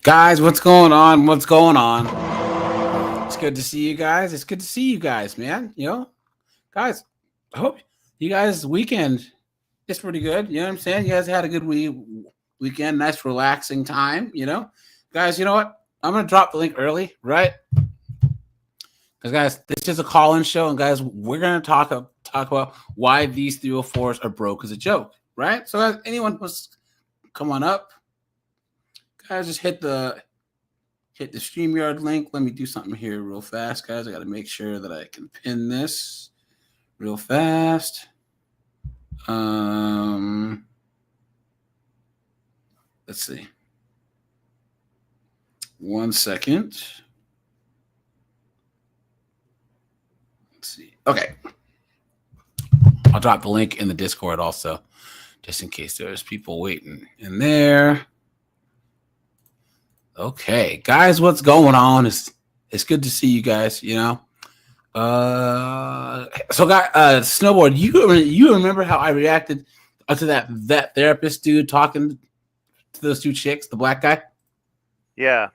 Guys, what's going on? What's going on? It's good to see you guys. It's good to see you guys, man. Guys, I hope you guys' weekend is pretty good. You know what I'm saying? You guys had a good weekend, nice relaxing time. Guys, you know what? I'm gonna drop the link early, right? Because guys, this is a call-in show, and guys, we're gonna talk about why these 304s are broke as a joke, right? So guys, anyone who's come on up, guys, just hit the StreamYard link. Let me do something here real fast, guys. I got to make sure that I can pin this real fast. Let's see. 1 second. Let's see. Okay. I'll drop the link in the Discord also, just in case there's people waiting in there. Okay, guys, what's going on? It's good to see you guys. So guys, Snowboard, you remember how I reacted to that therapist dude talking to those two chicks, the black guy? Yeah.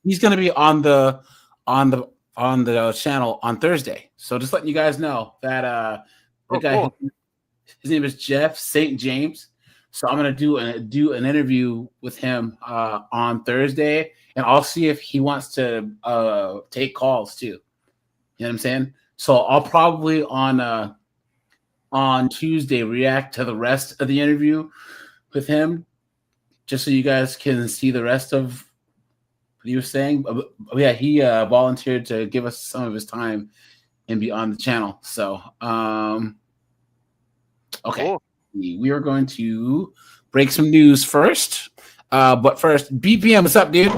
He's gonna be on the channel on Thursday. So just letting you guys know that the guy, cool. His name is Jeff St. James. So I'm gonna do an interview with him on Thursday, and I'll see if he wants to take calls too. You know what I'm saying? So I'll probably on Tuesday react to the rest of the interview with him, just so you guys can see the rest of what he was saying. Yeah, he volunteered to give us some of his time and be on the channel. So okay. Cool. We are going to break some news first. But first, BPM, what's up, dude?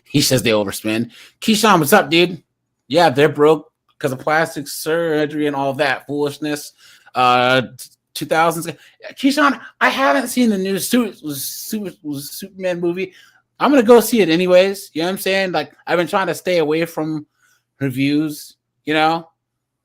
He says they overspend. Keyshawn, what's up, dude? Yeah, they're broke because of plastic surgery and all that foolishness. 2000s. Keyshawn, I haven't seen the new Superman movie. I'm going to go see it anyways. You know what I'm saying? Like, I've been trying to stay away from reviews, but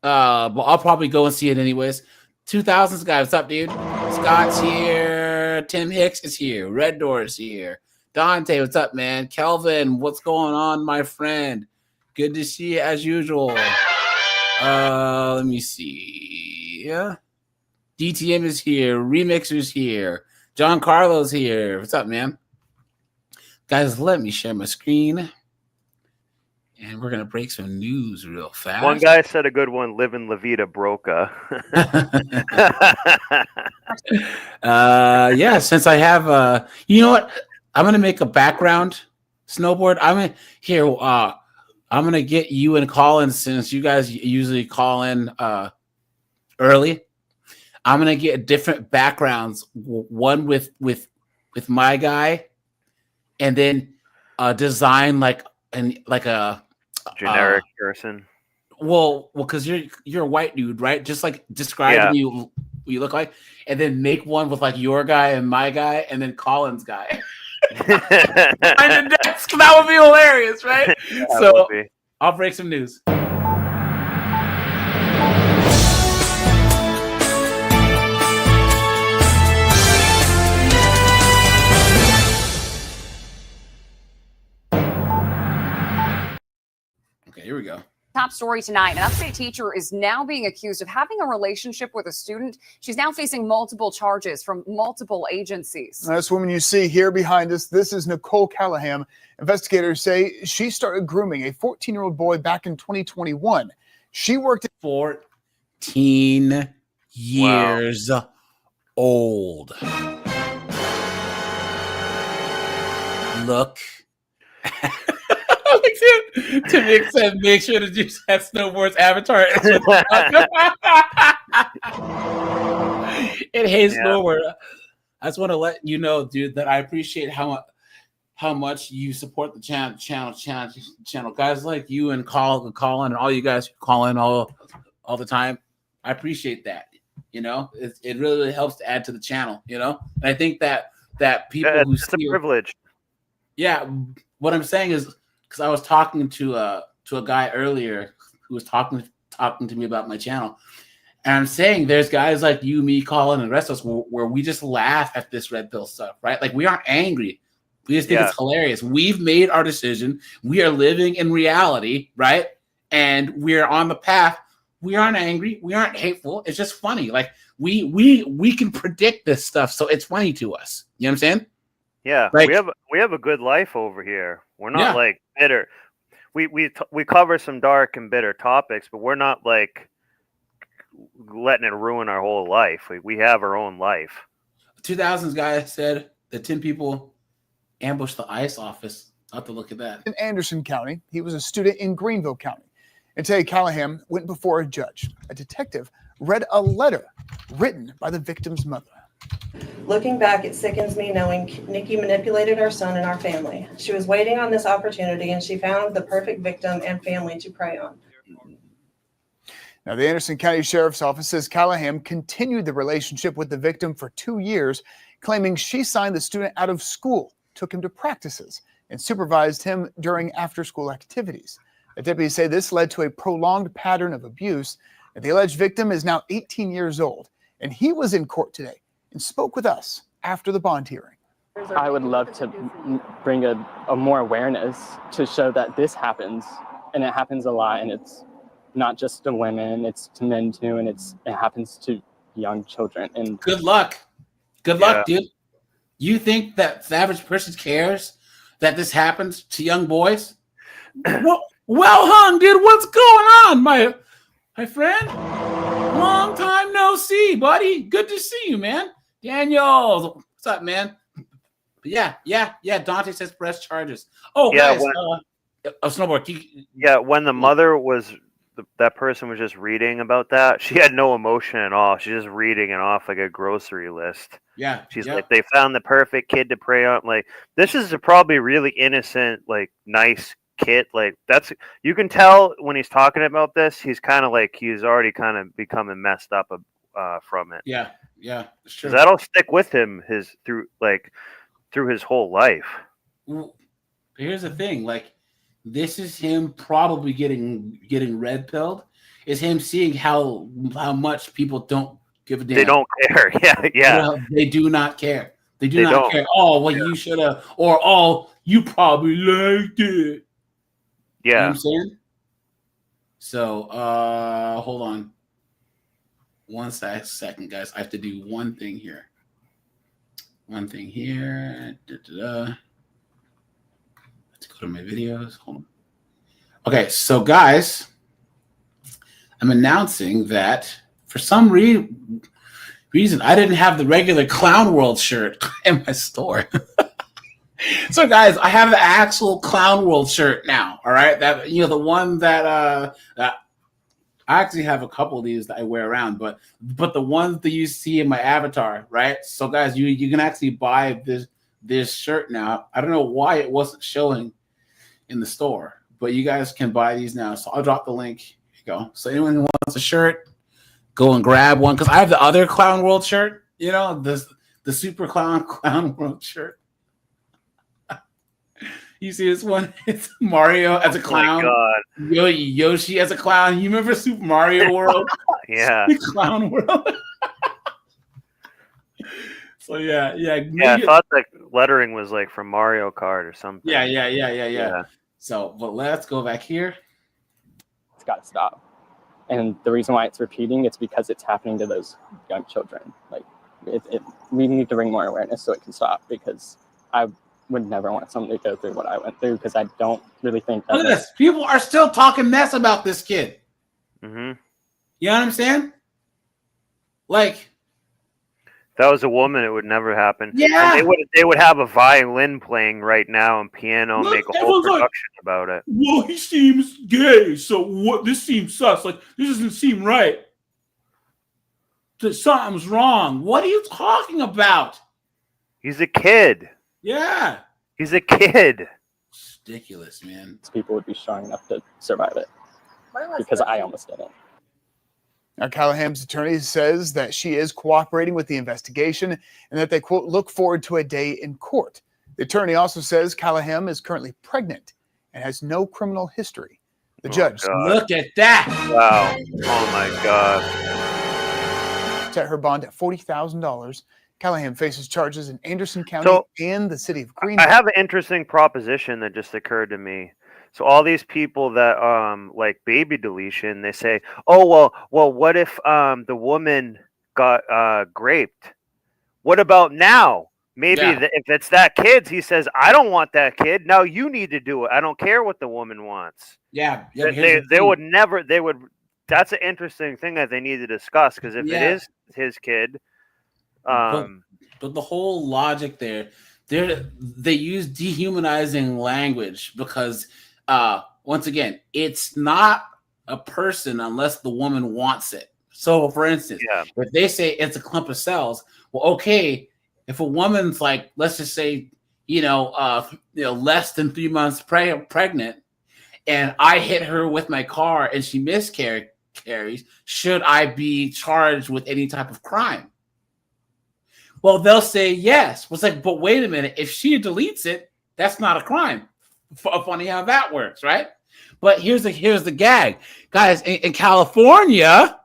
I'll probably go and see it anyways. 2000s guy, what's up, dude? Scott's here. Tim Hicks is here. Red Door is here. Dante, what's up, man? Kelvin, what's going on, my friend? Good to see you as usual. Let me see. Yeah. DTM is here. Remixer's here. John Carlo's here. What's up, man? Guys, let me share my screen. And we're going to break some news real fast. One guy said a good one, living La Vida Broca. Yeah, since I have, you know what? I'm going to make a background snowboard. I'm going to get you and Colin, since you guys usually call in early. I'm going to get different backgrounds, one with my guy, and then design like a generic person. Well, because you're a white dude, right? Just like describing you what you look like, and then make one with like your guy and my guy, and then Colin's guy. That would be hilarious, right? Yeah, so I'll break some news. Okay, here we go. Top story tonight. An upstate teacher is now being accused of having a relationship with a student. She's now facing multiple charges from multiple agencies. This woman you see here behind us, this is Nicole Callahan. Investigators say she started grooming a 14-year-old boy back in 2021. She worked at 14 years old. Look. To make sure that you have Snowboard's avatar. It hates Snowboard. I just want to let you know, dude, that I appreciate how much you support the channel. Guys like you and Colin and all you guys who call in all the time. I appreciate that. It really helps to add to the channel. And I think that people who it's a privilege. Yeah, what I'm saying is, because I was talking to a guy earlier who was talking to me about my channel, and I'm saying there's guys like you, me, Colin, and the rest of us where we just laugh at this red pill stuff, right? Like, we aren't angry. We just think it's hilarious. We've made our decision. We are living in reality, right? And we're on the path. We aren't angry. We aren't hateful. It's just funny. Like we can predict this stuff, so it's funny to us. You know what I'm saying? Yeah, Like, we have a good life over here. We're not like bitter. We cover some dark and bitter topics, but we're not like letting it ruin our whole life. We have our own life. 2000s guy said that 10 people ambushed the ICE office. I'll have to look at that. In Anderson County, he was a student in Greenville County. And today, Callahan went before a judge. A detective read a letter written by the victim's mother. Looking back, it sickens me knowing Nikki manipulated our son and our family. She was waiting on this opportunity, and she found the perfect victim and family to prey on. Now, the Anderson County Sheriff's Office says Callahan continued the relationship with the victim for 2 years, claiming she signed the student out of school, took him to practices, and supervised him during after-school activities. The deputies say this led to a prolonged pattern of abuse. And the alleged victim is now 18 years old, and he was in court today and spoke with us after the bond hearing. I would love to bring a more awareness to show that this happens, and it happens a lot, and it's not just to women, it's to men too, and it happens to young children. And good luck, dude. You think that the average person cares that this happens to young boys? Well hung, dude. What's going on, my friend? Long time no see, buddy. Good to see you, man. Daniel, what's up, man? Yeah. Dante says press charges. Oh, yeah, guys, snowboard. When the mother was, that person was just reading about that. She had no emotion at all. She's just reading it off like a grocery list. Yeah, she's like, they found the perfect kid to prey on. Like, this is a probably really innocent, like, nice kid. Like, that's, you can tell when he's talking about this, he's kind of like, he's already kind of becoming messed up from it. Yeah, it's true. That'll stick with him through his whole life. Well, here's the thing, like, this is him probably getting red pilled. Is him seeing how much people don't give a damn. They don't care. Yeah. They do not care. They do not care. Oh, well, you should have, or oh, you probably liked it. Yeah. You know what I'm saying? So, hold on. 1 second, guys. I have to do one thing here. Let's go to my videos. Hold on. Okay, so guys, I'm announcing that for some reason I didn't have the regular Clown World shirt in my store. So guys, I have the actual Clown World shirt now. All right, that the one that I actually have a couple of these that I wear around, but the ones that you see in my avatar, right? So guys, you can actually buy this shirt now. I don't know why it wasn't showing in the store, but you guys can buy these now. So I'll drop the link. Here you go. So anyone who wants a shirt, go and grab one, because I have the other Clown World shirt. The Super Clown World shirt. You see this one? It's Mario as a clown. Oh my God. Yoshi as a clown. You remember Super Mario World? Yeah. Clown World. So yeah. I thought the lettering was like from Mario Kart or something. Yeah. So, but let's go back here. It's got to stop. And the reason why it's repeating, it's because it's happening to those young children. Like, we need to bring more awareness so it can stop, because I would never want someone to go through what I went through, because I don't really think that. Look at this. People are still talking mess about this kid. Mm-hmm. You know what I'm saying? Like, if that was a woman, it would never happen. Yeah. And they would have a violin playing right now and piano, make a whole production about it. Well, he seems gay, so what? This seems sus. Like, this doesn't seem right. Something's wrong. What are you talking about? He's a kid. Yeah. He's a kid. It's ridiculous, man. People would be strong enough to survive it, because I almost didn't. Now, Callahan's attorney says that she is cooperating with the investigation and that they, quote, look forward to a day in court. The attorney also says Callahan is currently pregnant and has no criminal history. The judge. Look at that. Wow. Oh, my God. Set her bond at $40,000. Callahan faces charges in Anderson County So, and the city of I Greenville. have an interesting proposition that just occurred to me. So all these people that like baby deletion, they say, "Oh well, what if the woman got raped? What about now? Maybe Yeah. if it's that kid, he says, I don't want that kid. Now you need to do it. I don't care what the woman wants." Yeah. Yeah. but here's They the thing. would never. They would. That's an interesting thing that they need to discuss, because if it Yeah. is his kid, But the whole logic there, they use dehumanizing language because once again, it's not a person unless the woman wants it. So for instance, yeah, if they say it's a clump of cells, well, okay, if a woman's like, let's just say, less than 3 months pregnant, and I hit her with my car and she miscarries, should I be charged with any type of crime? Well, they'll say yes. It's like, but wait a minute. If she deletes it, that's not a crime. Funny how that works, right? But here's the gag, guys. In California,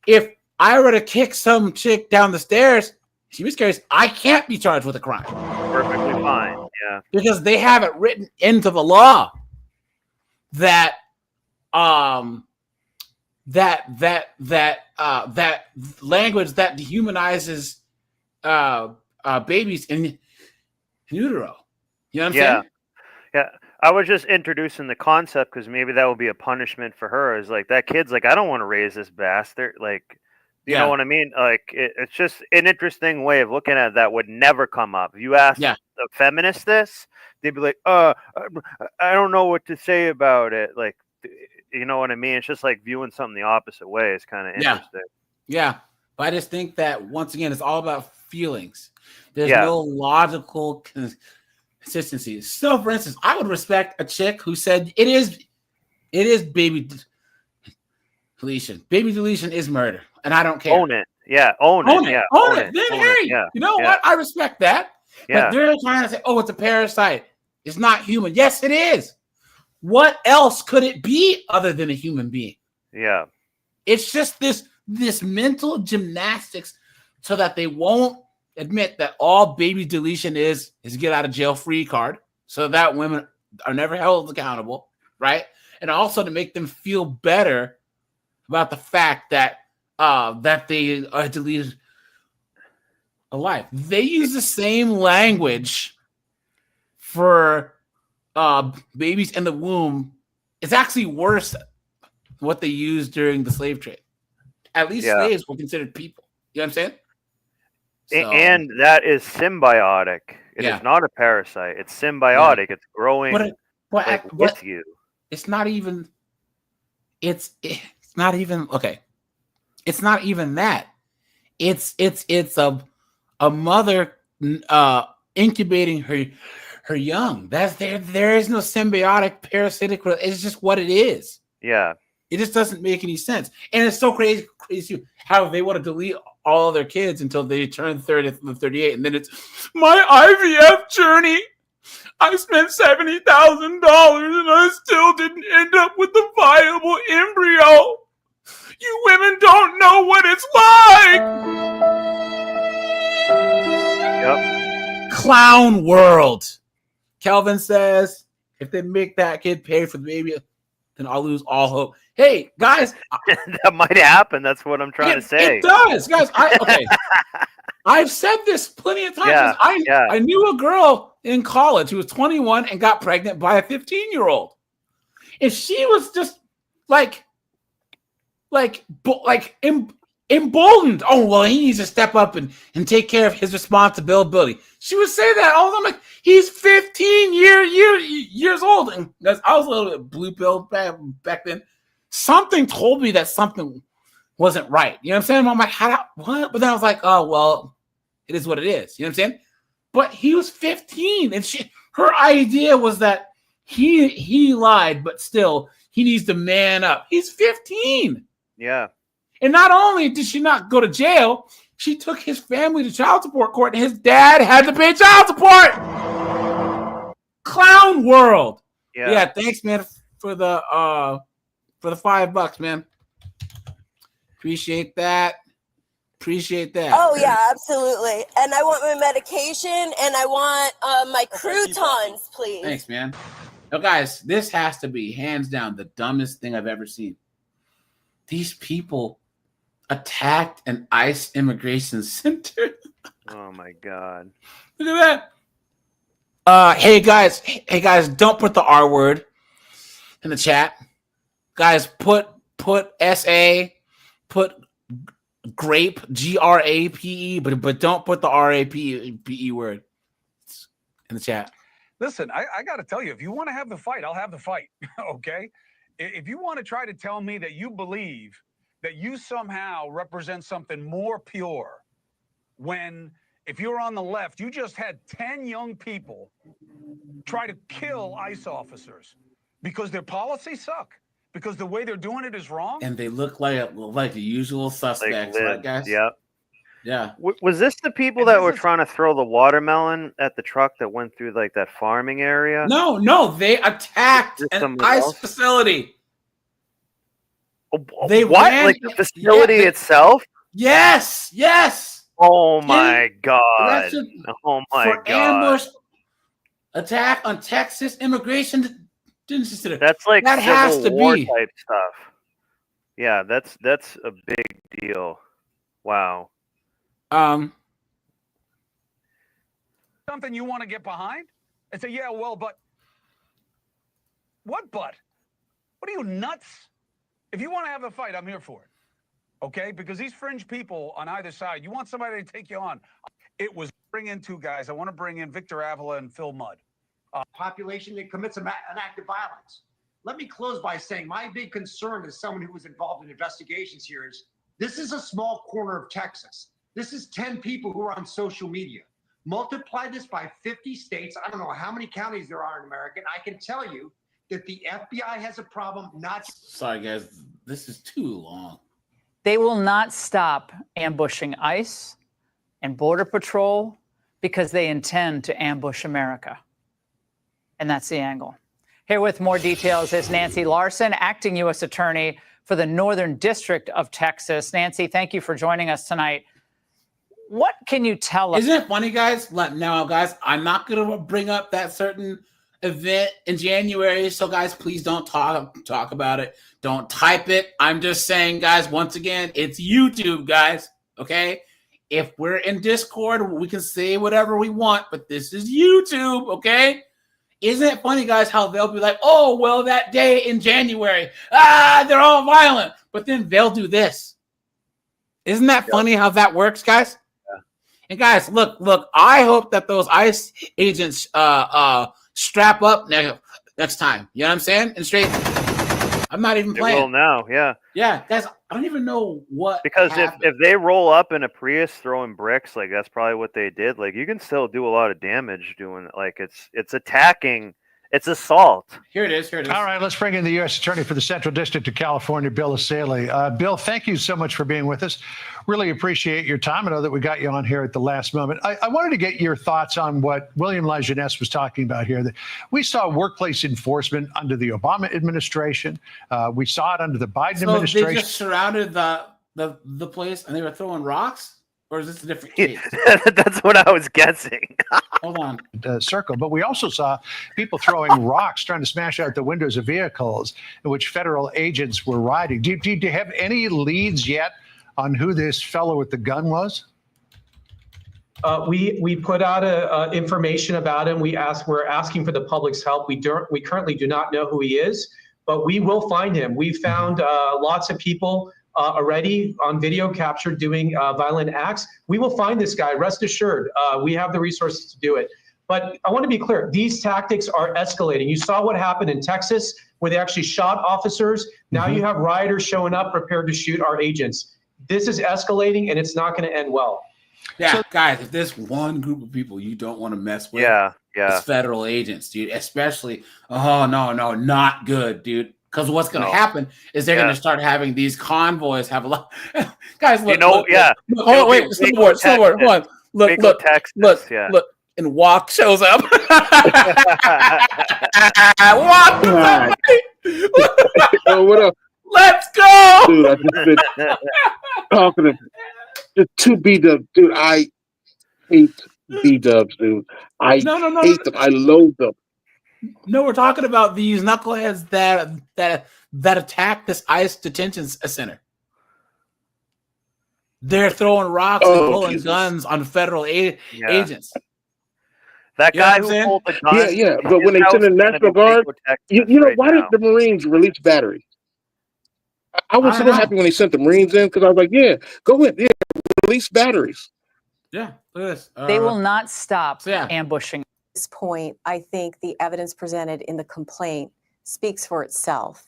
if I were to kick some chick down the stairs, she miscarries, I can't be charged with a crime. perfectly fine. Yeah, Because they have it written into the law that that language that dehumanizes babies in utero. You know what I'm saying? Yeah. I was just introducing the concept because maybe that would be a punishment for her. Is like, that kid's like, I don't want to raise this bastard. Like, you know what I mean? Like, it's just an interesting way of looking at it that would never come up. If you ask a feminist this, they'd be like, I don't know what to say about it. Like, you know what I mean? It's just like viewing something the opposite way is kind of interesting. Yeah. But I just think that, once again, it's all about feelings. There's no logical consistency. So, for instance, I would respect a chick who said it is baby deletion. Baby deletion is murder, and I don't care. Own it. Yeah, own it. Yeah, own it. Then, hey, Yeah. You know what? I respect that. Yeah. But they're trying to say, oh, it's a parasite. It's not human. Yes, it is. What else could it be other than a human being? Yeah. It's just this mental gymnastics so that they won't admit that all baby deletion is get out of jail free card, so that women are never held accountable, right? And also to make them feel better about the fact that that they deleted a life. They use the same language for babies in the womb. It's actually worse what they used during the slave trade. At least slaves were considered people. You know what I'm saying? So, and that is symbiotic. It is not a parasite. It's symbiotic. It's growing with you. It's not even. It's not even okay. It's not even that. It's a mother incubating her young. That's there is no symbiotic parasitic. It's just what it is. Yeah. It just doesn't make any sense. And it's so crazy how they want to delete all their kids until they turn 30, 38. And then it's my IVF journey. I spent $70,000 and I still didn't end up with a viable embryo. You women don't know what it's like. Yep. Clown world. Kelvin says, if they make that kid pay for the baby, then I'll lose all hope. Hey, guys. That might happen. That's what I'm trying to say. It does. Guys, I've said this plenty of times. Yeah, I knew a girl in college who was 21 and got pregnant by a 15-year-old. And she was just emboldened. Oh, well, he needs to step up and take care of his responsibility. She would say that all the time. Like, he's 15 years old. And I was a little bit blue pilled back then. Something told me that something wasn't right. You know what I'm saying? I'm like, what? But then I was like, oh, well, it is what it is. You know what I'm saying? But he was 15. And her idea was that he lied, but still, he needs to man up. He's 15. Yeah. And not only did she not go to jail, she took his family to child support court, and his dad had to pay child support. Clown world. Yeah. Thanks, man, for the $5, man. Appreciate that. Appreciate that. Oh yeah, absolutely. And I want my medication, and I want my croutons, please. Thanks, man. Now, guys, this has to be hands down the dumbest thing I've ever seen. These people attacked an ICE immigration center. Oh my God. Look at that. Hey guys, don't put the R word in the chat. Guys, put SA, put grape, GRAPE, but don't put the RAPE word in the chat. Listen, I got to tell you, if you want to have the fight, I'll have the fight. Okay? If you want to try to tell me that you believe that you somehow represent something more pure, when if you're on the left, you just had 10 young people try to kill ICE officers because their policies suck, because the way they're doing it is wrong. And they look like the usual suspects, right, guys? Yeah. Yeah. Was this the people that were trying to throw the watermelon at the truck that went through like that farming area? No, they attacked an ICE facility. They what? Like the facility itself? Yes. Oh my God. Oh my God. Ambush attack on Texas immigration. That's like that has to war be type stuff. Yeah, that's a big deal. Wow. Something you want to get behind and say, yeah, well, but what? But what are you, nuts? If you want to have a fight, I'm here for it. Okay, because these fringe people on either side, you want somebody to take you on. It was bring in two guys. I want to bring in Victor Avila and Phil Mudd. Population that commits an act of violence. Let me close by saying my big concern as someone who was involved in investigations here is this is a small corner of Texas. This is 10 people who are on social media. Multiply this by 50 states. I don't know how many counties there are in America. And I can tell you that the FBI has a problem. Sorry, guys. This is too long. They will not stop ambushing ICE and Border Patrol because they intend to ambush America. And that's the angle. Here with more details is Nancy Larson, acting U.S. Attorney for the Northern District of Texas. Nancy, thank you for joining us tonight. What can you tell us? Isn't it funny, guys? Now, guys, I'm not going to bring up that certain event in January. So, guys, please don't talk about it. Don't type it. I'm just saying, guys, once again, it's YouTube, guys. Okay? If we're in Discord, we can say whatever we want, but this is YouTube, okay? Isn't it funny, guys, how they'll be like, oh, well, that day in January, they're all violent, but then they'll do this. Isn't that funny how that works, guys? Yeah. And guys, look, I hope that those ICE agents strap up next time. You know what I'm saying? And straight, I'm not even playing. They will now, yeah. Yeah, guys, I don't even know what because happened. if they roll up in a Prius throwing bricks, like that's probably what they did. Like you can still do a lot of damage doing like it's attacking, it's assault. Here it is. All right, let's bring in the U.S. Attorney for the Central District of California, Bill Asaley. Bill, thank you so much for being with us. Really appreciate your time. I know that we got you on here at the last moment. I wanted to get your thoughts on what William Lajeunesse was talking about here. That we saw workplace enforcement under the Obama administration. We saw it under the Biden administration. They just surrounded the place and they were throwing rocks? Or is this a different case? That's what I was guessing. Hold on. Circle. But we also saw people throwing rocks, trying to smash out the windows of vehicles in which federal agents were riding. Do you have any leads yet on who this fellow with the gun was? We put out information about him. We're asking for the public's help. We currently do not know who he is, but we will find him. We found lots of people already on video captured doing violent acts. We will find this guy, rest assured. We have the resources to do it. But I want to be clear, these tactics are escalating. You saw what happened in Texas where they actually shot officers. Now you have rioters showing up prepared to shoot our agents. This is escalating and it's not going to end well. Yeah, guys, if there's one group of people you don't want to mess with, it's federal agents, dude. Especially, no, not good, dude. Because what's going to happen is they're going to start having these convoys have a lot. Guys, look, hold on, wait, snowboard, hold on. Look, and Walk shows up. Walk, what up? Let's go. Dude, I just been talking to The two B-dubs, dude. I hate B-dubs, dude. I No. hate them. I loathe them. No, we're talking about these knuckleheads that attack this ICE detention center. They're throwing rocks and pulling guns on federal agents. That You know guy what I'm who saying? pulled the gun. Yeah. But when they his send house in is gonna National be Guard, Waco, Texas you know, right why now. did the Marines release batteries? I was I so don't know. happy when they sent the Marines in because I was like, yeah, go in, yeah, release batteries. Yeah, look at this. They will not stop yeah. ambushing. At this point, I think the evidence presented in the complaint speaks for itself,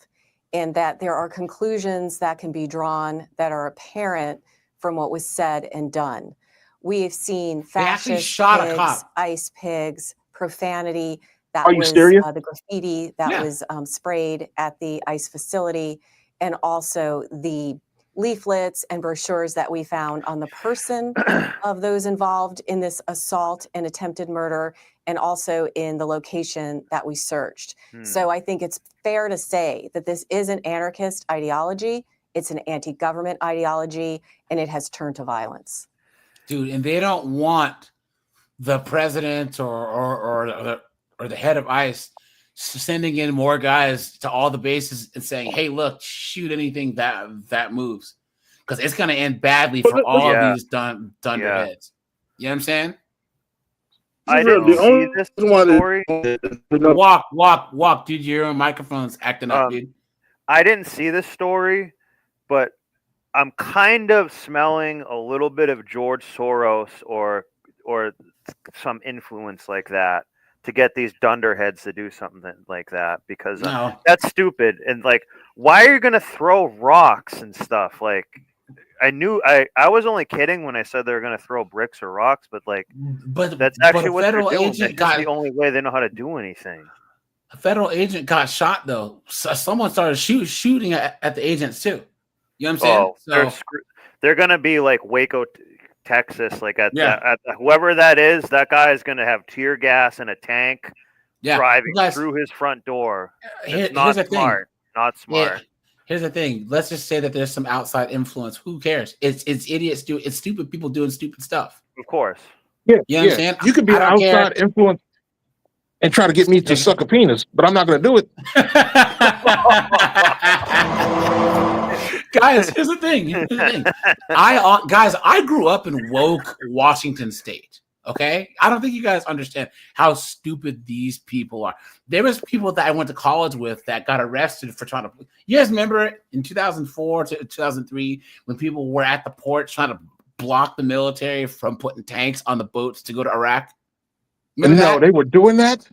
and that there are conclusions that can be drawn that are apparent from what was said and done. We have seen fascist shot a pigs, cop. ICE pigs, profanity. That Are you was serious? the graffiti that was sprayed at the ICE facility, and also the leaflets and brochures that we found on the person of those involved in this assault and attempted murder, and also in the location that we searched. So I think it's fair to say that this is an anarchist ideology, it's an anti-government ideology, and it has turned to violence. Dude, and they don't want the president or the head of ICE sending in more guys to all the bases and saying, "Hey, look, shoot anything that moves," because it's going to end badly for all of these dunderheads. You know what I'm saying? I didn't see this story. Walk, dude. Your microphone's acting up, dude. I didn't see this story, but I'm kind of smelling a little bit of George Soros or some influence like that to get these dunderheads to do something like that, because that's stupid. And like, why are you gonna throw rocks and stuff? Like, I was only kidding when I said they were gonna throw bricks or rocks, but like, that's actually what they're doing. That's just the only way they know how to do anything. A federal agent got shot though. So someone started shooting at the agents too. You know what I'm saying? They're gonna be like Waco, Texas, like at whoever that is. That guy is gonna have tear gas and a tank driving through his front door. It's not smart. Not smart. Yeah. Here's the thing. Let's just say that there's some outside influence. Who cares? It's idiots it's stupid people doing stupid stuff. Of course. Yeah, you know what I'm saying? You could be an outside influence and try to get me to suck a penis, but I'm not going to do it. Guys, here's the thing. I grew up in woke Washington State. Okay, I don't think you guys understand how stupid these people are. There was people that I went to college with that got arrested for trying to. You guys remember in 2004 to 2003 when people were at the port trying to block the military from putting tanks on the boats to go to Iraq? No, they were doing that?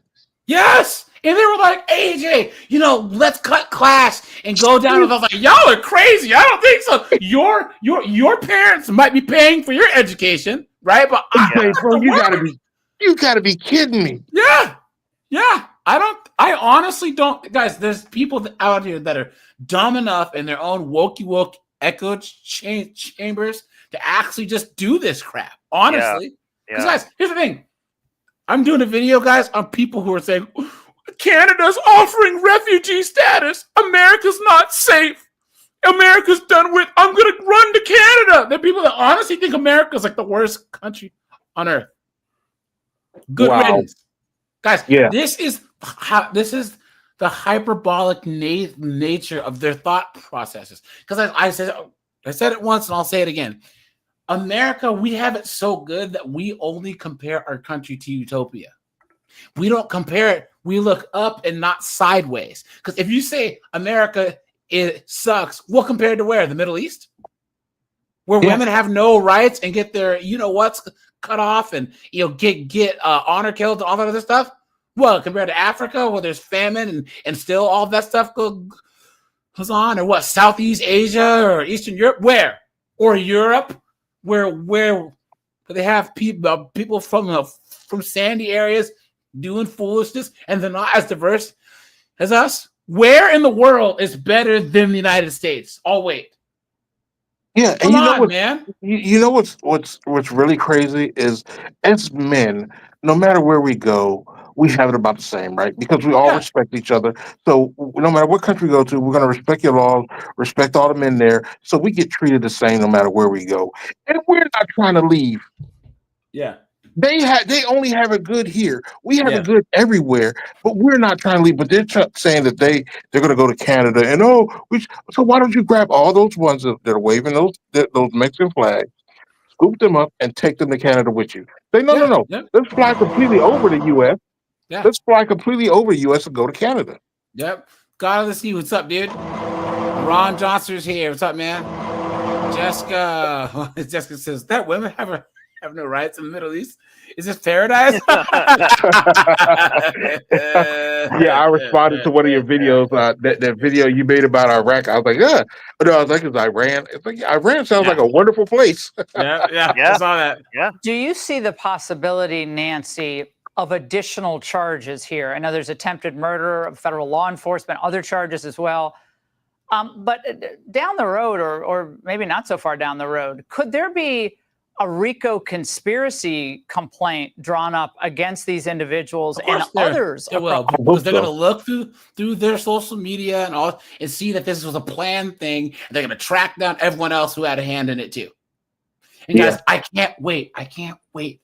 Yes! And they were like, AJ, let's cut class and go down. And I was like, y'all are crazy. I don't think so. Your parents might be paying for your education, right? But bro, you gotta be kidding me. Yeah. I honestly don't, guys. There's people out here that are dumb enough in their own woke echo chambers to actually just do this crap. Honestly, because guys, here's the thing. I'm doing a video, guys, on people who are saying Canada's offering refugee status. America's not safe. America's done with. I'm going to run to Canada. There are people that honestly think America's like the worst country on earth. Good riddance. Guys, this is the hyperbolic nature of their thought processes. Because I said it once and I'll say it again. America, we have it so good that we only compare our country to utopia. We don't compare it. We look up and not sideways. Because if you say America, it sucks, well, compared to where? The Middle East? Where women have no rights and get their, what's cut off and, get honor killed and all that other stuff? Well, compared to Africa, where there's famine and still all that stuff goes on? Or what, Southeast Asia or Eastern Europe? Where? Or Europe? Where they have people from sandy areas doing foolishness and they're not as diverse as us? Where in the world is better than the United States? Oh, wait. Yeah, Come and on, man. You know what's really crazy is, as men, no matter where we go, we have it about the same, right? Because we all respect each other. So no matter what country we go to, we're going to respect your laws, respect all the men there. So we get treated the same no matter where we go. And we're not trying to leave. Yeah. They only have it good here. We have Yeah. it good everywhere, but we're not trying to leave. But they're saying that they're going to go to Canada, and so why don't you grab all those ones that are waving those Mexican flags, scoop them up, and take them to Canada with you? Say no. Yep. Let's fly completely over the U.S. Yeah. Let's fly completely over the U.S. and go to Canada. Yep. God, let's see what's up, dude. Ron Johnson's here. What's up, man? Jessica. Jessica says that women have no rights in the Middle East. Is this paradise? Yeah, I responded to one of your videos. That video you made about Iraq. I was like, yeah. But I was like, it's Iran. It's like Iran sounds like a wonderful place. Yeah. I saw that. Yeah. Do you see the possibility, Nancy, of additional charges here? I know there's attempted murder of federal law enforcement, other charges as well. But down the road, or maybe not so far down the road, could there be a RICO conspiracy complaint drawn up against these individuals and others? Because they're going to look through their social media and see that this was a planned thing. And they're going to track down everyone else who had a hand in it too. And guys, I can't wait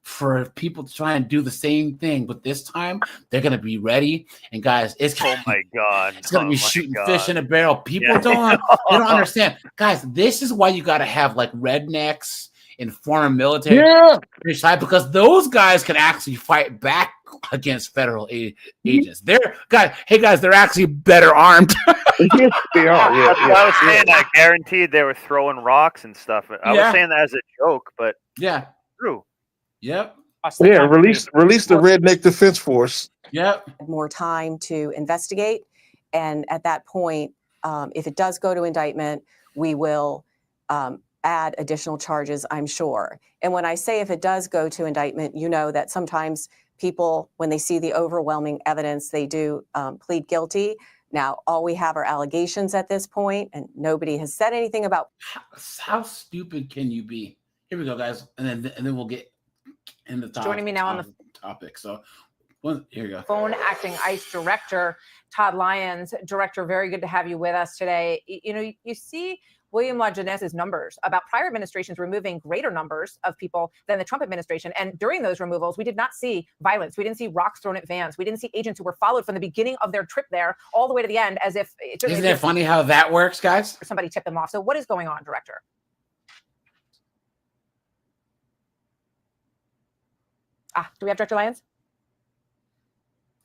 for people to try and do the same thing, but this time they're going to be ready. And guys, it's oh my god, it's going to be shooting fish in a barrel. People they don't understand, guys. This is why you got to have like rednecks and former military side, because those guys can actually fight back against federal agents. They're actually better armed. Yes, they are. Yeah, I was saying I guaranteed they were throwing rocks and stuff. I was saying that as a joke, but true. Yep. Yeah, release the Redneck Defense Force. Yep. More time to investigate, and at that point, if it does go to indictment, we will add additional charges, I'm sure. And when I say if it does go to indictment, you know that sometimes people, when they see the overwhelming evidence, they do plead guilty. Now, all we have are allegations at this point, and nobody has said anything about. How stupid can you be? Here we go, guys, and then we'll get in the Joining me now on the topic. So, here you go. Phone acting ICE director Todd Lyons. Director, very good to have you with us today. You see William LaJeunesse numbers about prior administrations removing greater numbers of people than the Trump administration. And during those removals, we did not see violence. We didn't see rocks thrown at vans. We didn't see agents who were followed from the beginning of their trip there all the way to the end, as if Isn't it funny how that works, guys? Somebody tipped them off. So what is going on, Director? Do we have Director Lyons?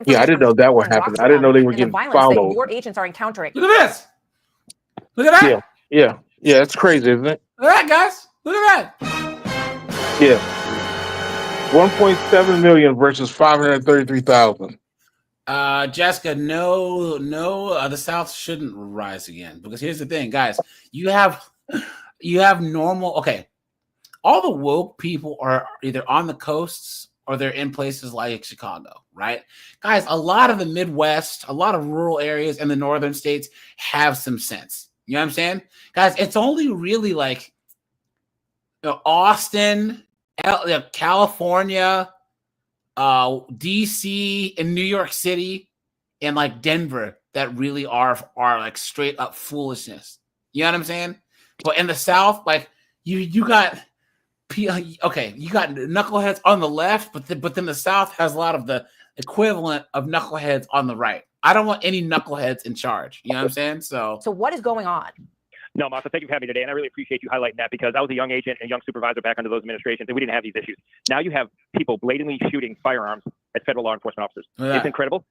Yeah, I didn't know that would happen. I didn't know they were getting followed. Your agents are encountering. Look at this. Look at that. Yeah, it's crazy, isn't it? Look at that, guys. Look at that. Yeah. 1.7 million versus 533,000. Jessica, no, the South shouldn't rise again, because here's the thing, guys. You have normal. Okay, all the woke people are either on the coasts or they're in places like Chicago, right? Guys, a lot of the Midwest, a lot of rural areas in the northern states have some sense. You know what I'm saying? Guys, it's only really like Austin, California, DC, and New York City, and like Denver that really are like straight up foolishness. You know what I'm saying? But in the South, like you got you got knuckleheads on the left, but then the South has a lot of the equivalent of knuckleheads on the right. I don't want any knuckleheads in charge. You know what I'm saying? So what is going on? No, Martha, thank you for having me today. And I really appreciate you highlighting that, because I was a young agent and young supervisor back under those administrations, and we didn't have these issues. Now you have people blatantly shooting firearms at federal law enforcement officers. Yeah. It's incredible.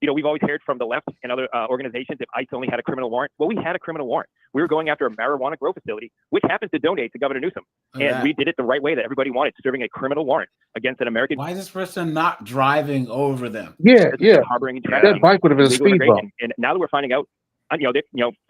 We've always heard from the left and other organizations if ICE only had a criminal warrant. Well, we had a criminal warrant. We were going after a marijuana grow facility, which happens to donate to Governor Newsom. And we did it the right way that everybody wanted, serving a criminal warrant against an American. Why is this person not driving over them? Yeah. Harboring and That bike would have been a speed bump. And now that we're finding out,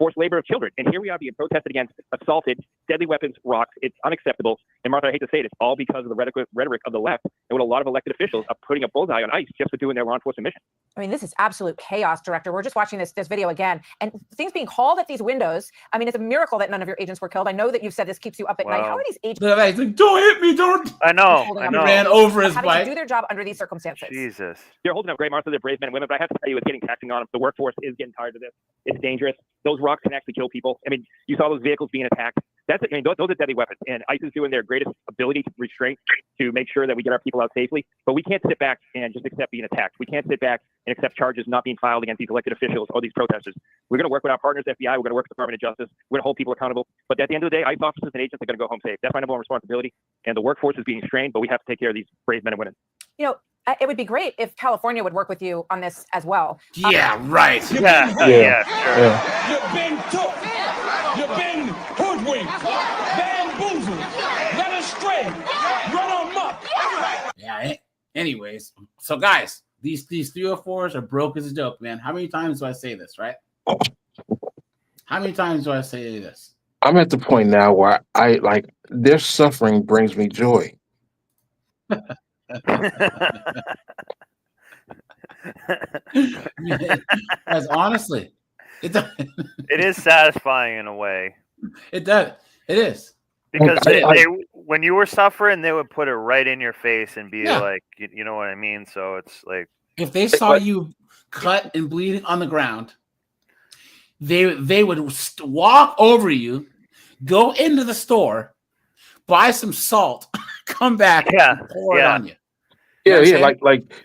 forced labor of children. And here we are being protested against, assaulted, deadly weapons, rocks. It's unacceptable. And Martha, I hate to say it, it's all because of the rhetoric of the left. and what a lot of elected officials are putting a bullseye on ICE just for doing their law enforcement mission. I mean, this is absolute chaos, Director. We're just watching this video again, and things being hauled at these windows. I mean, it's a miracle that none of your agents were killed. I know that you've said this keeps you up at night. How are these agents? Like, don't hit me! Don't. I know. Ran over his having bike. to do their job under these circumstances. Jesus. They're holding up great marks of their brave men and women, but I have to tell you, it's getting taxing on them. The workforce is getting tired of this. It's dangerous. Those rocks can actually kill people. I mean, you saw those vehicles being attacked. Those are deadly weapons, and ICE is doing their greatest ability to restraint to make sure that we get our people out safely. But we can't sit back and just accept being attacked. We can't sit back and accept charges not being filed against these elected officials or these protesters. We're going to work with our partners, FBI. We're going to work with the Department of Justice. We're going to hold people accountable. But at the end of the day, ICE officers and agents are going to go home safe. That's my number one responsibility. And the workforce is being strained, but we have to take care of these brave men and women. You know, it would be great if California would work with you on this as well. Yeah, right. Yeah, You've been took. You've been hoodwinked, bamboozled, led astray, run amok. Yeah. Anyways, so guys, these 304s are broke as a joke, man. How many times do I say this, right? How many times do I say this? I'm at the point now where I like their suffering brings me joy. Guys, honestly, it is satisfying in a way. It does. It is. Because they, when you were suffering, they would put it right in your face and be like, you know what I mean? So it's like, if they saw you cut and bleeding on the ground, they would walk over you, go into the store, buy some salt, come back, and pour it on you. Yeah,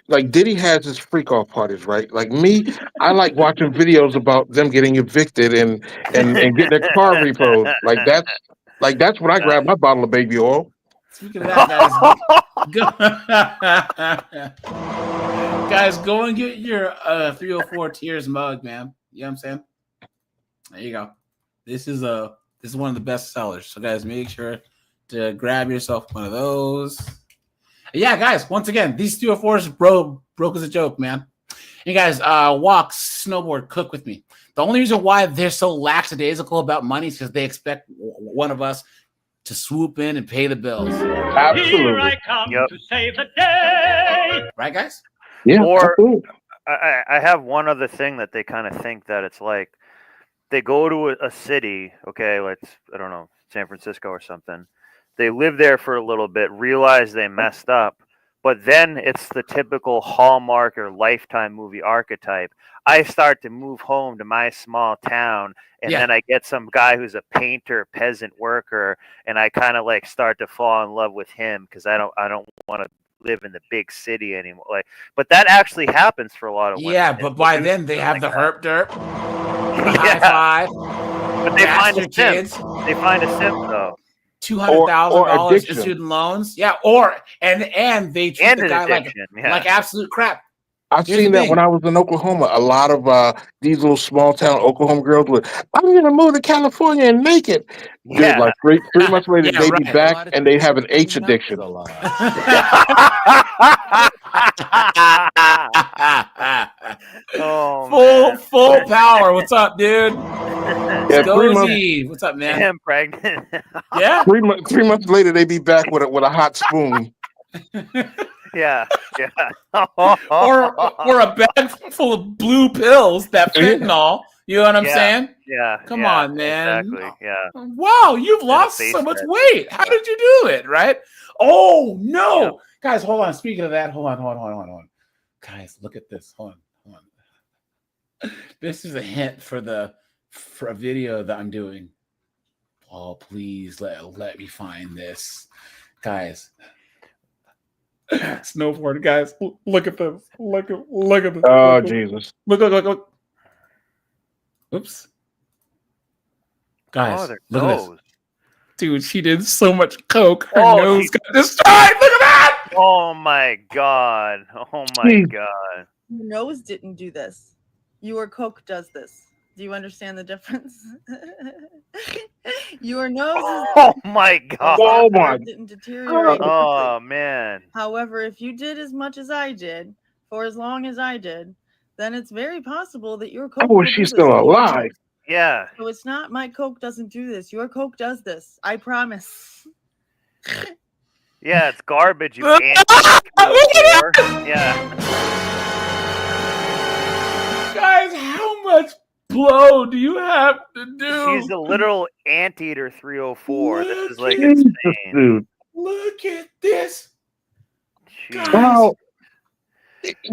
like Diddy has his freak off parties, right? Like me, I like watching videos about them getting evicted and getting their car repoed. That's when I grab my bottle of baby oil. Speaking of that, guys, go and get your 304 Tears mug, man. You know what I'm saying? There you go. This is one of the best sellers. So guys, make sure to grab yourself one of those. Yeah, guys, once again, these 304s broke as a joke, man. You guys, walk, snowboard, cook with me. The only reason why they're so lackadaisical about money is because they expect one of us to swoop in and pay the bills. Absolutely. Here I come to save the day. Right, guys? Yeah. Or I have one other thing that they kind of think that it's like they go to a city, okay, let's, I don't know, San Francisco or something. They live there for a little bit, realize they messed up, but then it's the typical Hallmark or Lifetime movie archetype. I start to move home to my small town, and then I get some guy who's a painter, peasant worker, and I kind of like start to fall in love with him because I don't want to live in the big city anymore. Like, but that actually happens for a lot of women. Yeah, but by then they have the herp derp, the high five. But they find a simp. They find a simp though. $200,000 in student loans. Yeah, and they treat the guy like absolute crap. I've seen that when I was in Oklahoma. A lot of these little small town Oklahoma girls would, I'm gonna move to California and make it. Yeah. Dude, like 3 months later, they'd be back and they have an H addiction. Full power. What's up, dude? Yeah, 3 months. What's up, man? I'm pregnant. Yeah. 3 months later, they'd be back with a hot spoon. Yeah. or a bag full of blue pills that fentanyl. You know what I'm saying? Yeah. Come on, man. Exactly. Yeah. Wow, you've lost so much weight. How did you do it? Right? Oh no, guys, hold on. Speaking of that, hold on. Guys, look at this. Hold on. This is a hint for a video that I'm doing. Oh, please let me find this, guys. Snowboard, guys. Look at this. Look at this. Oh, Jesus. Look. Oops. Guys, look at this. Dude, she did so much coke. Her nose got destroyed. Look at that. Oh my god. Your nose didn't do this. Your coke does this. Do you understand the difference? Your nose Oh my god. didn't deteriorate. Oh man. However, if you did as much as I did for as long as I did, then it's very possible that your coke Oh, she's still alive. Yeah. So it's not my coke doesn't do this. Your coke does this. I promise. Yeah, it's garbage. You anti-whore. Yeah. Guys, how much blow do you have to do? She's a literal anteater 304. This is like Jesus, insane. dude. Look at this. Jeez. Wow.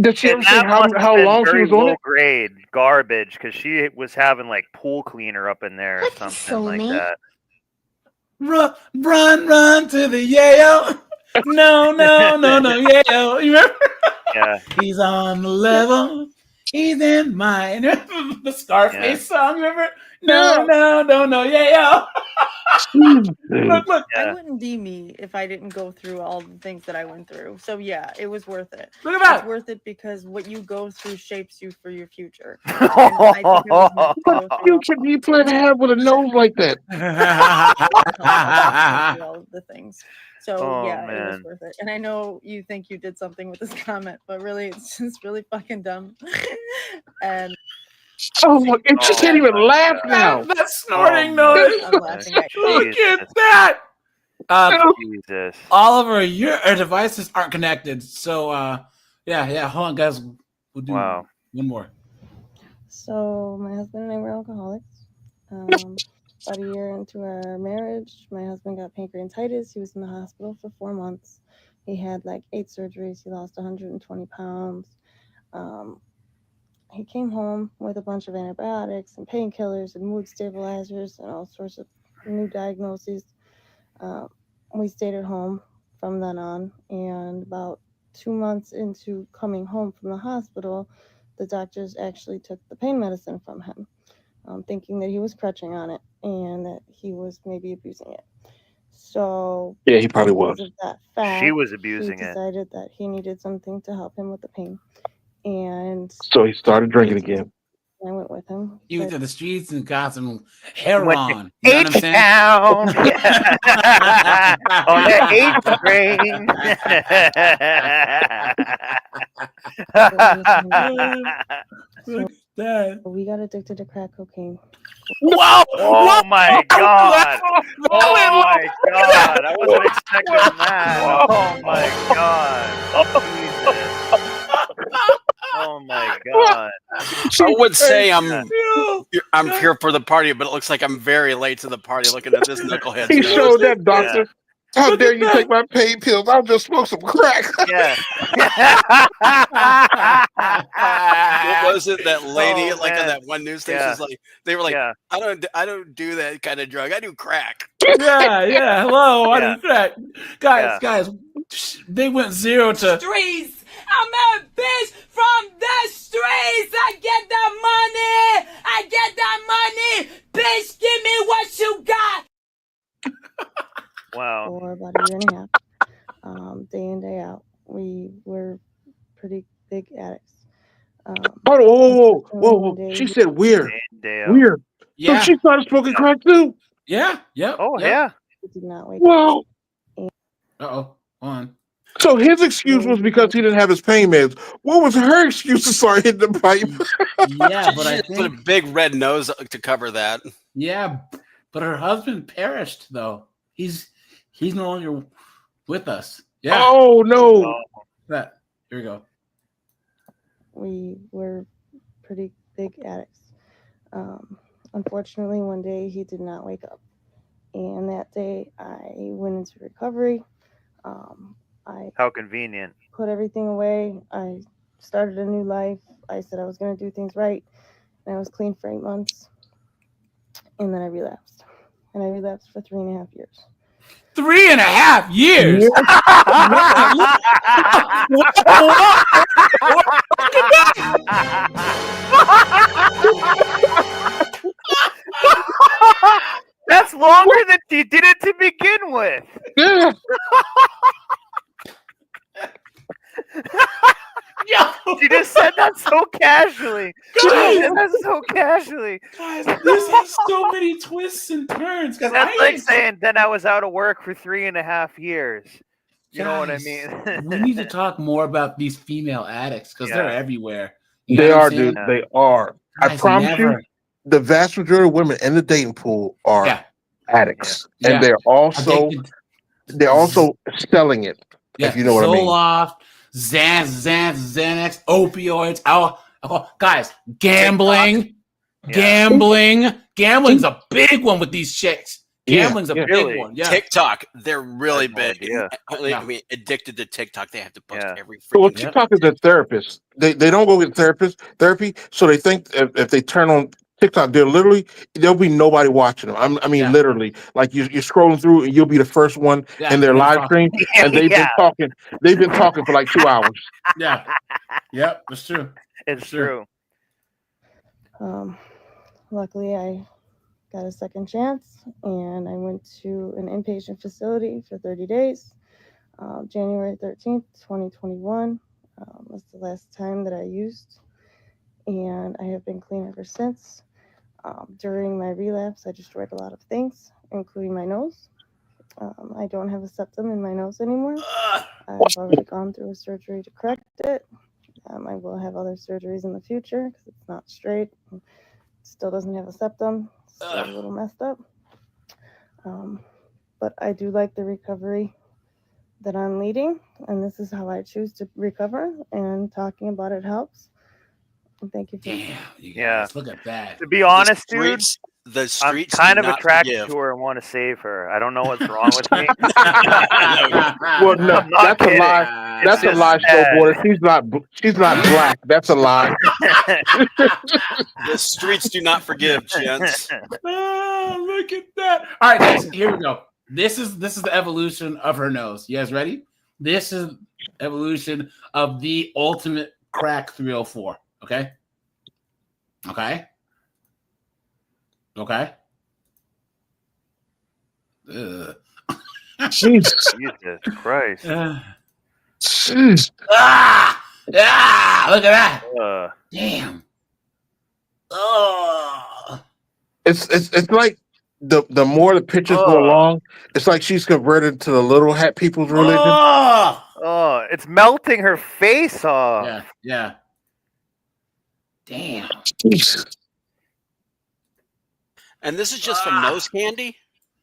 Did she ever And say that must have how been long she very was on low it? grade garbage because she was having like pool cleaner up in there or something like that. Run to the Yale. No, Yale. You remember? Yeah. He's on the level. He's in mine. The Scarface song, remember? No, Yale. Look. I wouldn't be me if I didn't go through all the things that I went through. So yeah, it was worth it. Look at that. It's worth it because what you go through shapes you for your future. And I think it was meant to go What future do you plan to have with a nose like that? through all of the things. So yeah, it was worth it. And I know you think you did something with this comment, but really it's just really fucking dumb. And Oh, look, and she can't even laugh now. That snorting noise. I'm laughing at you. Look at that. Jesus. Oliver, your devices aren't connected. So yeah. Hold on, guys. We'll do one more. So my husband and I were alcoholics. About a year into our marriage, my husband got pancreatitis. He was in the hospital for 4 months. He had like 8 surgeries. He lost 120 pounds. He came home with a bunch of antibiotics and painkillers and mood stabilizers and all sorts of new diagnoses. We stayed at home from then on, and about 2 months into coming home from the hospital, the doctors actually took the pain medicine from him, thinking that he was crutching on it and that he was maybe abusing it. So yeah, he probably was. Because of that fact, She was abusing he it. decided that he needed something to help him with the pain. And So he started drinking again. I went with him. He went but- to the streets and got some heroin. Went You know what I'm saying? H-Town. On the H train. So we got addicted to crack cocaine. Whoa! Oh my god! Oh my god! I wasn't expecting that. Oh my god! Oh my god! I would say I'm here for the party, but it looks like I'm very late to the party. Looking at this knucklehead. He showed that doctor. How dare you take my pain pills? I'll just smoke some crack. Yeah. What was it? That lady, Oh, like on man. that one news station, Yeah. was like, they were like, Yeah. I don't do that kind of drug. I do crack. Yeah. Hello, I Yeah. do crack. Guys, they went 0 to. Streets. I'm a bitch from the streets. I get that money. I get that money. Bitch, give me what you got. Wow. For about a year and a half, day in, day out. We were pretty big addicts. Whoa. She said weird. Weird. Yeah. So she started smoking crack too? Yeah. Yep. Oh, yep. yeah. We did not wake Wow. Uh-oh. On. So his excuse was because he didn't have his pain meds. What was her excuse to start hitting the pipe? Yeah, but I She put a think. big red nose to cover that. Yeah, but her husband perished though. He's no longer with us. Yeah. Oh no. That. Here we go. We were pretty big addicts. Unfortunately, one day he did not wake up. And that day I went into recovery. I How convenient. put everything away. I started a new life. I said I was going to do things right. And I was clean for 8 months. And then I relapsed. And I relapsed for 3.5 years. 3.5 years. That's longer than she did it to begin with. Yeah. She just said that so casually. She said that so casually. Guys, this has so many twists and turns. Because That's like saying, then I was out of work for 3.5 years. You know what I Guys, mean? we need to talk more about these female addicts because they're everywhere. You They know what are, I'm saying? dude. They are. I Guys, promise never. you, the vast majority of women in the dating pool are addicts. Yeah. And they're also Addicted. they're also selling it. Yeah, If you know what I mean. Zoloft, Xanax, opioids, alcohol. Guys, gambling. Gambling's a big one with these chicks. Gambling's a big one. Yeah. TikTok, they're really big. Yeah. I mean, addicted to TikTok. They have to post every So freaking TikTok is a therapist. They don't go get therapy. So they think if they turn on TikTok, there'll be nobody watching them. I mean, literally, like you're scrolling through and you'll be the first one in their live stream, and they've been talking. They've been talking for like 2 hours. Yeah. Yep, that's true. It's true. Luckily, I got a second chance, and I went to an inpatient facility for 30 days. January 13th, 2021 was the last time that I used, and I have been clean ever since. During my relapse, I destroyed a lot of things, including my nose. I don't have a septum in my nose anymore. I've already gone through a surgery to correct it. I will have other surgeries in the future because it's not straight. It still doesn't have a septum. It's still a little messed up. But I do like the recovery that I'm leading, and this is how I choose to recover, and talking about it helps. And thank you for Look at that. To be honest, dude, the streets I'm kind do of not attracted forgive. to her and want to save her. I don't know what's wrong with me. Well, no, I'm not that's a kidding. lie. It's That's a just lie, sad. Snowboarder. She's not black. That's a lie. The streets do not forgive, gents. Oh, look at that. All right, guys, here we go. This is the evolution of her nose. You guys ready? This is evolution of the ultimate crack 304. Okay? Okay? Okay? Jesus. Jesus Christ. Jeez. Look at that. Damn. It's like the more the pictures go along, it's like she's converted to the little hat people's religion. Oh, it's melting her face off. Yeah. Damn. Jesus. And this is just from nose candy?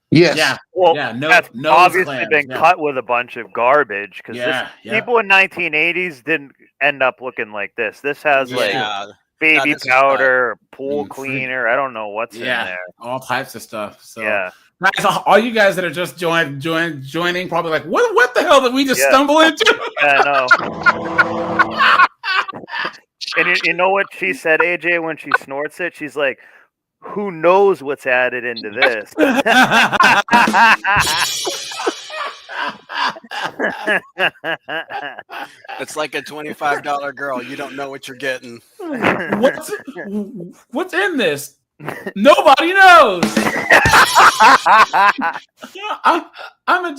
Yes. Yeah. Well, No, that's nose obviously clamps, been cut with a bunch of garbage because people in 1980s didn't end up looking like this. This has like baby powder, pool cleaner. I don't know what's in there. All types of stuff. So guys, all you guys that are just joining, probably like, what the hell did we just stumble into? Yeah, I know. And you know what she said, AJ, when she snorts it? She's like, who knows what's added into this? It's like a $25 girl. You don't know what you're getting. What's in this? Nobody knows. I'm a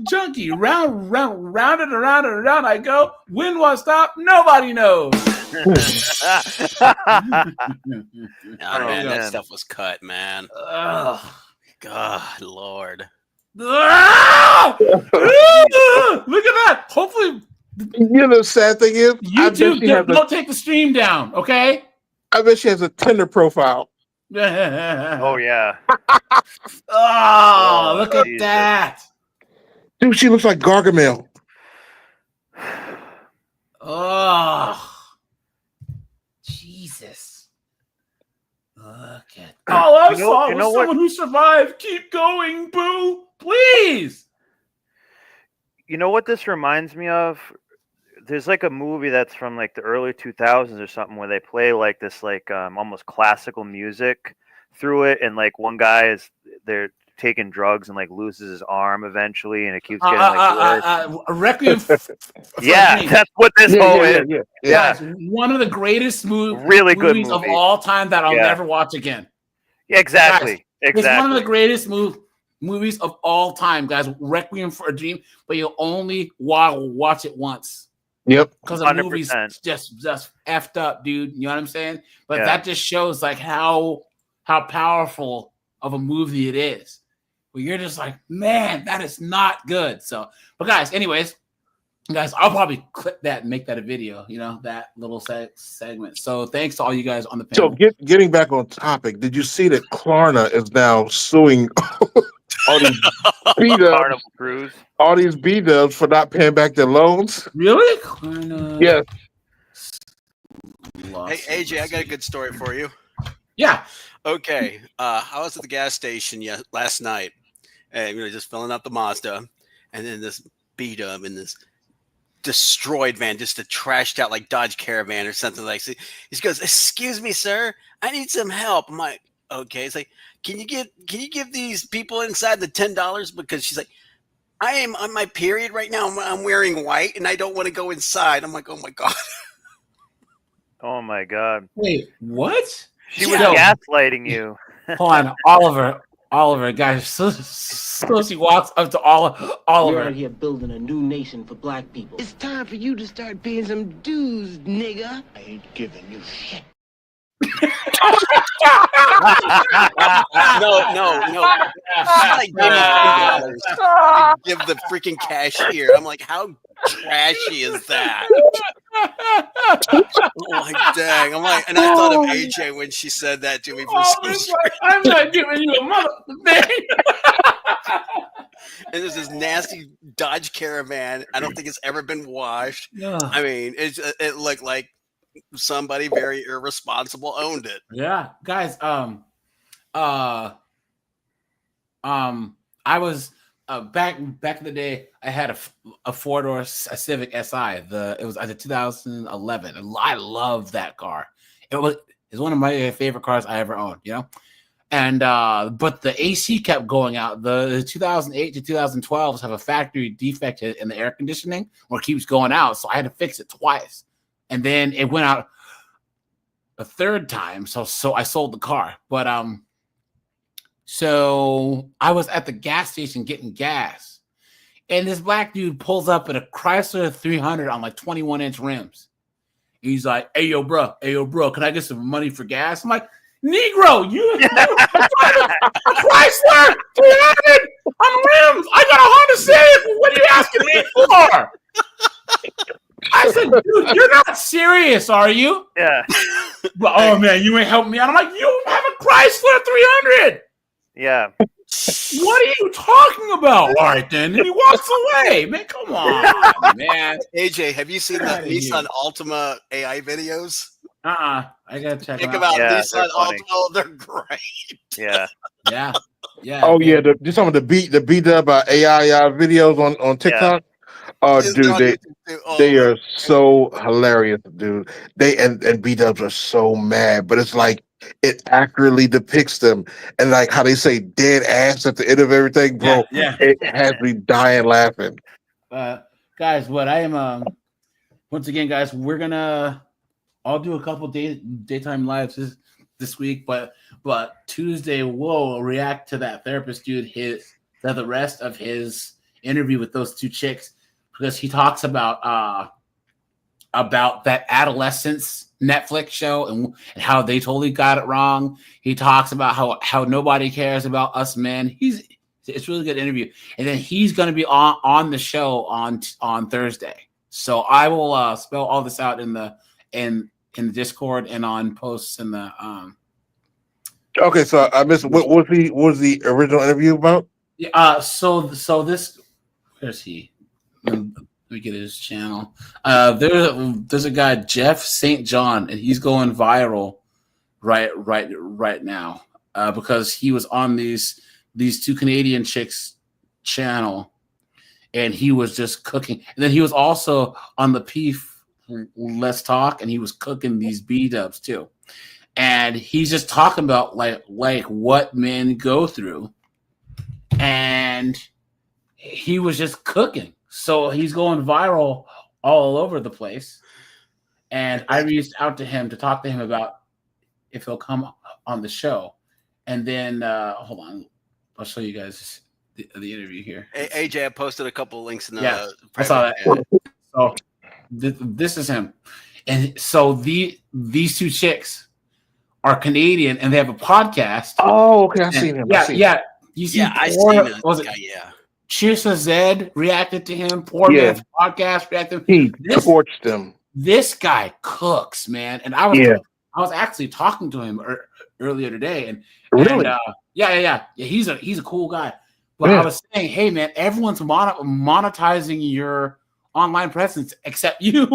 junkie. Round and around I go. When will I stop? Nobody knows. Man, that stuff was cut, man. God, Lord. Look at that. Hopefully, you know the sad thing is, YouTube don't take the stream down. Okay. I bet she has a Tinder profile. Oh yeah. Oh, look at that. Dude, she looks like Gargamel. Oh, Jesus. Look at that. All I saw was someone who survived. Keep going, boo. Please. You know what this reminds me of? There's like a movie that's from like the early 2000s or something where they play like this like almost classical music through it, and like one guy they're taking drugs and like loses his arm eventually, and it keeps getting like worse. Requiem for that's what this whole is. Yeah. One of the greatest movies of all time that I'll never watch again. Yeah, exactly. Guys, it's one of the greatest movies of all time, guys. Requiem for a Dream, but you'll only watch it once. Yep. Because the movie's just effed up, dude. You know what I'm saying? But that just shows like how powerful of a movie it is. But you're just like, man, that is not good. So, but guys, anyways, guys, I'll probably clip that and make that a video, you know, that little segment. So thanks to all you guys on the panel. So getting back on topic, did you see that Klarna is now suing all these beat ups, Carnival Cruise. all these beat ups for not paying back their loans. Really? Yes. Hey AJ, I got a good story for you. Yeah. Okay. I was at the gas station last night, and just filling up the Mazda, and then this beat up in this destroyed van, just a trashed out like Dodge Caravan or something like that. He goes, "Excuse me, sir, I need some help." I'm like, "Okay." It's like, can you give these people inside the $10? Because she's like, "I am on my period right now. I'm wearing white, and I don't want to go inside." I'm like, "Oh my god." Oh my god. Wait, what? She was gaslighting you. Hold on, Oliver, guys. So she walks up to Oliver. We're out here building a new nation for black people. It's time for you to start paying some dues, nigga. I ain't giving you shit. No. She's like, "Give me $3. I give the freaking cashier." I'm like, how trashy is that? I'm like, dang. I'm like, and I thought of AJ when she said that to me for some reason. I'm not giving you a mother thing. And there's this nasty Dodge Caravan. I don't think it's ever been washed. I mean, it looked like somebody very irresponsible owned it. Yeah, guys. I was back in the day. I had a 4-door Civic Si. It was a 2011. And I love that car. It's one of my favorite cars I ever owned. And but the AC kept going out. The 2008 to 2012s have a factory defect in the air conditioning, where it keeps going out. So I had to fix it twice, and then it went out a third time. So I sold the car. But so I was at the gas station getting gas, and this black dude pulls up in a Chrysler 300 on like 21-inch rims. He's like, hey yo, bro, can I get some money for gas? I'm like, Negro, you a Chrysler 300 on rims. I got a Honda Civic. What are you asking me for? I said, dude, you're not serious, are you? Yeah. But, oh man, you ain't helping me out. I'm like, you have a Chrysler 300. Yeah. What are you talking about? All right, then. And he walks away. Man, come on, man. AJ, have you seen the Nissan Altima AI videos? I gotta check Think them about out. Nissan Altima. They're great. Yeah. Yeah. Oh yeah, some of the beat up AI videos on TikTok. Oh, dude, they are so hilarious, dude. They and beat ups are so mad, but it's like it accurately depicts them, and like how they say dead ass at the end of everything, bro. Yeah. It has me dying laughing. Guys, what I am once again, guys, we're gonna I'll do a couple daytime lives this week, but Tuesday we'll react to that therapist dude the rest of his interview with those two chicks, because he talks about that adolescence Netflix show and how they totally got it wrong. He talks about how nobody cares about us men. It's a really good interview, and then he's going to be on the show on Thursday. So I will spell all this out in the Discord and on posts in the Okay, so I missed what was the original interview about? Yeah. So this, where's he? Let me get his channel. There's a guy, Jeff St. John, and he's going viral right now because he was on these two Canadian chicks channel, and he was just cooking. And then he was also on the Peef Let's Talk, and he was cooking these B-dubs too. And he's just talking about like what men go through, and he was just cooking. So he's going viral all over the place. And I reached out to him to talk to him about if he'll come on the show. And then hold on, I'll show you guys the interview here. AJ, I posted a couple of links in the I saw that. So this is him. And so these two chicks are Canadian, and they have a podcast. Oh, okay, I've seen him. Yeah. You see, I see him. Yeah. Chisa Zed reacted to him. Poor Man's podcast reacted. He torched them. This guy cooks, man. And I was actually talking to him earlier today, and really, yeah. He's a cool guy. But I was saying, hey man, everyone's monetizing your online presence except you.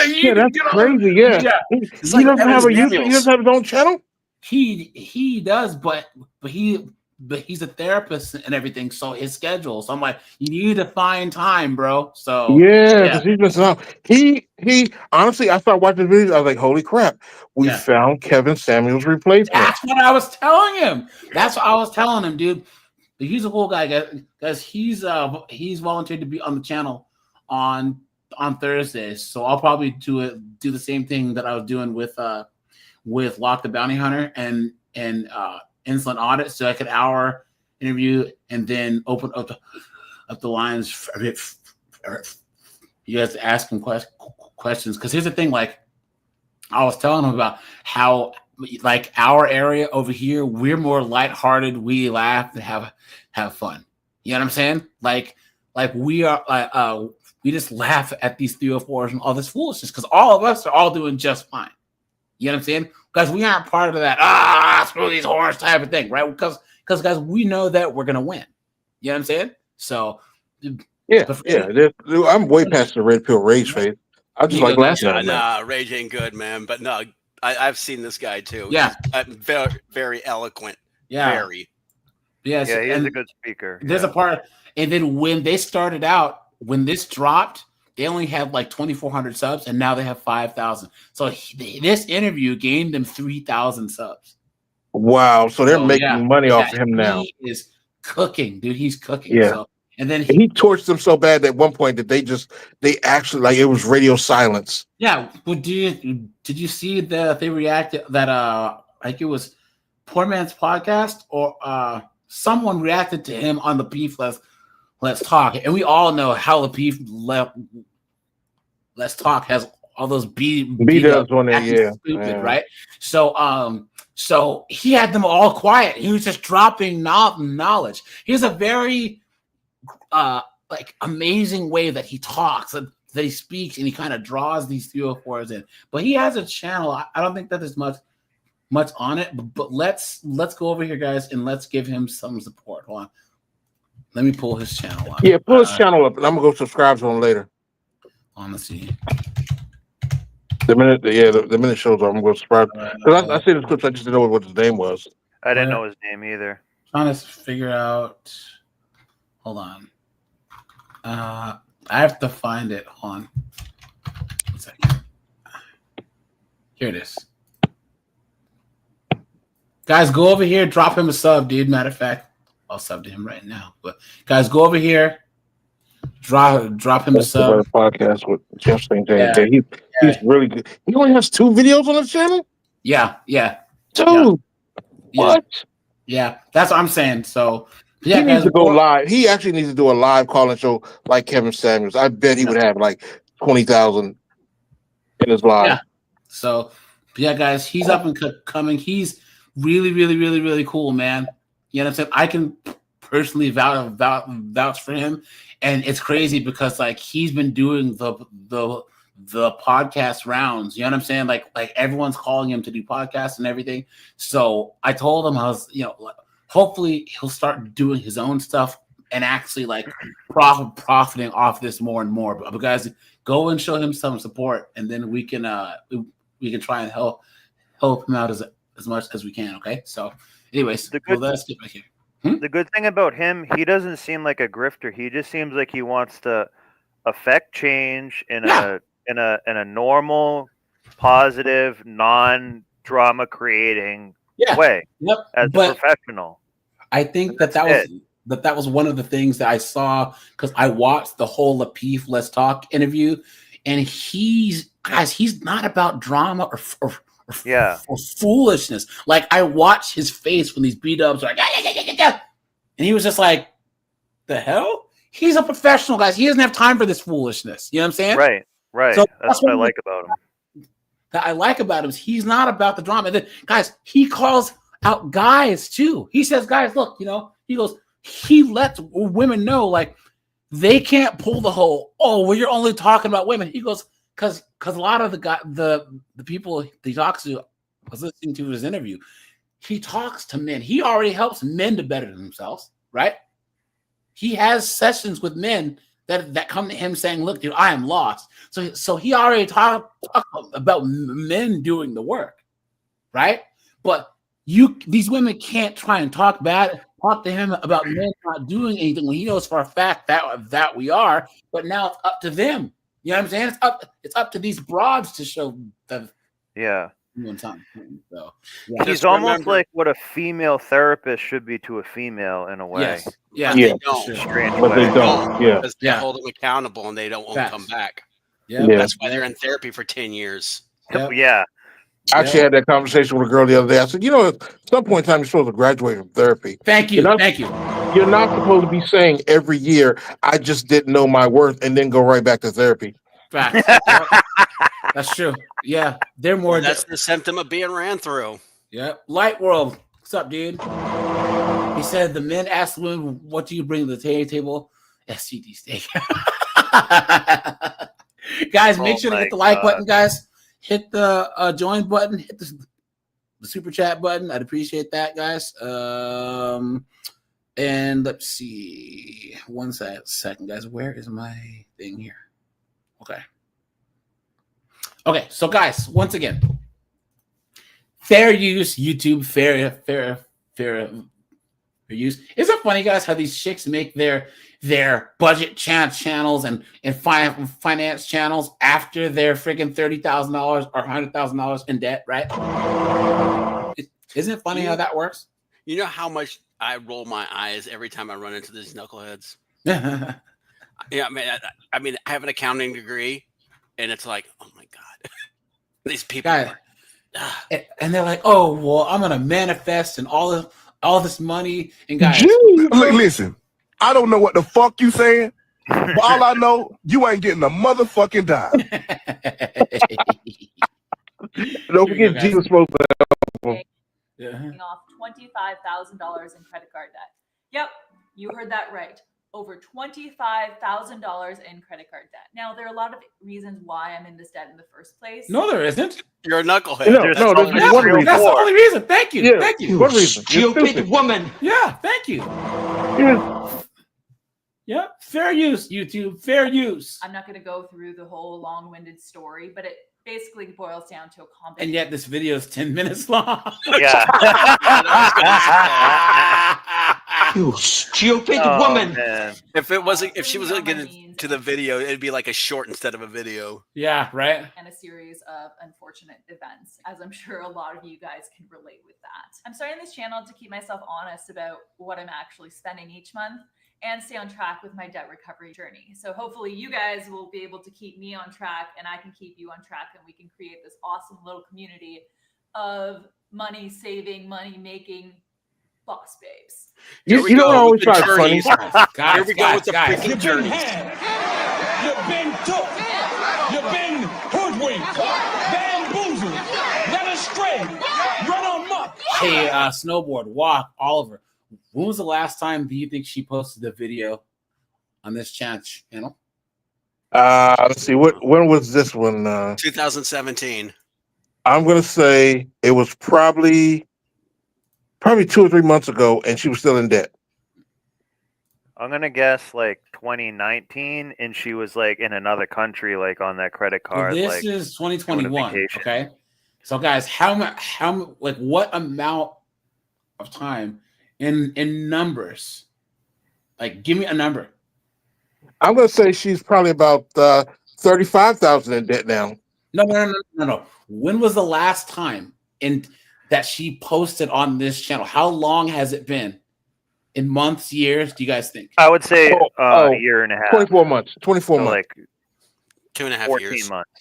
Yeah, that's crazy. Yeah, he doesn't have a YouTube. He doesn't have his own channel. He does, but he's a therapist and everything, so his schedule. So I'm like, you need to find time, bro. So Yeah, because he's missing out. He honestly, I started watching videos. I was like, holy crap, we found Kevin Samuels' replacement. That's what I was telling him. That's what I was telling him, dude. He's a cool guy, guys. He's volunteered to be on the channel on Thursdays. So I'll probably do the same thing that I was doing with Lock the Bounty Hunter and Insolent Audit. So like an hour interview and then open up the lines for you guys to ask him questions. Because here's the thing, like I was telling him about how like our area over here, we're more lighthearted. We laugh and have fun. You know what I'm saying? Like we are we just laugh at these 304s and all this foolishness because all of us are all doing just fine. You know what I'm saying? Because we aren't part of that screw these horrors type of thing, right? Because guys, we know that we're gonna win. You know what I'm saying? So I'm way past the red pill rage phase. I just like laughing at him. Nah, rage ain't good, man. But no, I've seen this guy too. Yeah, he's very, very eloquent. Yeah, very. Yes, yeah, he's a good speaker. There's a part, and then when they started out, when this dropped, they only had like 2,400 subs, and now they have 5,000. So this interview gained them 3,000 subs. Wow! So they're making money off of him now. He is cooking, dude. He's cooking. Yeah. So, and then he torched them so bad at one point that they actually like it was radio silence. Yeah. Well, did you see that they reacted that like it was Poor Man's Podcast or someone reacted to him on the Beef Let's Talk, and we all know how the Beef Let's Talk has all those B-dubs on there, yeah, stupid, right? So he had them all quiet. He was just dropping knowledge. He has a very like amazing way that he talks and that he speaks, and he kind of draws these 304s in. But he has a channel. I don't think that there's much on it, but let's go over here, guys, and let's give him some support. Hold on. Let me pull his channel up. Yeah, pull his channel up, and I'm gonna go subscribe to him later. Let's see. The minute it shows up, I'm gonna subscribe. Because I see the clips, I just didn't know what his name was. I didn't know his name either. Trying to figure out. Hold on. I have to find it. Hold on. 1 second. Here it is. Guys, go over here. Drop him a sub, dude. Matter of fact, I'll sub to him right now. But guys, go over here. Drop him a sub. Podcast with Jeff St. James. Yeah. He's really good. He only has 2 videos on his channel? Yeah. 2. What? Yeah, that's what I'm saying. So he needs to go live. He actually needs to do a live call-in show like Kevin Samuels. I bet he would have like 20,000 in his live. Yeah. So guys, he's up and coming. He's really, really, really, really cool, man. You know what I'm saying? I can personally vouch for him, and it's crazy because like he's been doing the podcast rounds. You know what I'm saying? Like everyone's calling him to do podcasts and everything. So I told him hopefully he'll start doing his own stuff and actually like profiting off this more and more. But guys, go and show him some support, and then we can try and help him out as much as we can. Okay. So anyways, let's get back here. The good thing about him, he doesn't seem like a grifter. He just seems like he wants to affect change in a normal, positive, non-drama creating way as a professional. I think that was one of the things that I saw because I watched the whole Lapeef Let's Talk interview, and he's not about drama or foolishness. Like I watched his face when these B-dubs are like, and he was just like, the hell? He's a professional, guys. He doesn't have time for this foolishness. You know what I'm saying? Right. So that's what I like about him. That I like about him is he's not about the drama. And then, guys, he calls out guys too. He says, guys, look, he goes, he lets women know like they can't pull the whole, well, you're only talking about women. He goes, because a lot of the people he talks to, I was listening to his interview, he talks to men. He already helps men to better themselves. right? He has sessions with men that come to him saying, "Look, dude, I am lost." So he already talked about men doing the work, right? But these women can't try and talk to him about men not doing anything when he knows for a fact that we are. But now it's up to them. You know what I'm saying? It's up to these broads to show that. Yeah. Doing something. So, He's almost like what a female therapist should be to a female in a way. Yes. Yeah. But they don't. Strange But way. they don't. Yeah. Because they hold them accountable and they won't come back. Yeah. That's why they're in therapy for 10 years. Yeah. I actually had that conversation with a girl the other day. I said, at some point in time, you're supposed to graduate from therapy. Thank you. Thank you. You're not supposed to be saying every year, I just didn't know my worth, and then go right back to therapy. Facts. That's true. Yeah. They're more. Well, that's the symptom of being ran through. Yeah. Light World. What's up, dude? He said the men asked the women, "What do you bring to the table?" SCD steak. Guys, make sure to hit the like button, guys. Hit the join button. Hit the super chat button. I'd appreciate that, guys. And let's see. One second, guys. Where is my thing here? Okay, so guys, once again, fair use, YouTube, fair use. Isn't it funny, guys, how these chicks make their budget channels and finance channels after they're freaking $30,000 or $100,000 in debt, right? Isn't it funny how that works? You know how much I roll my eyes every time I run into these knuckleheads? Yeah, I mean, I have an accounting degree, and it's like, oh my God. These people and they're like, "Oh, well, I'm gonna manifest and all this money." And guys, listen, I don't know what the fuck you saying, but all I know, you ain't getting a motherfucking dime. Don't forget Jesus spoke for off $25,000 in credit card debt. Yep, you heard that right. Over $25,000 in credit card debt. Now, there are a lot of reasons why I'm in this debt in the first place. no, there isn't. You're a knucklehead. There's one reason. That's the only reason. Thank you. Yeah, Thank you. one reason. Stupid woman. Yeah, thank you. Yeah, fair use, YouTube. Fair use. I'm not going to go through the whole long-winded story, but it basically boils down to a combination. And yet this video is 10 minutes long. Yeah. You stupid woman. Man. If she wasn't getting to the video, it'd be like a short instead of a video. Yeah, right. And a series of unfortunate events, as I'm sure a lot of you guys can relate with that. I'm starting this channel to keep myself honest about what I'm actually spending each month and stay on track with my debt recovery journey. So hopefully you guys will be able to keep me on track and I can keep you on track, and we can create this awesome little community of money saving, money making boss babes. You know what I always find funny? Here we go with the freaking journey. You've been took. You've been hoodwinked, bamboozled, led astray, run amok. Hey, snowboard, walk, Oliver. When was the last time do you think she posted a video on this channel? Let's see. When was this one? 2017. I'm gonna say it was probably 2 or 3 months ago, and she was still in debt. I'm gonna guess like 2019, and she was like in another country, like on that credit card. Well, this like, is doing a 2021. vacation. Okay, so guys, what amount of time in numbers? Like, give me a number. I'm gonna say she's probably about 35,000 in debt now. No. When was the last time that she posted on this channel? How long has it been? In months, years? Do you guys think? I would say a year and a half. 24 months. 24 So months. like 2.5 14 years. months.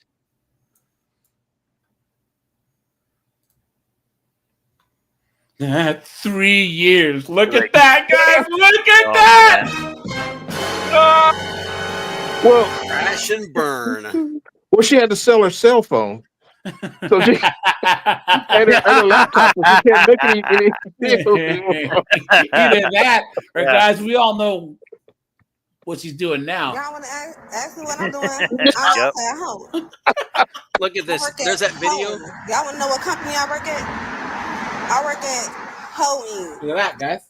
That's 3 years. Look at Like- that, guys. Look at Oh, that. Well, Crash and burn. well, she had to sell her cell phone, so she and her laptop. So she can't make any deals anymore. Either that, or Yeah. guys, we all know what she's doing now. Y'all want to ask me what I'm doing? I'm Yep. at home. Look at this. I work at There's that video. Home. Y'all want to know what company I work at? I work at Home. Look at that, guys.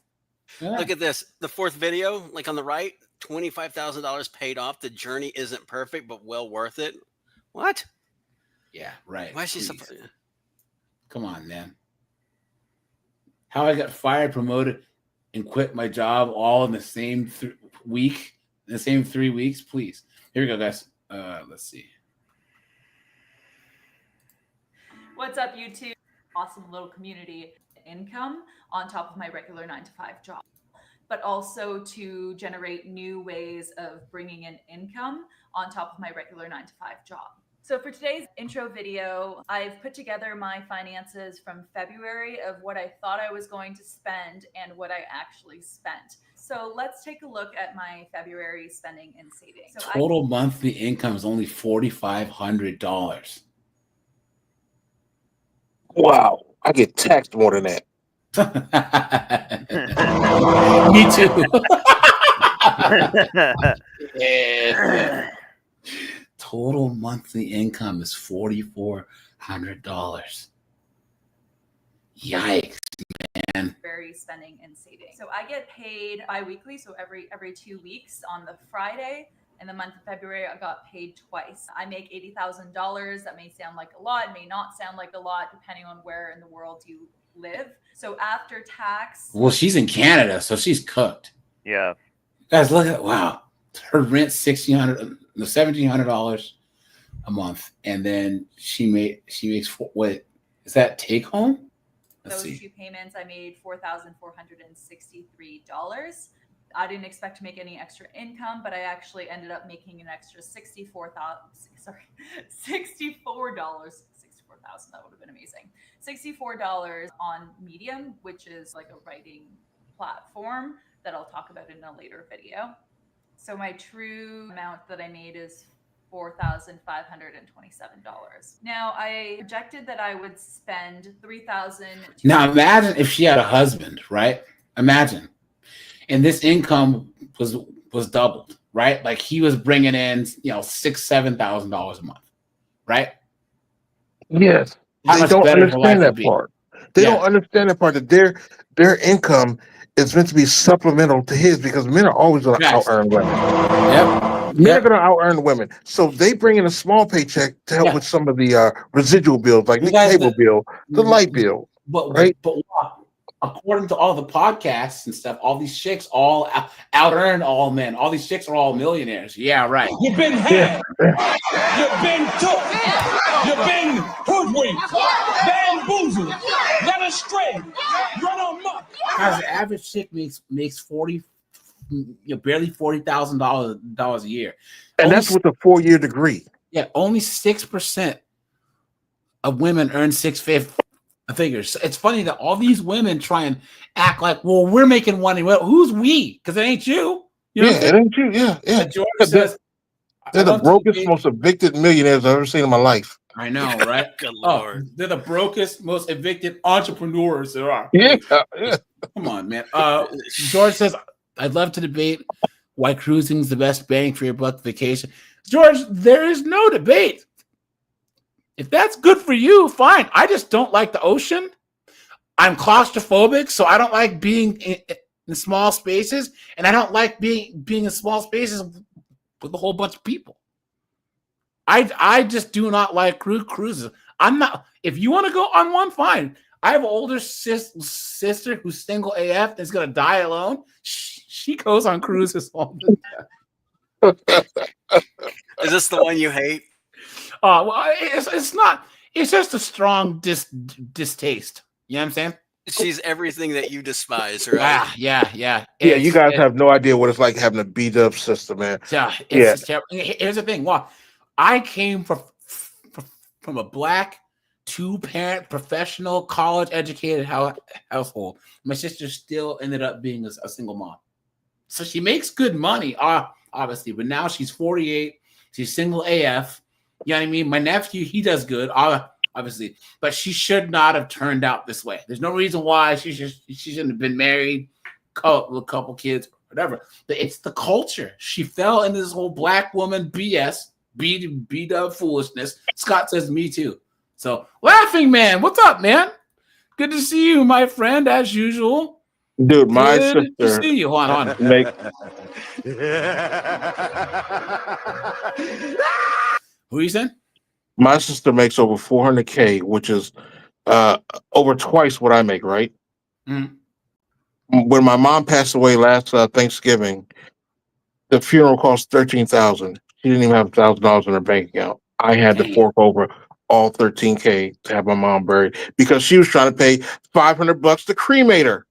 Look at this. The fourth video, like on the right, $25,000 paid off. The journey isn't perfect, but well worth it. What? Yeah, right. Why is she so? Come on, man. How I got fired, promoted, and quit my job all in the same week, in the same 3 weeks. Please. Here we go, guys. Let's see. What's up, YouTube? Awesome little community income on top of my regular 9-to-5 job, but also to generate new ways of bringing in income on top of my regular 9-to-5 job. So for today's intro video, I've put together my finances from February of what I thought I was going to spend and what I actually spent. So let's take a look at my February spending and saving. So Total monthly income is only $4,500. Wow, I get taxed more than that. Me too. Yeah. Total monthly income is $4,400. Yikes, man. Very spending and saving. So I get paid bi-weekly, so every 2 weeks on the Friday. In the month of February, I got paid twice. I make $80,000. That may sound like a lot, it may not sound like a lot, depending on where in the world you live. So after tax. Well, she's in Canada, so she's cooked. Yeah. Guys, look at wow. Her rent's $1,700 a month, and then she makes what is that take home? Those two payments, I made $4,463. I didn't expect to make any extra income, but I actually ended up making an extra $64,000. That would have been amazing. $64 on Medium, which is like a writing platform that I'll talk about in a later video. So my true amount that I made is $4,527. Now I projected that I would spend $3,000. Now imagine if she had a husband, right? Imagine, and this income was doubled, right? Like he was bringing in, $6,000-$7,000 a month, right? Yes, they don't understand that part. They don't understand that part that their income is meant to be supplemental to his, because men are always going to out-earn women. Yep. Men are going to out-earn women. So they bring in a small paycheck to help with some of the residual bills, like the cable bill, the light bill, right? But according to all the podcasts and stuff, all these chicks all out-earn all men. All these chicks are all millionaires. Yeah, right. You've been had. You've been took. You've been hoodwinked, bamboozled, led astray, run amok. Guys, the average chick makes barely $40,000 a year, and that's with a 4-year degree. Yeah, only 6% of women earn six figures. It's funny that all these women try and act like, well, we're making money. Well, who's we? Because it ain't you. It ain't you. Yeah. George says, they're the brokest, most evicted millionaires I've ever seen in my life. I know, right? Good Lord. They're the brokest, most evicted entrepreneurs there are. Yeah. Come on, man. George says, I'd love to debate why cruising is the best bang for your buck vacation. George, there is no debate. If that's good for you, fine. I just don't like the ocean. I'm claustrophobic, so I don't like being in small spaces, and I don't like being in small spaces with a whole bunch of people. I just do not like cruises. I'm not. If you want to go on one, fine. I have an older sister who's single AF that's gonna die alone. She goes on cruises all the time. Is this the one you hate? Well, it's not. It's just a strong distaste. You know what I'm saying? She's everything that you despise, right? Yeah. Yeah, you guys have no idea what it's like having a beat up sister, man. Yeah. Here's the thing. Well, I came from a black 2-parent professional college educated household. My sister still ended up being a single mom. So she makes good money, obviously, but now she's 48. She's single AF. You know what I mean? My nephew, he does good, obviously, but she should not have turned out this way. There's no reason why she shouldn't have been married, with a couple kids, whatever. But it's the culture. She fell into this whole black woman BS, B-dub foolishness. Scott says me too. So, Laughing Man, what's up, man? Good to see you, my friend, as usual. Dude, my Good to sister see you. Hold on. make Who you saying? my sister makes over 400K, which is over twice what I make, right? Mm. When my mom passed away last Thanksgiving, the funeral cost $13,000. She didn't even have $1,000 in her bank account. I had to Damn. fork over all $13K to have my mom buried because she was trying to pay $500 to cremate her.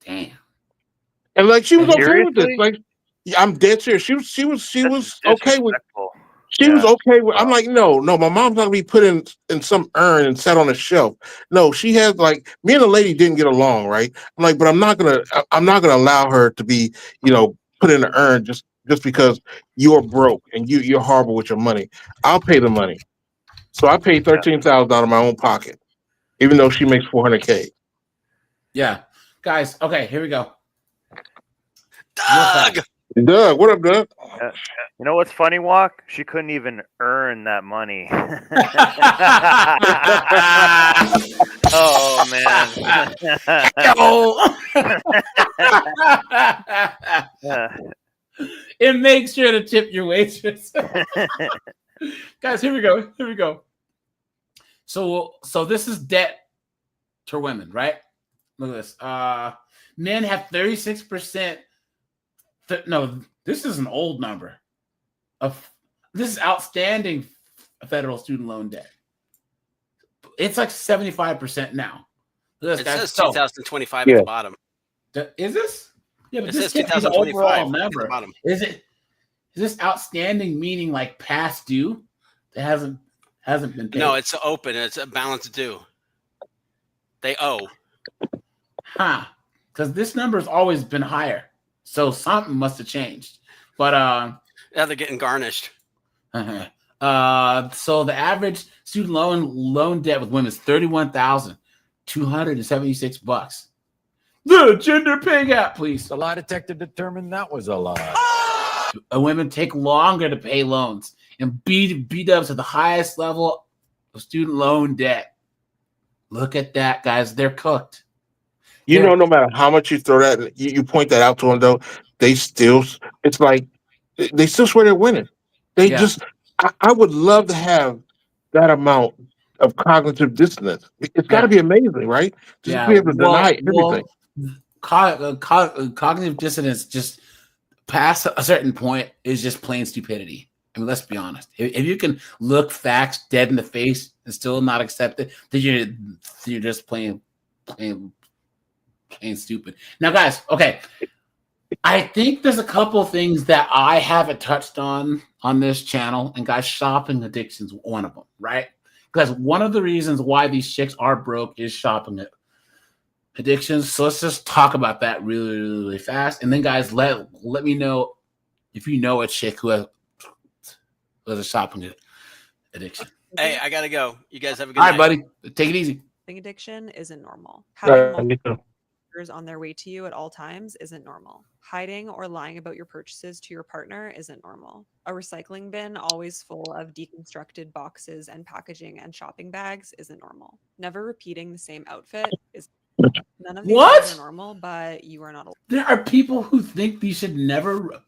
Damn. And like she was okay with this. Seriously? Like, yeah, I'm dead serious. She was okay with. Disrespectful. She was okay with. I'm like, no, my mom's not gonna be put in some urn and set on a shelf. No, she has like me and the lady didn't get along, right? I'm like, but I'm not gonna allow her to be, put in an urn just because you're broke and you're horrible with your money. I'll pay the money. So I paid $13,000 out of my own pocket, even though she makes 400K. Yeah, guys. Okay, here we go. Doug, what up, Doug? You know what's funny, Walk? She couldn't even earn that money. Oh man. And make sure to tip your waitress. Guys, here we go. So this is debt to women, right? Look at this. Men have 36%. No, this is an old number. This is outstanding federal student loan debt. It's like 75% now. It says 2025 at the bottom. Is this? Yeah, but it this says can't be the 2025 overall at the number. bottom. Is this outstanding meaning like past due? It hasn't been paid. No, it's open. It's a balance due. They owe. Huh. Because this number has always been higher. So something must have changed. But yeah, they're getting garnished. So the average student loan debt with women is $31,276. The gender pay gap, please. The lie detector determined that was a lie. Women take longer to pay loans, and B-dubs at the highest level of student loan debt. Look at that, guys. They're cooked. No matter how much you throw that, you point that out to them, though, they still, it's like, they still swear they're winning. They just, I would love to have that amount of cognitive dissonance. It's got to be amazing, right? Just to be able to deny everything. Cognitive dissonance, just past a certain point, is just plain stupidity. I mean, let's be honest. If you can look facts dead in the face and still not accept it, then you're just plain stupid. Now, guys, okay. I think there's a couple of things that I haven't touched on this channel, and guys, shopping addiction's one of them, right? Because one of the reasons why these chicks are broke is shopping addictions. So let's just talk about that really, really, really fast. And then, guys, let me know if you know a chick who has a shopping addiction. Hey, I gotta go. You guys have a good night. All right, buddy. Take it easy. Addiction isn't normal. Having on their way to you at all times isn't normal. Hiding or lying about your purchases to your partner isn't normal. A recycling bin always full of deconstructed boxes and packaging and shopping bags isn't normal. Never repeating the same outfit is none of these things are normal, but you are not allowed. There are people who think they should never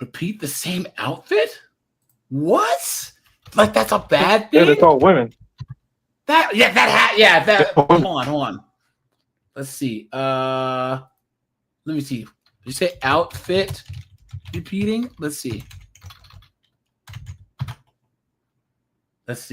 repeat the same outfit? What? Like that's a bad thing? Yeah, it's all women. Hold on. Let's see. Let me see. Did you say outfit repeating? Let's see. Does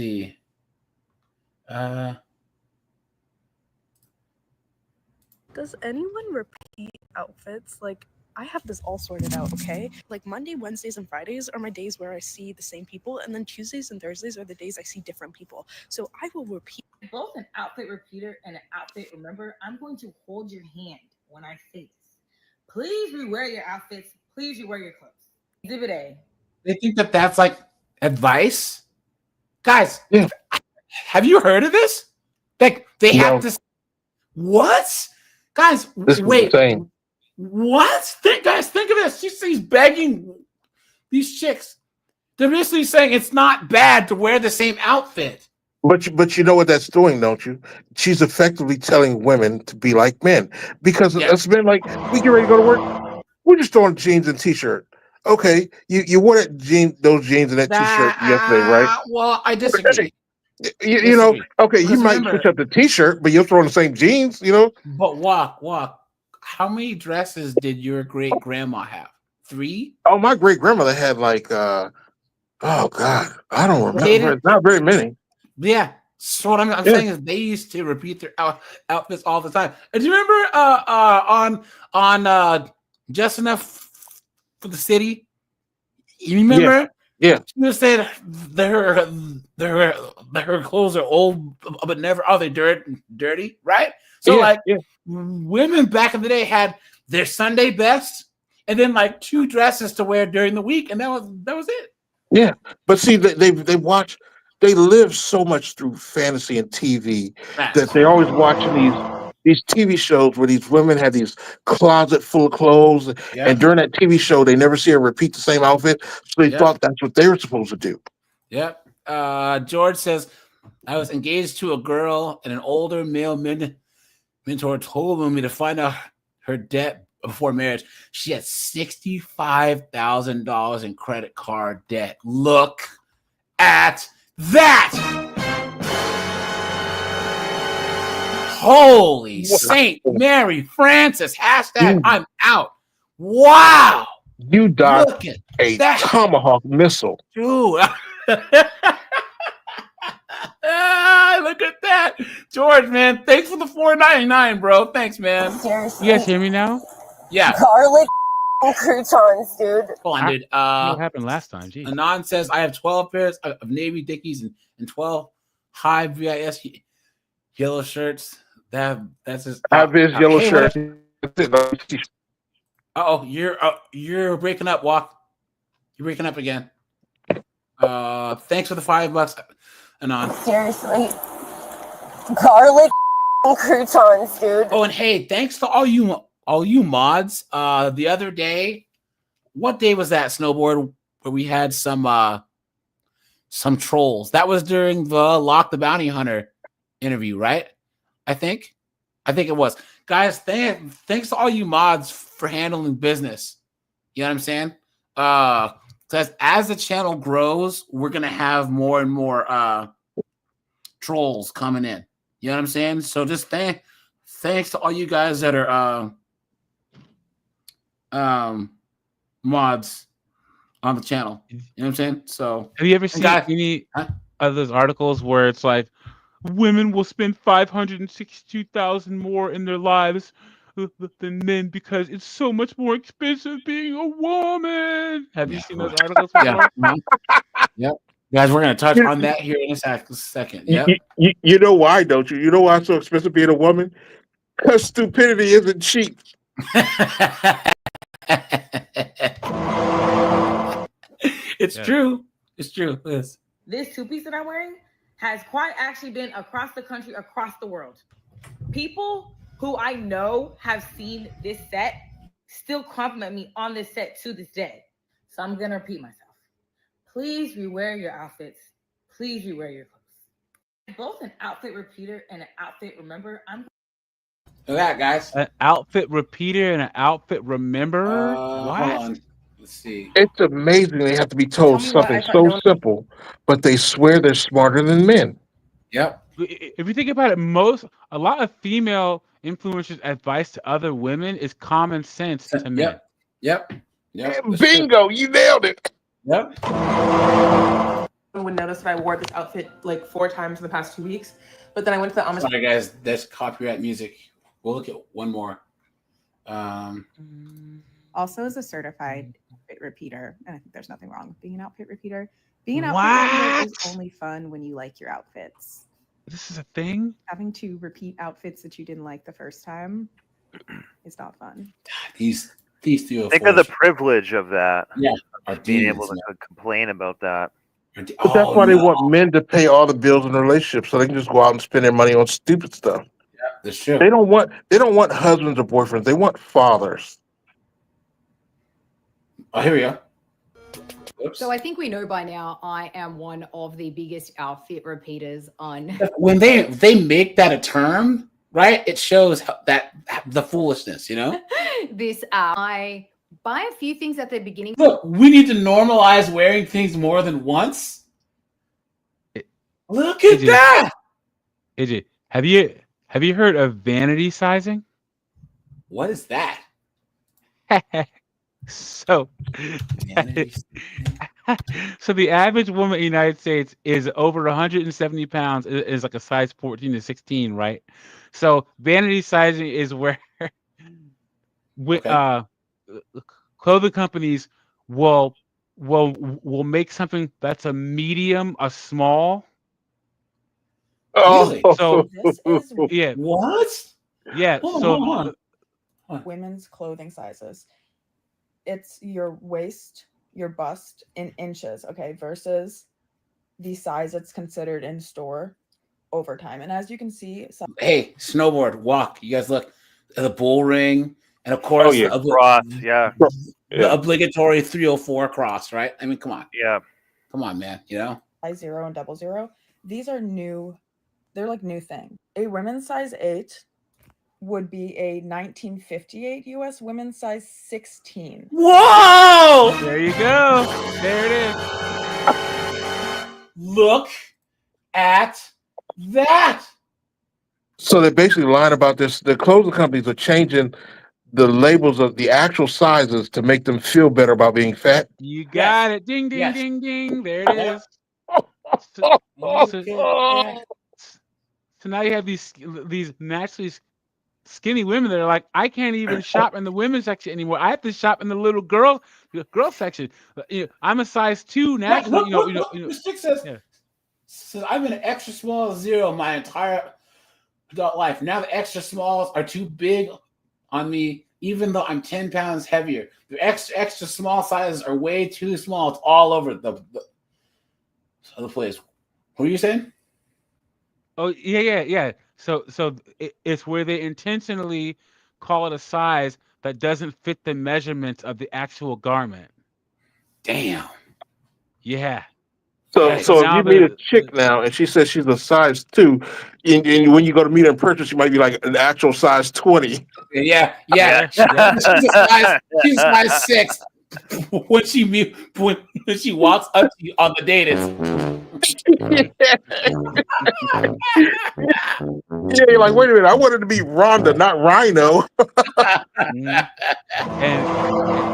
anyone repeat outfits? Like, I have this all sorted out, okay? Like, Monday, Wednesdays, and Fridays are my days where I see the same people, and then Tuesdays and Thursdays are the days I see different people. So I will repeat. Both an outfit repeater and an outfit remember. I'm going to hold your hand when I say this. Please rewear your outfits. Please rewear your clothes. Exhibit A. They think that that's like advice? Guys, have you heard of this? Like, they have to... What? Guys, wait. What? Guys, think of this. She's begging these chicks. They're basically saying it's not bad to wear the same outfit. But you know what that's doing, don't you? She's effectively telling women to be like men because us men, like, we get ready to go to work. We're just throwing jeans and t-shirt. Okay, you wore those jeans and that t-shirt yesterday, right? Well, I disagree. You know, okay, you Because might remember, switch up the t-shirt, but you're throwing the same jeans, you know? but walk. How many dresses did your great grandma have? 3? Oh, my great grandmother had like oh God, I don't They remember. didn't. Not very many. Yeah. So what I'm Yeah. saying is they used to repeat their outfits all the time. And do you remember on Just Enough for the City? You remember? Yeah. She was saying her clothes are old, but never are they dirty, right? So women back in the day had their Sunday best, and then like 2 dresses to wear during the week, and that was it. Yeah, but see, they watch, they live so much through fantasy and TV that they're always watching these TV shows where these women have these closet full of clothes, and during that TV show, they never see her repeat the same outfit, so they thought that's what they were supposed to do. Yep. George says, I was engaged to a girl, and an older male mentor told me to find out her debt before marriage. She had $65,000 in credit card debt. Look at that! Holy Saint Mary Francis! Hashtag I'm out. Wow! You dodged a tomahawk missile. Dude. Look at that. George, man. Thanks for the $4.99, bro. Thanks, man. Seriously. You guys hear me now? Yeah. Garlic croutons, dude. Hold on, dude. What happened last time? Geez. Anon says, I have 12 pairs of Navy Dickies and 12 high VIS yellow shirts. That's his. I have his yellow shirt. Oh, you're breaking up, Walk. You're breaking up again. Thanks for the $5, Anon. Seriously. Garlic croutons, dude. Oh, and hey, thanks to all you mods. The other day, what day was that, Snowboard, where we had some trolls? That was during the Lock the Bounty Hunter interview, right? I think it was. Guys, thanks to all you mods for handling business. You know what I'm saying? Because as the channel grows, we're gonna have more and more trolls coming in. You know what I'm saying? So just thanks to all you guys that are mods on the channel. You know what I'm saying? So have you ever seen any of those articles where it's like women will spend $562,000 more in their lives than men because it's so much more expensive being a woman? Have you seen those articles before? Yep. Guys, we're gonna touch on that here in a second. Yep. You know why, don't you? You know why it's so expensive being a woman? Because stupidity isn't cheap. It's true. It's true. Liz. This 2-piece that I'm wearing has quite actually been across the country, across the world. People who I know have seen this set still compliment me on this set to this day. So I'm gonna repeat myself. Please rewear your outfits. Please rewear your clothes. Both an outfit repeater and an outfit remember. Look at that, guys. An outfit repeater and an outfit remember. Hold on. Let's see. It's amazing they have to be told something so simple, but they swear they're smarter than men. Yep. If you think about it, a lot of female influencers' advice to other women is common sense to men. Yep. Bingo, you nailed it. Yep. I would notice that I wore this outfit like 4 times in the past 2 weeks, but then I went to the Amish. Sorry, guys. That's copyright music. We'll look at one more. Also, as a certified outfit repeater, and I think there's nothing wrong with being an outfit repeater. Being an outfit repeater is only fun when you like your outfits. This is a thing? Having to repeat outfits that you didn't like the first time is not fun. These two. Think of the privilege of that. Yeah. Of being able to complain about that. But that's why they want men to pay all the bills in the relationship, so they can just go out and spend their money on stupid stuff. Yeah, that's true. They don't want husbands or boyfriends. They want fathers. Oh, here we go. So I think we know by now I am one of the biggest outfit repeaters on. When they make that a term, right? It shows that the foolishness, you know. This I buy a few things at the beginning. Look, we need to normalize wearing things more than once. Look at that. AJ, have you heard of vanity sizing? What is that? So, so the average woman in the United States is over 170 pounds. Is like a size 14 to 16, right? So vanity sizing is where clothing companies will make something that's a medium, a small. Really? So This is yeah. What? Yeah. Hold on. Women's clothing sizes. It's your waist, your bust in inches, okay, versus the size it's considered in store over time. And as you can see, Hey, snowboard, walk. You guys look at the bull ring, and of course, the obligatory 304 cross, right? I mean, come on. Yeah. Come on, man. You know? size 0 and 00, these are new. They're like new thing. A women's size 8 would be a 1958 US women's size 16. Whoa! There you go. There it is. Look at that. So they're basically lying about this. The clothing companies are changing the labels of the actual sizes to make them feel better about being fat. You got it. Ding, ding, Yes. ding, ding. There it is. So now you have these naturally skinny women that are like, I can't even shop in the women's section anymore. I have to shop in the little girl section. I'm a size 2 naturally. The stick says I've been an extra small 0 my entire adult life. Now the extra smalls are too big on me, even though I'm 10 pounds heavier. The extra small sizes are way too small. It's all over the place. What are you saying? Oh yeah. So it's where they intentionally call it a size that doesn't fit the measurements of the actual garment. Damn. Yeah. So Yeah, if you meet a chick now and she says she's a size 2, and when you go to meet her in person, she might be like an actual size 20. Yeah. She's a size 6 when she walks up to you on the date. Yeah, you're like, wait a minute, I wanted to be Rhonda, not Rhino. And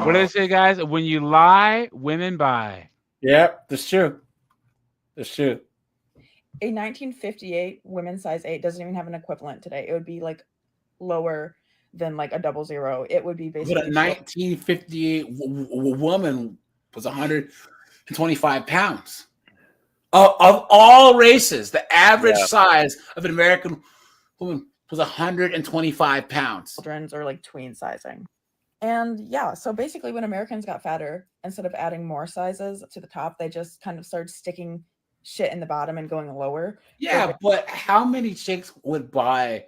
what do they say, guys? When you lie, women buy. Yep, that's true. That's true. A 1958 women's size 8 doesn't even have an equivalent today. It would be like lower than like a 00. It would be basically. But a 1958 woman was 125 pounds. Of all races, the average size of an American woman was 125 pounds. Children's or like tween sizing. And yeah, so basically when Americans got fatter, instead of adding more sizes to the top, they just kind of started sticking shit in the bottom and going lower. Yeah, but how many chicks would buy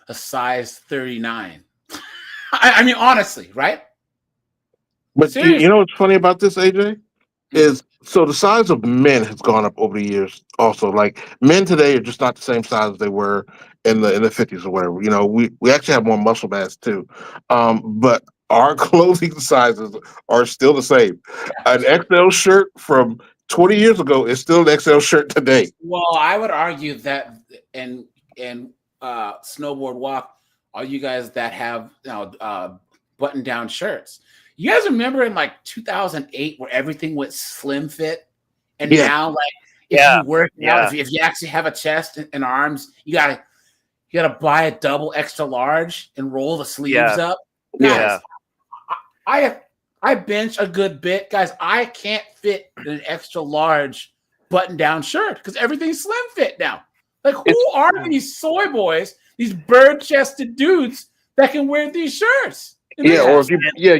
a size 39? I mean, honestly, right? But you know what's funny about this, AJ? Is so the size of men has gone up over the years also. Like men today are just not the same size as they were in the 50s or whatever. You know, we actually have more muscle mass too. But our clothing sizes are still the same. An XL shirt from 20 years ago is still an XL shirt today. Well, I would argue that and snowboard walk, all you guys that have button down shirts. You guys remember in like 2008 where everything was slim fit, and now like if you work out, if you actually have a chest and arms, you gotta buy a double extra large and roll the sleeves up. Guys, I bench a good bit, guys. I can't fit an extra large button down shirt because everything's slim fit now. Like who are these soy boys, these bird chested dudes that can wear these shirts? Yeah, or if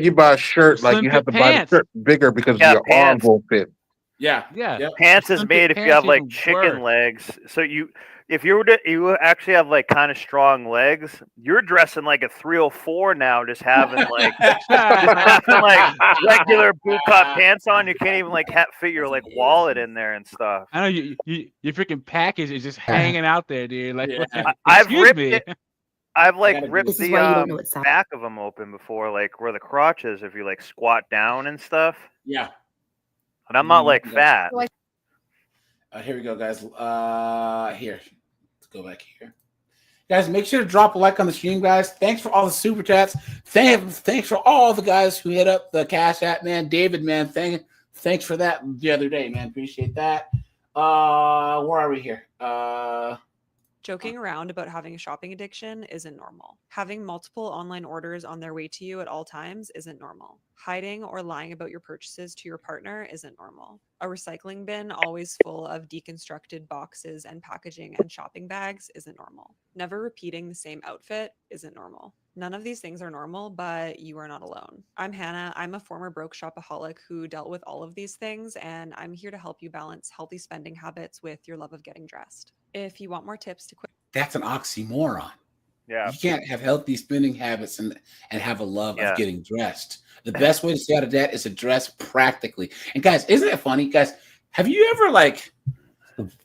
you buy a shirt, like you have to buy the shirt bigger because your arms won't fit. Yeah. Pants is made if you have like even chicken worse. legs. So if you actually have like kind of strong legs, you're dressing like a 304 now, just having like regular boot cut pants on. You can't even like fit your like wallet in there and stuff. I know your freaking package is just hanging out there, dude. Like, I've excuse ripped me. it. I've like ripped This is the why you don't know it's back of them open before, like where the crotch is, if you like squat down and stuff. Yeah. And I'm not like fat. Here we go, guys. Here. Let's go back here. Guys, make sure to drop a like on the stream, guys. Thanks for all the super chats. Thanks for all the guys who hit up the Cash App, man. David, man, thanks for that the other day, man. Appreciate that. Where are we here? Joking around about having a shopping addiction isn't normal. Having multiple online orders on their way to you at all times isn't normal. Hiding or lying about your purchases to your partner isn't normal. A recycling bin always full of deconstructed boxes and packaging and shopping bags isn't normal. Never repeating the same outfit isn't normal. None of these things are normal, but you are not alone. I'm Hannah. I'm a former broke shopaholic who dealt with all of these things, and I'm here to help you balance healthy spending habits with your love of getting dressed. If you want more tips to quit, That's an oxymoron. Yeah. You can't have healthy spending habits and have a love Yeah. of getting dressed. The best way to stay out of debt is to dress practically. And guys, isn't it funny? Guys, have you ever like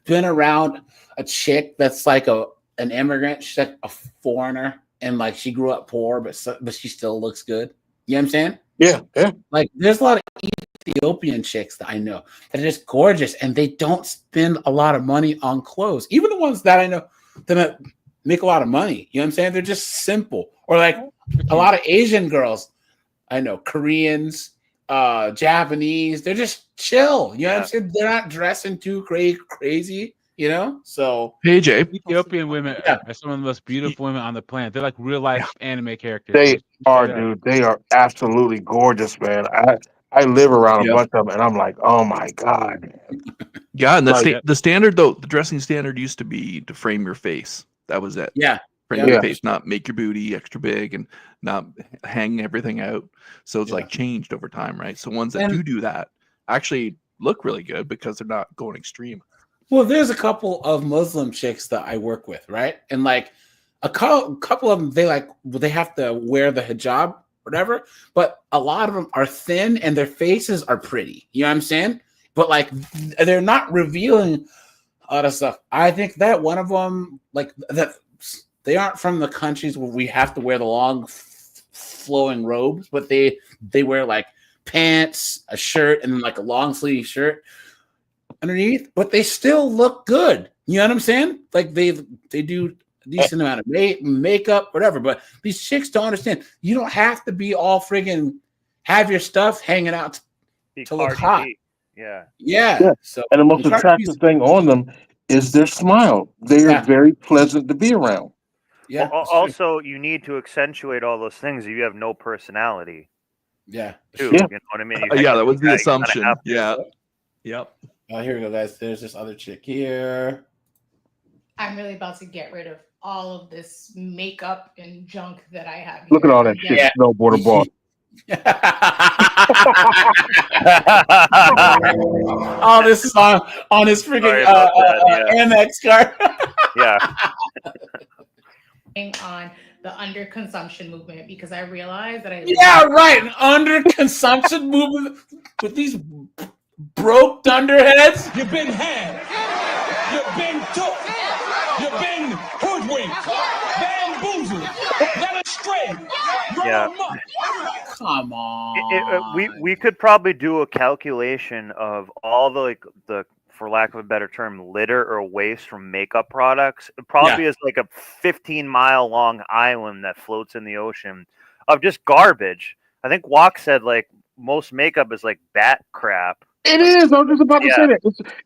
been around a chick that's like an immigrant? She's like a foreigner and like she grew up poor, but she still looks good. You know what I'm saying? Yeah. Like there's a lot of Ethiopian chicks that I know that are just gorgeous and they don't spend a lot of money on clothes. Even the ones that I know that make a lot of money. You know what I'm saying? They're just simple. Or like a lot of Asian girls I know, Koreans, Japanese, they're just chill. You know what I'm saying? They're not dressing too crazy, you know? So Hey, Jay. Ethiopian women are some of the most beautiful women on the planet. They're like real life anime characters. They are, dude. They are absolutely gorgeous, man. I live around a bunch of them, and I'm like, oh my god. Yeah, and Like- the standard though, the dressing standard used to be to frame your face. That was it. Yeah. Frame Yeah. your face, not make your booty extra big and not hang everything out. So it's like changed over time, right? So ones that And- do that actually look really good because they're not going extreme. Well, there's a couple of Muslim chicks that I work with, right? And like a couple of them, they have to wear the hijab, whatever. But a lot of them are thin and their faces are pretty. You know what I'm saying? But like they're not revealing a lot of stuff. I think that one of them, like that, they aren't from the countries where we have to wear the long, flowing robes, but they wear like pants, a shirt, and then like a long sleeve shirt underneath, but they still look good. You know what I'm saying? Like they do a decent amount of makeup, whatever. But these chicks don't understand. You don't have to be all friggin' have your stuff hanging out to look Cardi hot. B. Yeah. Yeah. So and the most Cardi attractive thing on them is their smile. They are very pleasant to be around. Yeah. Well, also, you need to accentuate all those things if you have no personality. Yeah. Too, Yeah. you know what I mean? Yeah, that was the You kinda assumption. have to. Yeah. Yep. Here we go, guys. There's this other chick here. I'm really about to get rid of all of this makeup and junk that I have. Look at here. all that shit snowboarder bought. Oh, this is on his freaking Sorry about that, yeah. Amex card. Yeah. On the underconsumption movement because I realized that I Yeah, right. An under consumption movement with these broke dunderheads. You've been had. You've been took. You've been hoodwinked. Bamboozled. Led astray. Run Yeah. amok. Come on. We could probably do a calculation of all the for lack of a better term, litter or waste from makeup products. It probably is like a 15-mile long island that floats in the ocean of just garbage. I think Walk said like most makeup is like bat crap. It is. I was just about to say that.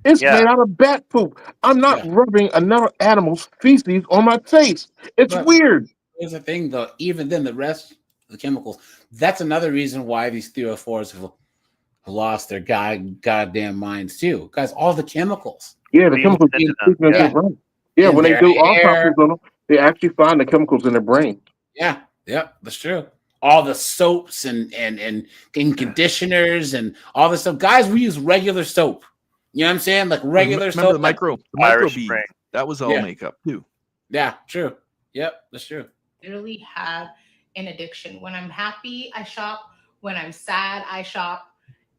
It's Yeah. made out of bat poop. I'm not rubbing another animal's feces on my face. It's But weird. Here's the thing, though. Even then, the rest of the chemicals. That's another reason why these 304s have lost their goddamn minds too. Guys, all the chemicals. Yeah, the chemicals in their brain. Yeah, In when they their do hair. autopsies on them, they actually find the chemicals in their brain. Yeah, that's true. All the soaps and conditioners and all this stuff. Guys, we use regular soap. You know what I'm saying? Like regular Remember stuff. the micro Irish bead? Spring. That was all Yeah. makeup too. Yeah, true. Yep, that's true. Literally have an addiction. When I'm happy, I shop. When I'm sad, I shop.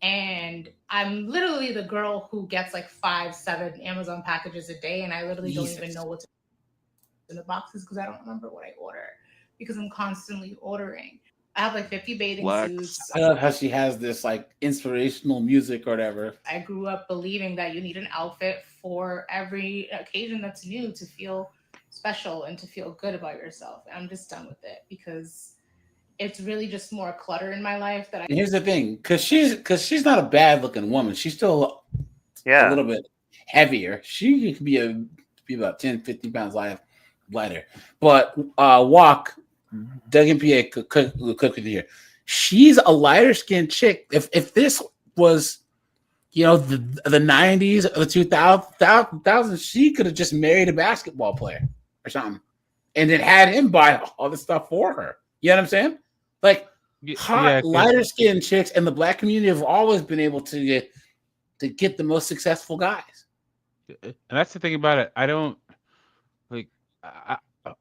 And I'm literally the girl who gets like 5-7 Amazon packages a day, and I literally don't even know what's in the boxes because I don't remember what I order because I'm constantly ordering. I have like 50 bathing suits. I love how she has this like inspirational music or whatever. I grew up believing that you need an outfit for every occasion that's new to feel special and to feel good about yourself. And I'm just done with it because it's really just more clutter in my life that I. And here's the thing, because she's not a bad looking woman. She's still a little bit heavier. She could be about 10, 15 pounds lighter. But Walk, Doug and PA cook with you here. She's a lighter skinned chick. If this was, the 90s or the 2000s, she could have just married a basketball player or something, and then had him buy all this stuff for her. You know what I'm saying? Like hot, lighter skinned chicks in the black community have always been able to get the most successful guys. And that's the thing about it. I don't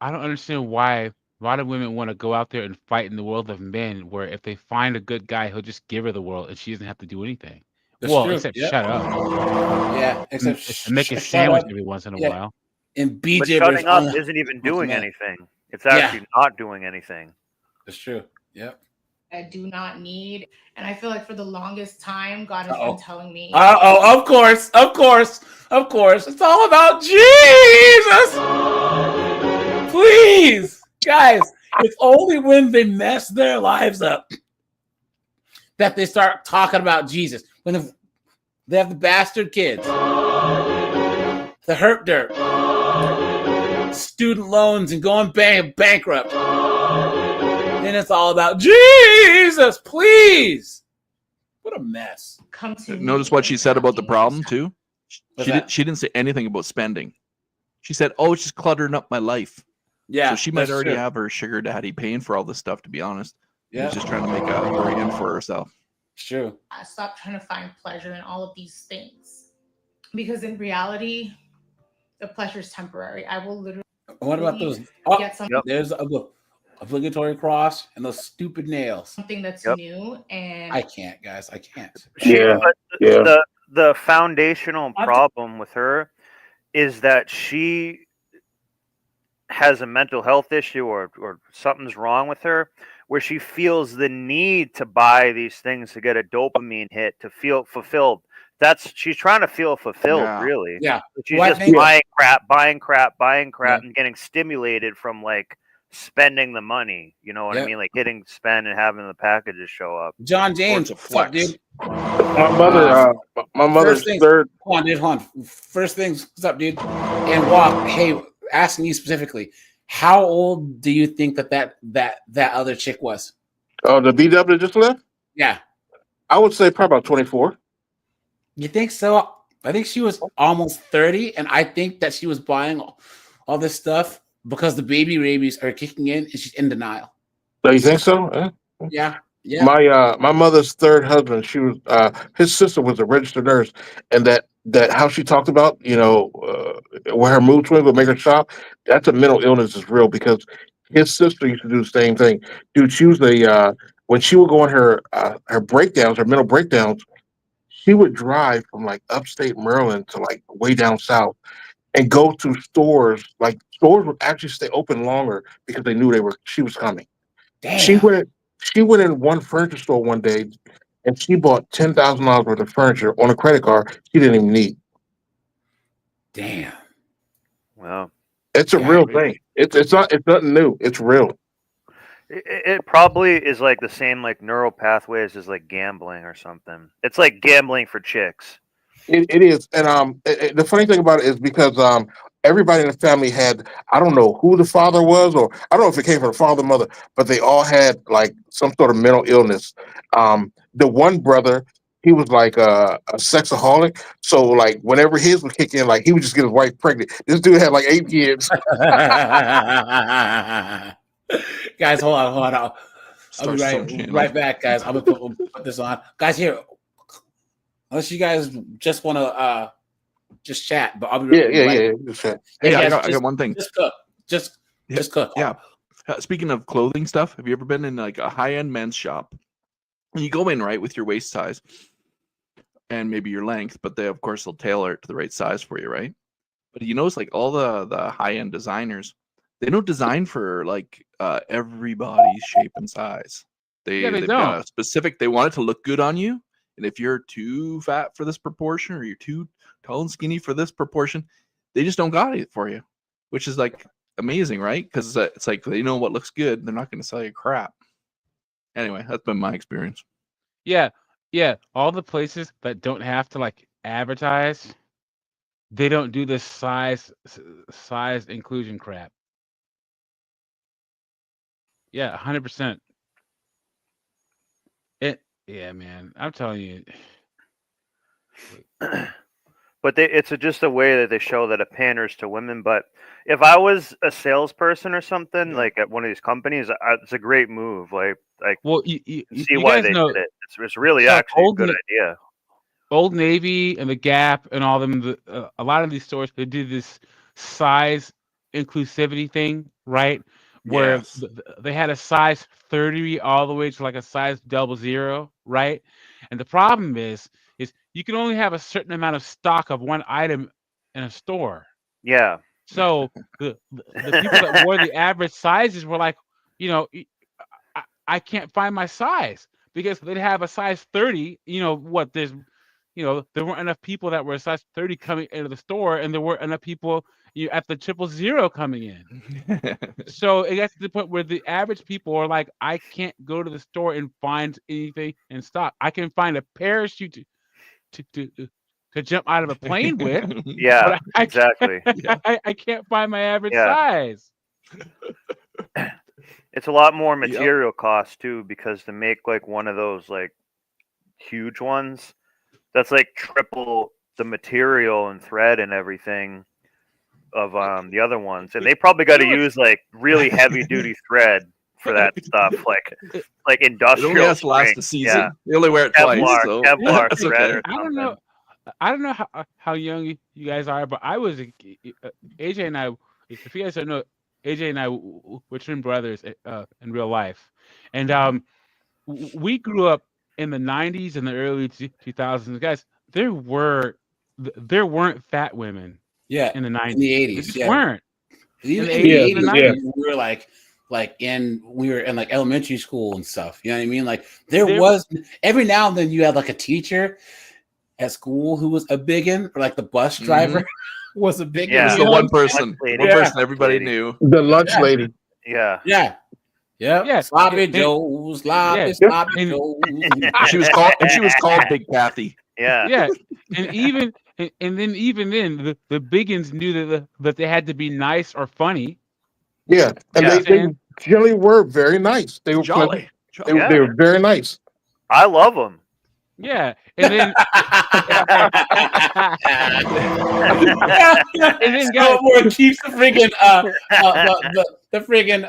understand why a lot of women want to go out there and fight in the world of men, where if they find a good guy, he'll just give her the world and she doesn't have to do anything. That's well, true. except Yep. shut up. Yeah, except and make a shut sandwich up. every once in a Yeah. while. And But shutting up isn't even doing anything. It's actually not doing anything. That's true. Yep. I do not need. And I feel like for the longest time, God has been telling me. Of course. It's all about Jesus. Please, guys, it's only when they mess their lives up that they start talking about Jesus. When they have the bastard kids, the herp dirt, student loans, and going bankrupt. Then it's all about Jesus, please. What a mess. Come to Notice what she said about the problem too. What's that? She didn't say anything about spending. She said, "Oh, it's just cluttering up my life." Yeah, so she might that's already true. have her sugar daddy paying for all this stuff. To be honest, Yeah. she's just trying to make a brand for herself. It's true. I stopped trying to find pleasure in all of these things because in reality, the pleasure is temporary. I will literally. What about those? Get something. There's a obligatory cross and those stupid nails. Something that's new and I can't, guys. I can't. But the foundational problem with her is that she has a mental health issue or something's wrong with her, where she feels the need to buy these things to get a dopamine hit to feel fulfilled. She's trying to feel fulfilled, really. Yeah. She's Well, just buying crap, and getting stimulated from like spending the money. You know what I Yep. mean? Like hitting spend and having the packages show up. John James, Or it's a what's up, flex. dude? My mother's third. Hold on. First things, what's up, dude? And Walk, hey, asking you specifically, how old do you think that other chick was? Oh, the BW that just left? Yeah. I would say probably about 24. You think so? I think she was almost 30, and I think that she was buying all this stuff because the baby rabies are kicking in, and she's in denial. So you think so? Yeah. Yeah. My mother's third husband, she was his sister was a registered nurse, and that how she talked about, where her mood swings would make her shop, that's a mental illness is real because his sister used to do the same thing. Dude, she was when she would go on her breakdowns, her mental breakdowns, she would drive from like upstate Maryland to like way down south and go to stores. Like stores would actually stay open longer because they knew she was coming. Damn. She went in one furniture store one day and she bought $10,000 worth of furniture on a credit card she didn't even need. Damn. Well, it's a real thing. It's nothing new. It's real. It probably is like the same like neural pathways as like gambling or something. It's like gambling for chicks. It is, and the funny thing about it is because everybody in the family had, I don't know who the father was, or I don't know if it came from the father or mother, but they all had like some sort of mental illness. The one brother, he was like a sexaholic, so like whenever his would kick in, like he would just get his wife pregnant. This dude had like 8 kids. Guys, hold on. I'll be right back, guys. I'm gonna put this on. Guys, here. Unless you guys just want to just chat, but I'll be Yeah. Just chat. Hey, Hey, I guys, got one thing. Just cook. Just cook. Yeah. Speaking of clothing stuff, have you ever been in like a high-end men's shop? And you go in right with your waist size and maybe your length, but they of course will tailor it to the right size for you, right? But you notice like all the high-end designers, they don't design for like everybody's shape and size. Yeah, they They've got don't. a specific. They want it to look good on you, and if you're too fat for this proportion or you're too tall and skinny for this proportion, they just don't got it for you, which is like amazing, right? Because it's like they know what looks good. They're not going to sell you crap. Anyway, that's been my experience. Yeah, yeah. All the places that don't have to like advertise, they don't do this size inclusion crap. Yeah, 100%. Yeah, man. I'm telling you. But it's just a way that they show that it panders to women. But if I was a salesperson or something like at one of these companies, it's a great move. Like Well, see you why guys they know. did it. It's really So actually a good idea. Old Navy and the Gap and all them, a lot of these stores, they do this size inclusivity thing, right? Where Yes. they had a size 30 all the way to like a size 00, right? And the problem is you can only have a certain amount of stock of one item in a store. Yeah. So the people that wore the average sizes were like, you know, I can't find my size because they'd have a size 30. You know what? There weren't enough people that were a size 30 coming into the store, and there weren't enough people at the 000 coming in. So it gets to the point where the average people are like, I can't go to the store and find anything in stock. I can find a parachute to jump out of a plane with. Yeah, but I exactly. I can't find my average Yeah. size. It's a lot more material cost too, because to make like one of those like huge ones, that's like triple the material and thread and everything of the other ones, and they probably got to use like really heavy duty thread for that stuff, like industrial. It only has to last strength. a season. Yeah. They only wear it Kevlar, twice, so Kevlar that's thread okay. or I don't something. know. I don't know how young you guys are, but I was AJ and I. If you guys don't know, AJ and I were twin brothers in real life, and we grew up in the '90s and the early 2000s. Guys, there weren't fat women. Yeah, in the '90s. in the There 80s, just yeah. weren't. Even In in the the 80s and 80s, 90s. we were we were in like elementary school and stuff. You know what I mean? Like there There- was every now and then you had like a teacher at school who was a biggin, or like the bus driver was a biggin. Yeah, you the know? one person everybody knew. The lunch lady. Yeah. Yeah. Yep. Yeah. Sloppy And- Joe's, sloppy, yeah. sloppy And- Joe's. She was called Big Kathy. Yeah. Yeah, and then even then, the biggins knew that they had to be nice or funny. Yeah, and You know what I'm they saying? generally were very nice. They were Jolly. pleasant. They were very nice. I love them. Yeah, and then and then where it keeps the friggin' the friggin'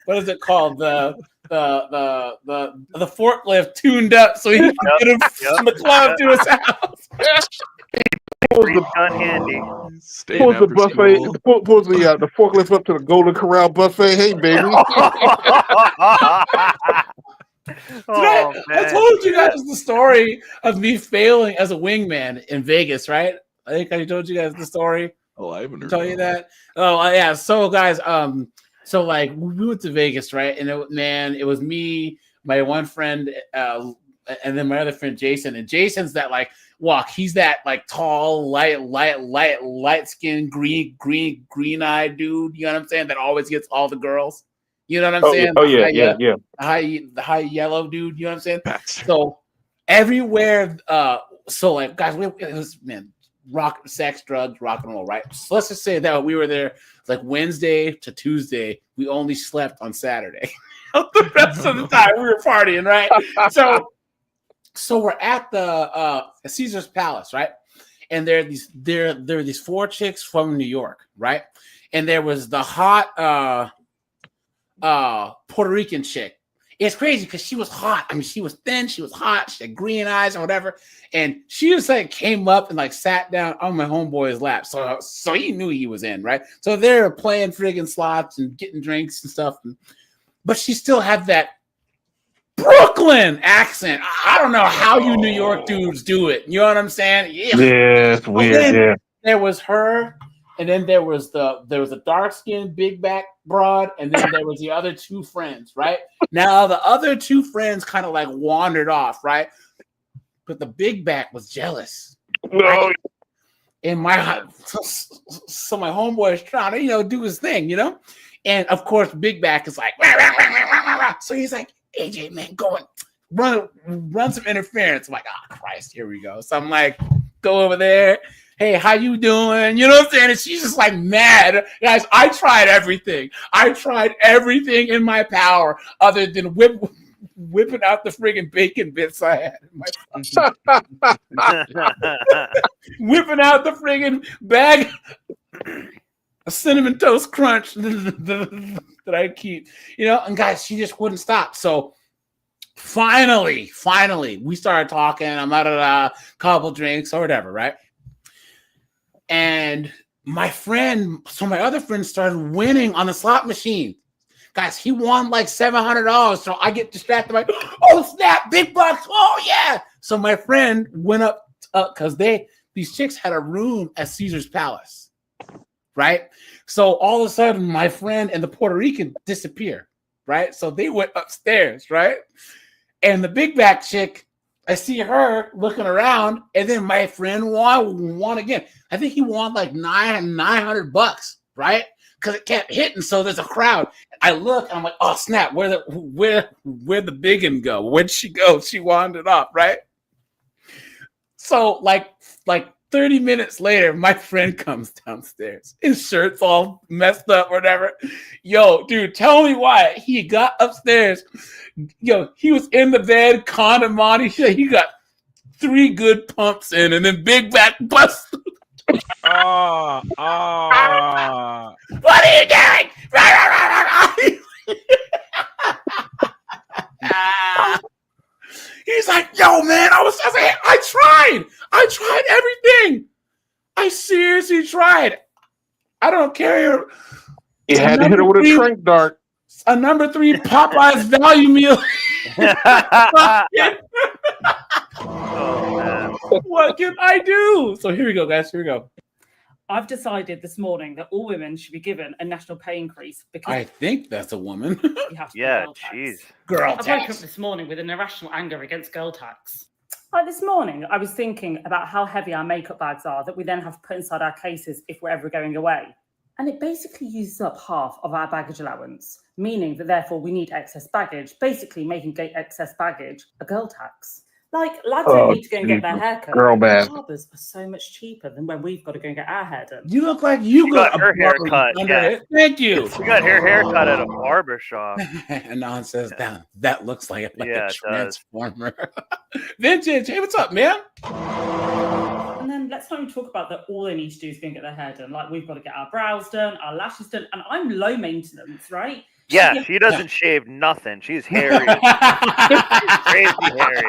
what is it called, the forklift tuned up so he can get him from the club to his house. Gun handy. Pulls the buffet, pulls the forklift up to the Golden Corral buffet. Hey, baby. I told you guys the story of me failing as a wingman in Vegas, right? I think I told you guys the story. Oh, I haven't heard tell you that. Oh, yeah. So, guys, so like we went to Vegas, right? And it was me, my one friend, and then my other friend Jason. And Jason's that like walk. He's that like tall, light skinned, green-eyed dude. You know what I'm saying? That always gets all the girls. You know what I'm saying? Yeah. The high yellow dude. You know what I'm saying? So everywhere, so like guys, it was rock, sex, drugs, rock and roll, right? So let's just say that we were there like Wednesday to Tuesday. We only slept on Saturday. The rest of the time we were partying, right? So we're at the Caesar's Palace, right? And there are these four chicks from New York, right? And there was the hot Puerto Rican chick, it's crazy because she was hot. I mean, she was thin, she was hot, she had green eyes or whatever. And she just like came up and like sat down on my homeboy's lap. So he knew he was in, right? So they're playing friggin' slots and getting drinks and stuff. But she still had that Brooklyn accent. I don't know how you New York dudes do it. You know what I'm saying? Yeah, it's weird. Yeah. There was her, and then there was a dark-skinned big back broad, and then there was the other two friends, right? Now the other two friends kind of like wandered off, right? But the big back was jealous. Right? And my homeboy is trying to, do his thing, And of course, big back is like, rah, rah, rah, rah, rah. So he's like, AJ, man, go and run some interference. I'm like, oh Christ, here we go. So I'm like, go over there. Hey, how you doing? You know what I'm saying? And she's just like mad. Guys, I tried everything. I tried everything in my power other than whipping out the friggin' bacon bits I had in my whipping out the friggin' bag of cinnamon toast crunch that I keep, and guys, she just wouldn't stop. So finally, we started talking. I'm out of a couple drinks or whatever, right? And my other friend started winning on the slot machine. Guys, he won like $700. So I get distracted, like, oh snap, big bucks. Oh yeah. So my friend went up because these chicks had a room at Caesar's Palace, right? So all of a sudden, my friend and the Puerto Rican disappear, right? So they went upstairs, right? And the big back chick, I see her looking around, and then my friend won again. I think he won like $900, right? Because it kept hitting, so there's a crowd. I look, and I'm like, oh snap, where'd the biggin go? Where'd she go? She wandered off, right? So like 30 minutes later, my friend comes downstairs. His shirt's all messed up or whatever. Yo, dude, tell me why. He got upstairs. Yo, he was in the bed, condom on. He got 3 good pumps in, and then big back bust. What are you doing? He's like, yo, man, I tried everything. I seriously tried. I don't care. You had to hit her with a trank dart. A number 3 Popeyes value meal. What can I do? So here we go, guys. Here we go. I've decided this morning that all women should be given a national pay increase because I think that's a woman. You have to yeah, jeez. Girl I woke tax. up this morning with an irrational anger against girl tax. Like this morning, I was thinking about how heavy our makeup bags are that we then have to put inside our cases if we're ever going away. And it basically uses up half of our baggage allowance, meaning that therefore we need excess baggage, basically making excess baggage a girl tax. Like, lads don't need to go and get their haircut. Girl bad. Barbers are so much cheaper than when we've got to go and get our hair done. You look like you got her haircut. Yeah. Thank you. She got her haircut at a barber shop. And Anon says that looks like a it transformer. Vintage. Hey, what's up, man? And then let's not even talk about that all they need to do is go and get their hair done. Like, we've got to get our brows done, our lashes done, and I'm low maintenance, right? Yeah, she doesn't shave nothing. She's hairy. Crazy hairy.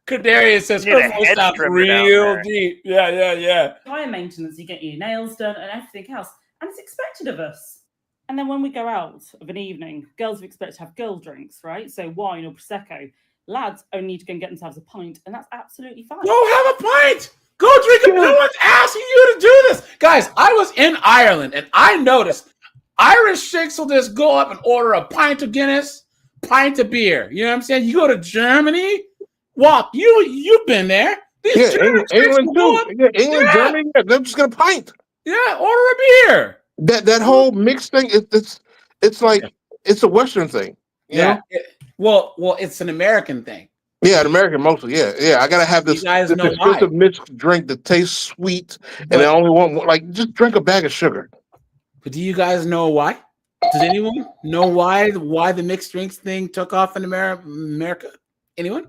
Kadarius says Christmas sounds real deep. Yeah. Higher maintenance, you get your nails done and everything else. And it's expected of us. And then when we go out of an evening, girls are expected to have girl drinks, right? So wine or Prosecco. Lads only need to go and get themselves a pint, and that's absolutely fine. Go have a pint! Go drink it! No one's asking you to do this! Guys, I was in Ireland, and I noticed Irish chicks will just go up and order a pint of Guinness, pint of beer. You know what I'm saying? You go to Germany, you've been there. These England too. England, Germany, they're just gonna pint. Yeah, order a beer. That whole mixed thing, it's like it's a Western thing. You know? Well, it's an American thing. Yeah, an American mostly. Yeah. I gotta have this expensive mixed drink that tastes sweet, and I only want just drink a bag of sugar. But do you guys know why? Does anyone know why the mixed drinks thing took off in America? Anyone?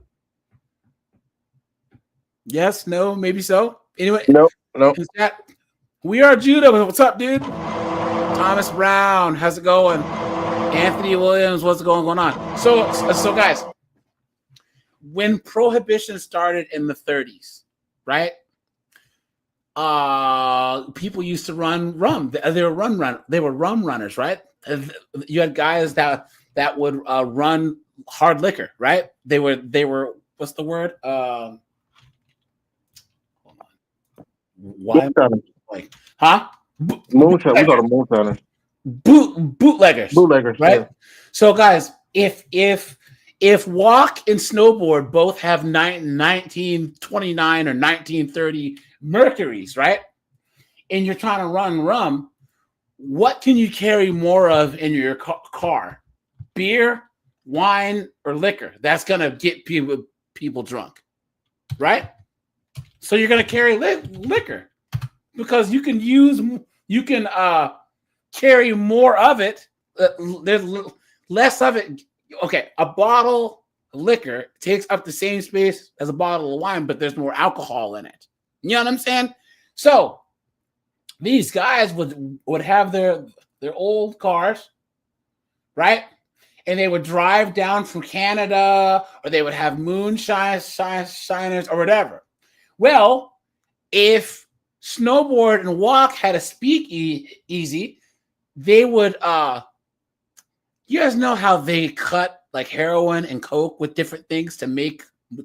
Yes, no, maybe so. Anyway, no. We are Judah. What's up, dude? Thomas Brown, how's it going? Anthony Williams, what's going on? So guys, when prohibition started in the 30s, right? People used to run rum. They were rum runners, right? You had guys that would run hard liquor, right? They were what's the word? Why? Like, huh? Moonshine. We call them moonshiners. Bootleggers, right? Yeah. So, guys, if walk and snowboard both have 1929 or 1930 mercuries, right? And you're trying to run rum, what can you carry more of in your car? Beer, wine, or liquor? That's gonna get people drunk, right? So you're gonna carry liquor because you can carry more of it. There's less of it. Okay, a bottle of liquor takes up the same space as a bottle of wine, but there's more alcohol in it. You know what I'm saying? So these guys would have their old cars, right? And they would drive down from Canada, or they would have moonshiners or whatever. Well, if snowboard and walk had a speakeasy, they would you guys know how they cut like heroin and coke with different things to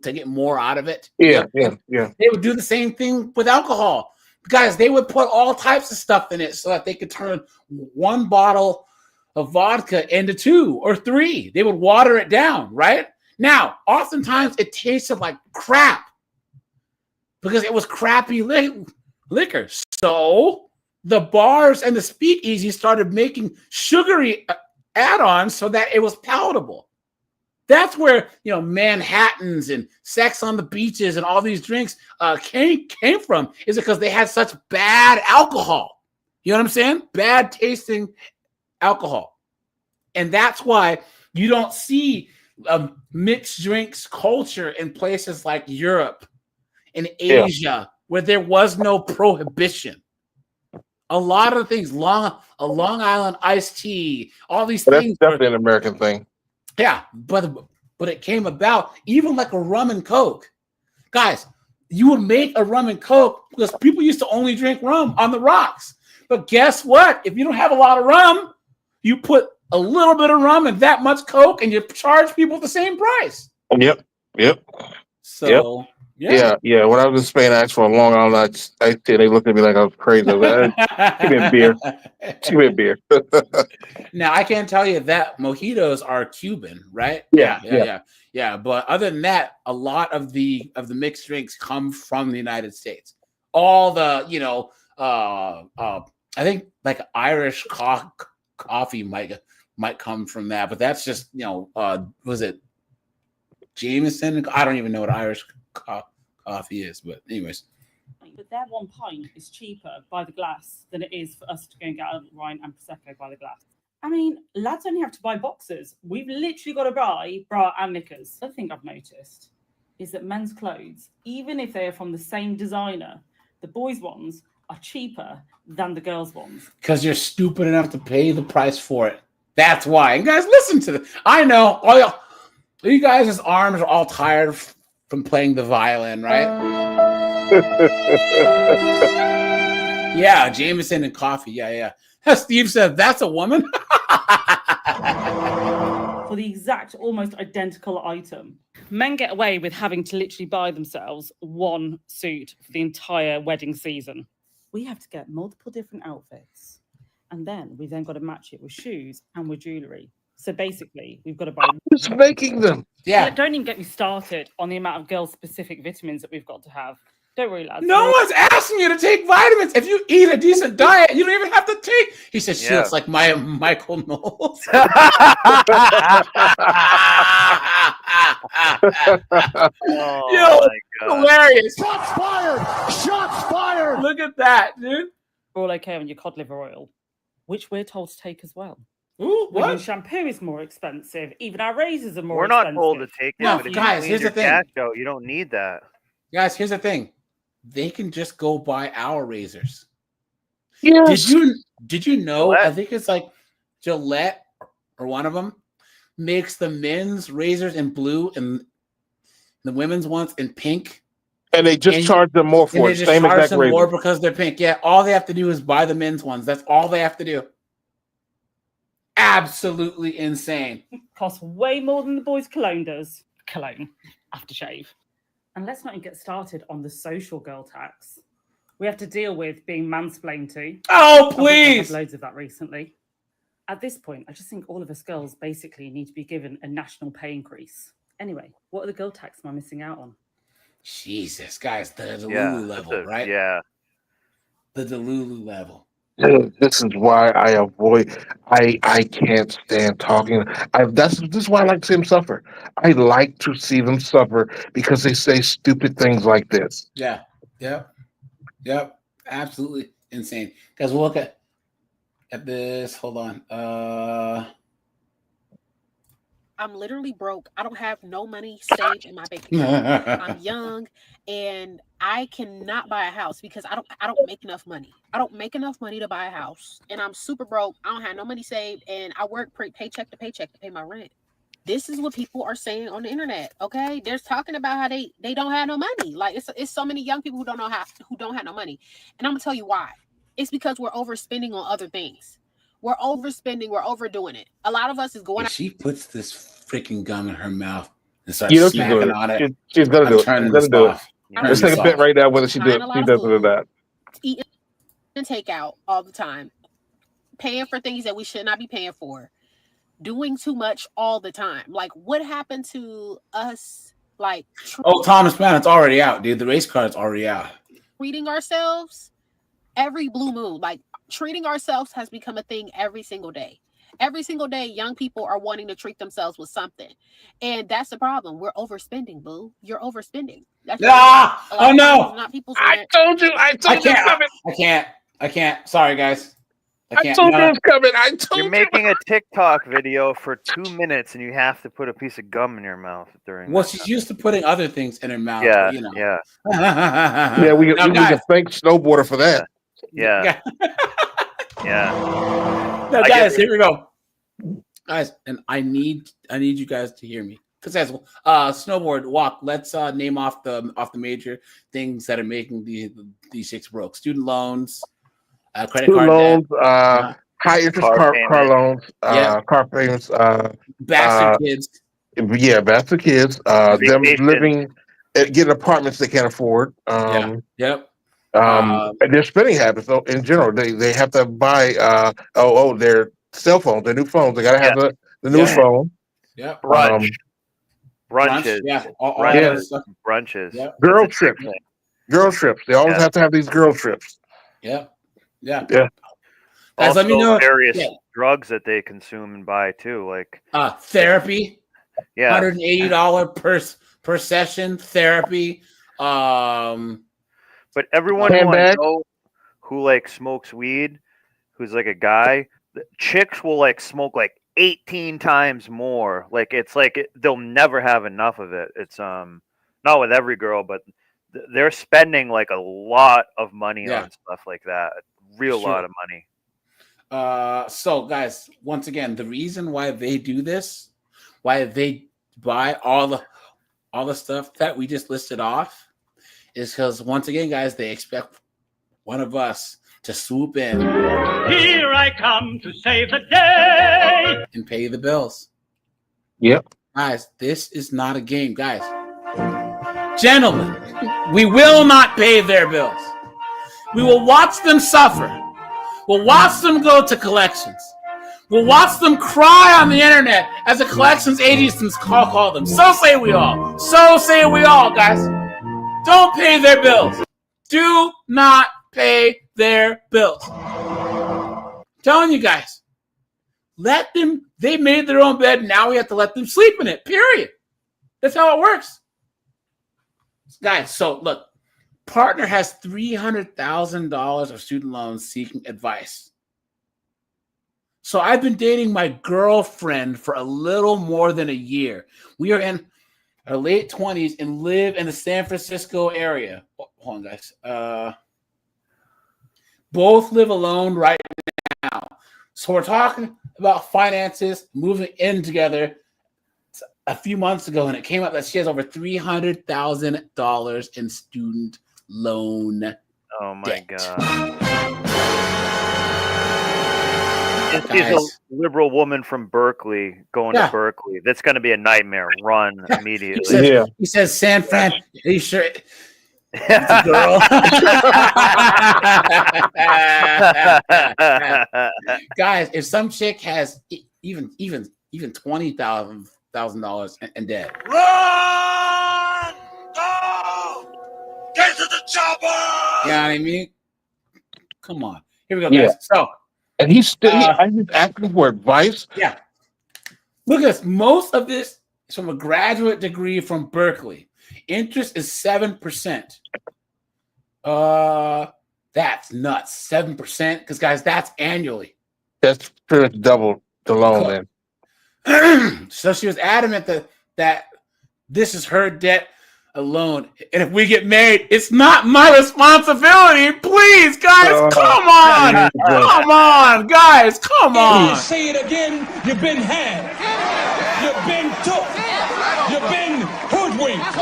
get more out of it? Yeah. They would do the same thing with alcohol. Guys, they would put all types of stuff in it so that they could turn one bottle of vodka into 2 or 3. They would water it down, right? Now, oftentimes it tasted like crap because it was crappy liquor. So the bars and the speakeasy started making sugary add-ons so that it was palatable. That's where Manhattans and Sex on the Beaches and all these drinks came from. Is it because they had such bad alcohol? You know what I'm saying? Bad tasting alcohol, and that's why you don't see mixed drinks culture in places like Europe and Asia where there was no prohibition. A lot of the things, Long Island iced tea, all these things. That's definitely an American thing. Yeah, but it came about even like a rum and coke. Guys, you would make a rum and coke because people used to only drink rum on the rocks. But guess what? If you don't have a lot of rum, you put a little bit of rum and that much coke, and you charge people the same price. Yep. So yeah. When I was in Spain, I asked for a Long Island iced tea. They looked at me like I was crazy. I was like, give me a beer. Now I can tell you that mojitos are Cuban, right? Yeah. But other than that, a lot of the mixed drinks come from the United States. All the I think like Irish coffee might come from that, but that's just was it Jameson? I don't even know what Irish coffee is, but anyways. But their one pint is cheaper by the glass than it is for us to go and get a wine and Prosecco by the glass. I mean, lads only have to buy boxers. We've literally got to buy bra and knickers. The other thing I've noticed is that men's clothes, even if they are from the same designer, the boys' ones are cheaper than the girls' ones. Because you're stupid enough to pay the price for it. That's why. And guys, listen to this. I know. Oh, you guys' arms are all tired from playing the violin, right? Yeah, Jameson and coffee. Yeah. Steve said, that's a woman? For the exact, almost identical item. Men get away with having to literally buy themselves one suit for the entire wedding season. We have to get multiple different outfits. And then we've got to match it with shoes and with jewellery. So basically, we've got to buy... Who's making them? Yeah. Don't even get me started on the amount of girl-specific vitamins that we've got to have. Don't worry, lads. No one's asking you to take vitamins. If you eat a decent diet, you don't even have to take... He says, she looks like Michael Knowles. Oh, Yo, hilarious. Shots fired! Look at that, dude. We're all okay on your cod liver oil, which we're told to take as well. Ooh, what? Even shampoo is more expensive. Even our razors are more We're expensive. not told to take that. No, But if guys, you here's the clean your thing. cash out, you don't need that. Guys, here's the thing. They can just go buy our razors. Yes. Did you know? I think it's like Gillette or one of them, makes the men's razors in blue and the women's ones in pink. And they just charge them more for it. Same exact more razor. because they're pink. Yeah, all they have to do is buy the men's ones. That's all they have to do. Absolutely insane. Costs way more than the boys' cologne does. Cologne, aftershave. And let's not even get started on the social girl tax. We have to deal with being mansplained to. Oh, I've please! had loads of that recently. At this point, I just think all of us girls basically need to be given a national pay increase. Anyway, what are the girl tax am I missing out on? Jesus, guys, the Delulu level, right? Yeah. The Delulu level. This is why I avoid. I can't stand talking. This is why I like to see them suffer. I like to see them suffer because they say stupid things like this. Yeah. Yep. Absolutely insane. Guys, we'll look at this. Hold on. I'm literally broke. I don't have no money saved in my bank account. I'm young and I cannot buy a house because I don't make enough money. I don't make enough money to buy a house. And I'm super broke. I don't have no money saved and I work paycheck to paycheck to pay my rent. This is what people are saying on the internet. Okay. They're talking about how they don't have no money. Like it's so many young people who don't have no money. And I'm gonna tell you why. It's because we're overspending on other things. We're overspending. We're overdoing it. A lot of us is going. If she puts this freaking gum in her mouth and starts smacking on it, She's gonna do it. She's gonna do it. Let's take a bet right now whether she does it or not. Eating and takeout all the time, paying for things that we should not be paying for, doing too much all the time. Like, what happened to us? Like, Thomas Mann, it's already out, dude. The race card's already out. treating ourselves every blue moon. Like, treating ourselves has become a thing every single day. Every single day, young people are wanting to treat themselves with something. And that's the problem. We're overspending, boo. You're overspending. That's Oh, no. Not people's I told you. I can't. Sorry, guys. I told you it was coming. You're making a TikTok video for 2 minutes and you have to put a piece of gum in your mouth during. Well, she's used to putting other things in her mouth. Yeah, but, you know. yeah. Yeah, we can thank Snowboarder for that. Yeah. Yeah. No, guys, here we go. Guys, and I need you guys to hear me. Because as snowboard walk, let's name off the major things that are making these chicks broke. Student loans, credit card loans, debt, high interest car loans, car payments, bastard kids. Yeah, bastard kids. Them living, getting apartments they can't afford. And their spending habits in general. They have to buy their cell phones, their new phones. They gotta have the newest phone. Yeah. Brunches. Yeah. Brunches. Yep. Girl trips. Girl trips. They always have to have these girl trips. Yeah. Yeah. Guys, Also, let me know. various drugs that they consume and buy too, like therapy. Yeah. $180 per session therapy. But everyone who I know who like smokes weed, who's like a guy, chicks will like smoke like 18 times more. Like it's like they'll never have enough of it. It's not with every girl, but they're spending like a lot of money on stuff like that. Lot of money. So guys, once again, the reason why they do this, why they buy all the stuff that we just listed off, is because once again, guys, they expect one of us to swoop in. Here I come to save the day and pay the bills. Yep. Guys, this is not a game, guys. Gentlemen, we will not pay their bills. We will watch them suffer. We'll watch them go to collections. We'll watch them cry on the internet as the collections agencies call them. So say we all. So say we all, guys. Don't pay their bills. Do not pay their bills. I'm telling you guys. Let them. They made their own bed. Now we have to let them sleep in it. Period. That's how it works. Guys, so look. Partner has $300,000 of student loans seeking advice. So I've been dating my girlfriend for a little more than a year. We are in our late 20s and live in the San Francisco area. Hold on, guys. Both live alone right now. So we're talking about finances, moving in together a few months ago, and it came out that she has over $300,000 in student loan. Oh my debt. god. She's a liberal woman from Berkeley going to Berkeley. That's going to be a nightmare. Run immediately. He says, San Fran, are you sure? It's a girl. Guys, if some chick has even $20,000 in debt. Run! Go! Get to the chopper! You know what I mean? Come on. Here we go, guys. So, and he's still he's asking for advice. Yeah. Look at this. Most of this is from a graduate degree from Berkeley. Interest is 7%. That's nuts. 7%. Because guys, that's annually. That's pretty much double the loan, man. So she was adamant that this is her debt alone. And if we get married, it's not my responsibility. Please, guys, come on. Come on, guys, come on. Say it again, you've been had. You've been took. You've been hoodwinked.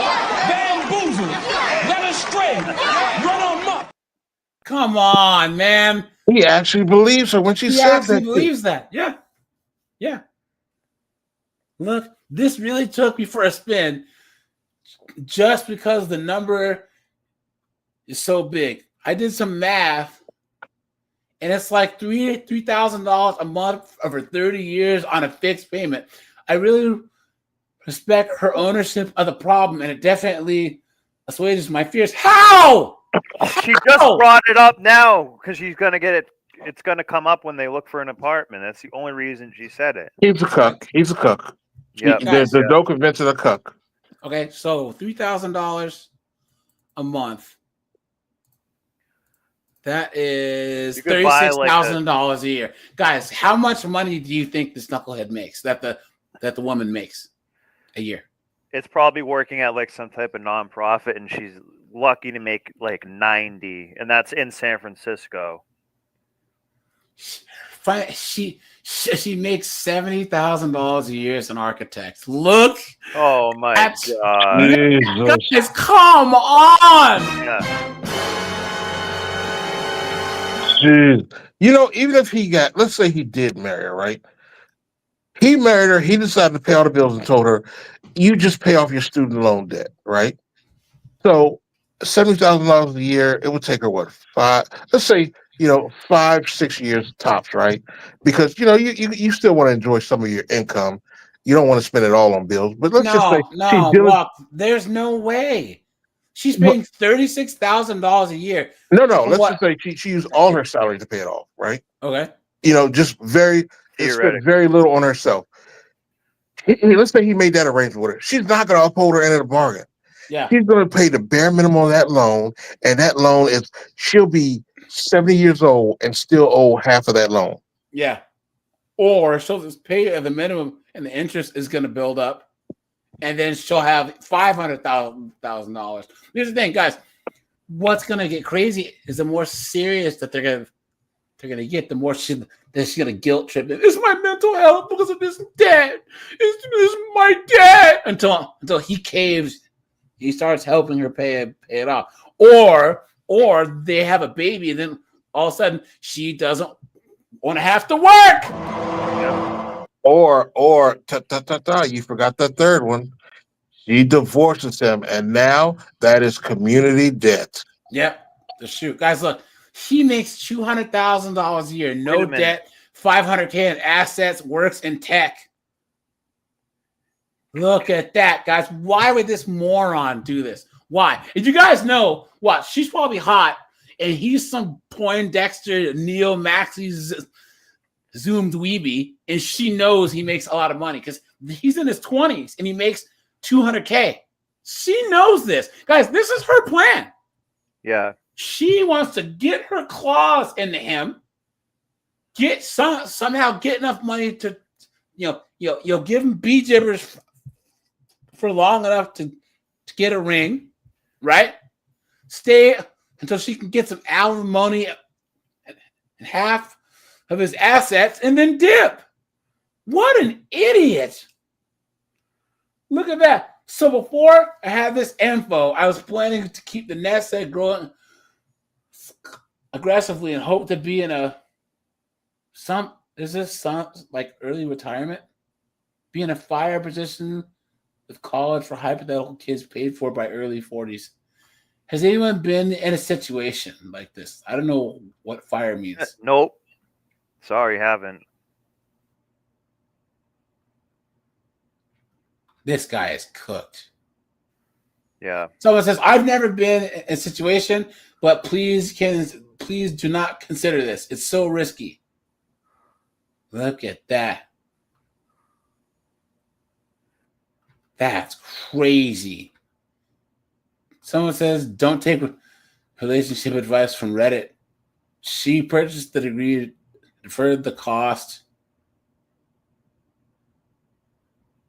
Bamboozled. Led astray. Run amok. Come on, man. He actually believes her when she says that. He believes that. Yeah. Yeah. Look, this really took me for a spin just because the number is so big. I did some math, and it's like $3,000 a month over 30 years on a fixed payment. I really respect her ownership of the problem, and it definitely assuages my fears. How? She just brought it up now because she's going to get it. It's going to come up when they look for an apartment. That's the only reason she said it. He's a cuck. He's a cuck. Yeah, there's no convincing a cuck. Okay, so $3,000 a month. That is $36,000 a year. Guys, how much money do you think this knucklehead makes? That the woman makes a year? It's probably working at like some type of nonprofit, and she's lucky to make like 90, and that's in San Francisco. She makes $70,000 a year as an architect. Look! Oh my god! Guys, come on! Yeah. Jeez. You know, even if he got, let's say he did marry her, right? He married her. He decided to pay all the bills and told her, "You just pay off your student loan debt," right? So $70,000 a year. It would take her what, 5? Let's say 5-6 years tops, right? Because you still want to enjoy some of your income. You don't want to spend it all on bills. But let's just say there's no way. She's paying $36,000 a year. No. Let's just say she used all her salary to pay it off, right? Okay. Just spent very little on herself. Let's say he made that arrangement with her. She's not going to uphold her end of the bargain. Yeah. She's going to pay the bare minimum on that loan, and that loan she'll be 70 years old and still owe half of that loan. Yeah. Or she'll just pay the minimum and the interest is going to build up. And then she'll have $500,000. Here's the thing, guys. What's going to get crazy is the more serious that they're going to get, the more she's going to guilt trip. It's my mental health because of this debt. It's my debt. Until he caves. He starts helping her pay it off. Or they have a baby, and then all of a sudden she doesn't want to have to work. Or you forgot the third one. She divorces him, and now that is community debt. Yep. The shoot. Guys, look, he makes $200,000 a year, no debt, $500K in assets, works in tech. Look at that, guys. Why would this moron do this? Why? If you guys know what, she's probably hot, and he's some Poindexter, Neo Maxi zoomed weeby, and she knows he makes a lot of money because he's in his 20s and he makes $200K. She knows this. Guys, this is her plan. Yeah. She wants to get her claws into him, somehow get enough money to, give him bee gibbers for long enough to get a ring, right? Stay until she can get some alimony and half of his assets and then dip. What an idiot. Look at that. So before I had this info, I was planning to keep the nest egg growing aggressively and hope to be in some like early retirement? Be in a fire position with college for hypothetical kids paid for by early 40s. Has anyone been in a situation like this? I don't know what fire means. Nope. Sorry, haven't. This guy is cooked. Yeah. Someone says, I've never been in a situation, but please do not consider this. It's so risky. Look at that. That's crazy. Someone says, don't take relationship advice from Reddit. She purchased the degree, deferred the cost.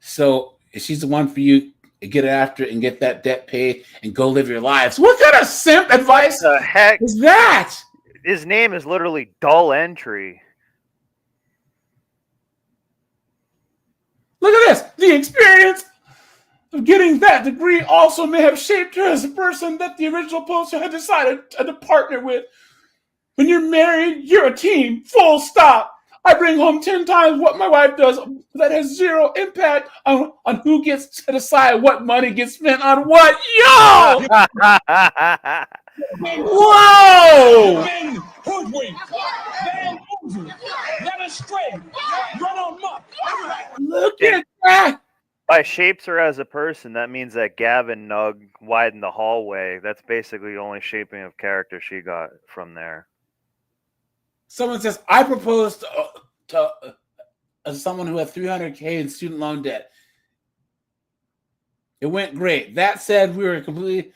So if she's the one for you, get after it and get that debt paid and go live your lives. What kind of simp advice the heck is that? His name is literally Dull Entry. Look at this. The experience of getting that degree also may have shaped her as a person that the original poster had decided to partner with. When you're married, you're a team. Full stop. I bring home 10 times what my wife does. That has zero impact on who gets to decide what money gets spent on what. Yo! Whoa! Been hoodwinked, bamboozled, led astray, run amok. Look at that! By shapes her as a person, that means that Gavin Nug widened the hallway. That's basically the only shaping of character she got from there. Someone says, I proposed to someone who had $300K in student loan debt. It went great. That said, we were completely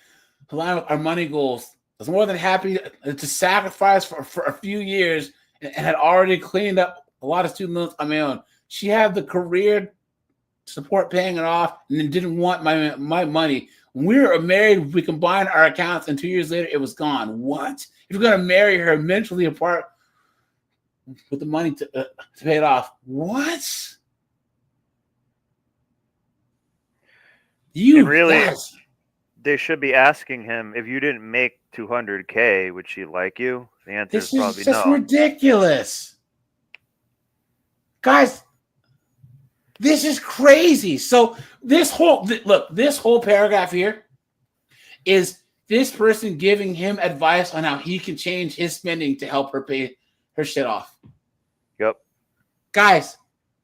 aligned with our money goals. I was more than happy to sacrifice for a few years and had already cleaned up a lot of student loans on my own. She had the career support paying it off and then didn't want my money. When we were married, we combined our accounts, and 2 years later, it was gone. What? If you're going to marry her mentally apart with the money to pay it off. What? They should be asking him, if you didn't make $200K, would she like you? The answer is probably just no. ridiculous. Guys, this is crazy. So this whole paragraph here is this person giving him advice on how he can change his spending to help her pay her shit off. Yep. Guys,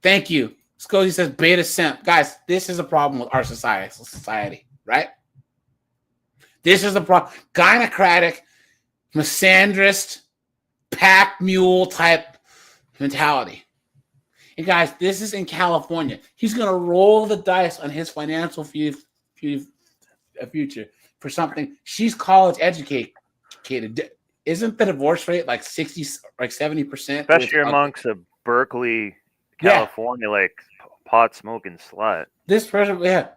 thank you. Scozy says beta simp. Guys, this is a problem with our society, right? This is the problem. Gynocratic, misandrist, pack mule type mentality. And guys, this is in California. He's going to roll the dice on his financial future for something. She's college educated. Isn't the divorce rate like 60, like 70%? Especially amongst a Berkeley, California, like pot smoking slut. This person's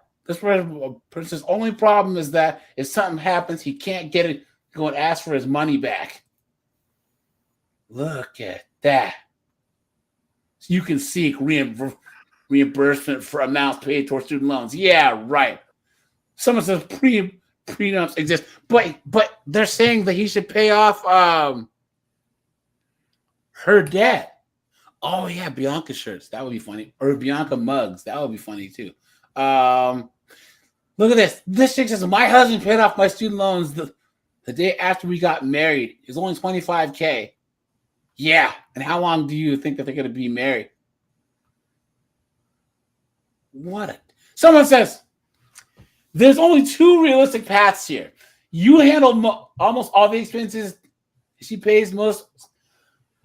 only problem is that if something happens, he can't get it. Go and ask for his money back. Look at that. You can seek reimbursement for amounts paid towards student loans. Yeah, right. Someone says prenups exist, but they're saying that he should pay off her debt. Oh yeah, Bianca shirts. That would be funny. Or Bianca mugs. That would be funny too. Look at this. This chick says, my husband paid off my student loans the day after we got married. It's only $25K. Yeah. And how long do you think that they're going to be married? Someone says, there's only two realistic paths here. You handle almost all the expenses. She pays most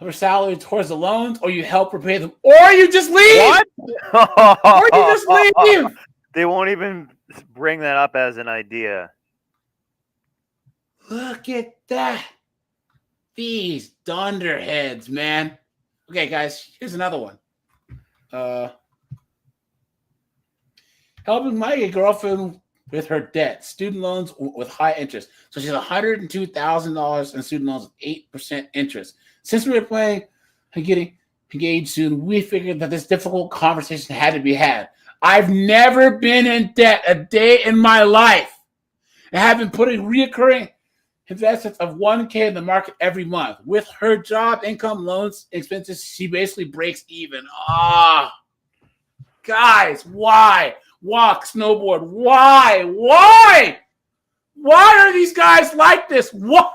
of her salary towards the loans, or you help her pay them, or you just leave. What? Or you just leave. They won't even bring that up as an idea. Look at that. These dunderheads, man. Okay, guys, here's another one. Helping my girlfriend with her debt, student loans with high interest. So she's $102,000 in student loans with 8% interest. Since we were planning getting engaged soon, we figured that this difficult conversation had to be had. I've never been in debt a day in my life. I have been putting reoccurring investments of $1,000 in the market every month. With her job, income, loans, expenses, she basically breaks even. Guys, why? Walk, snowboard, why? Why are these guys like this? What?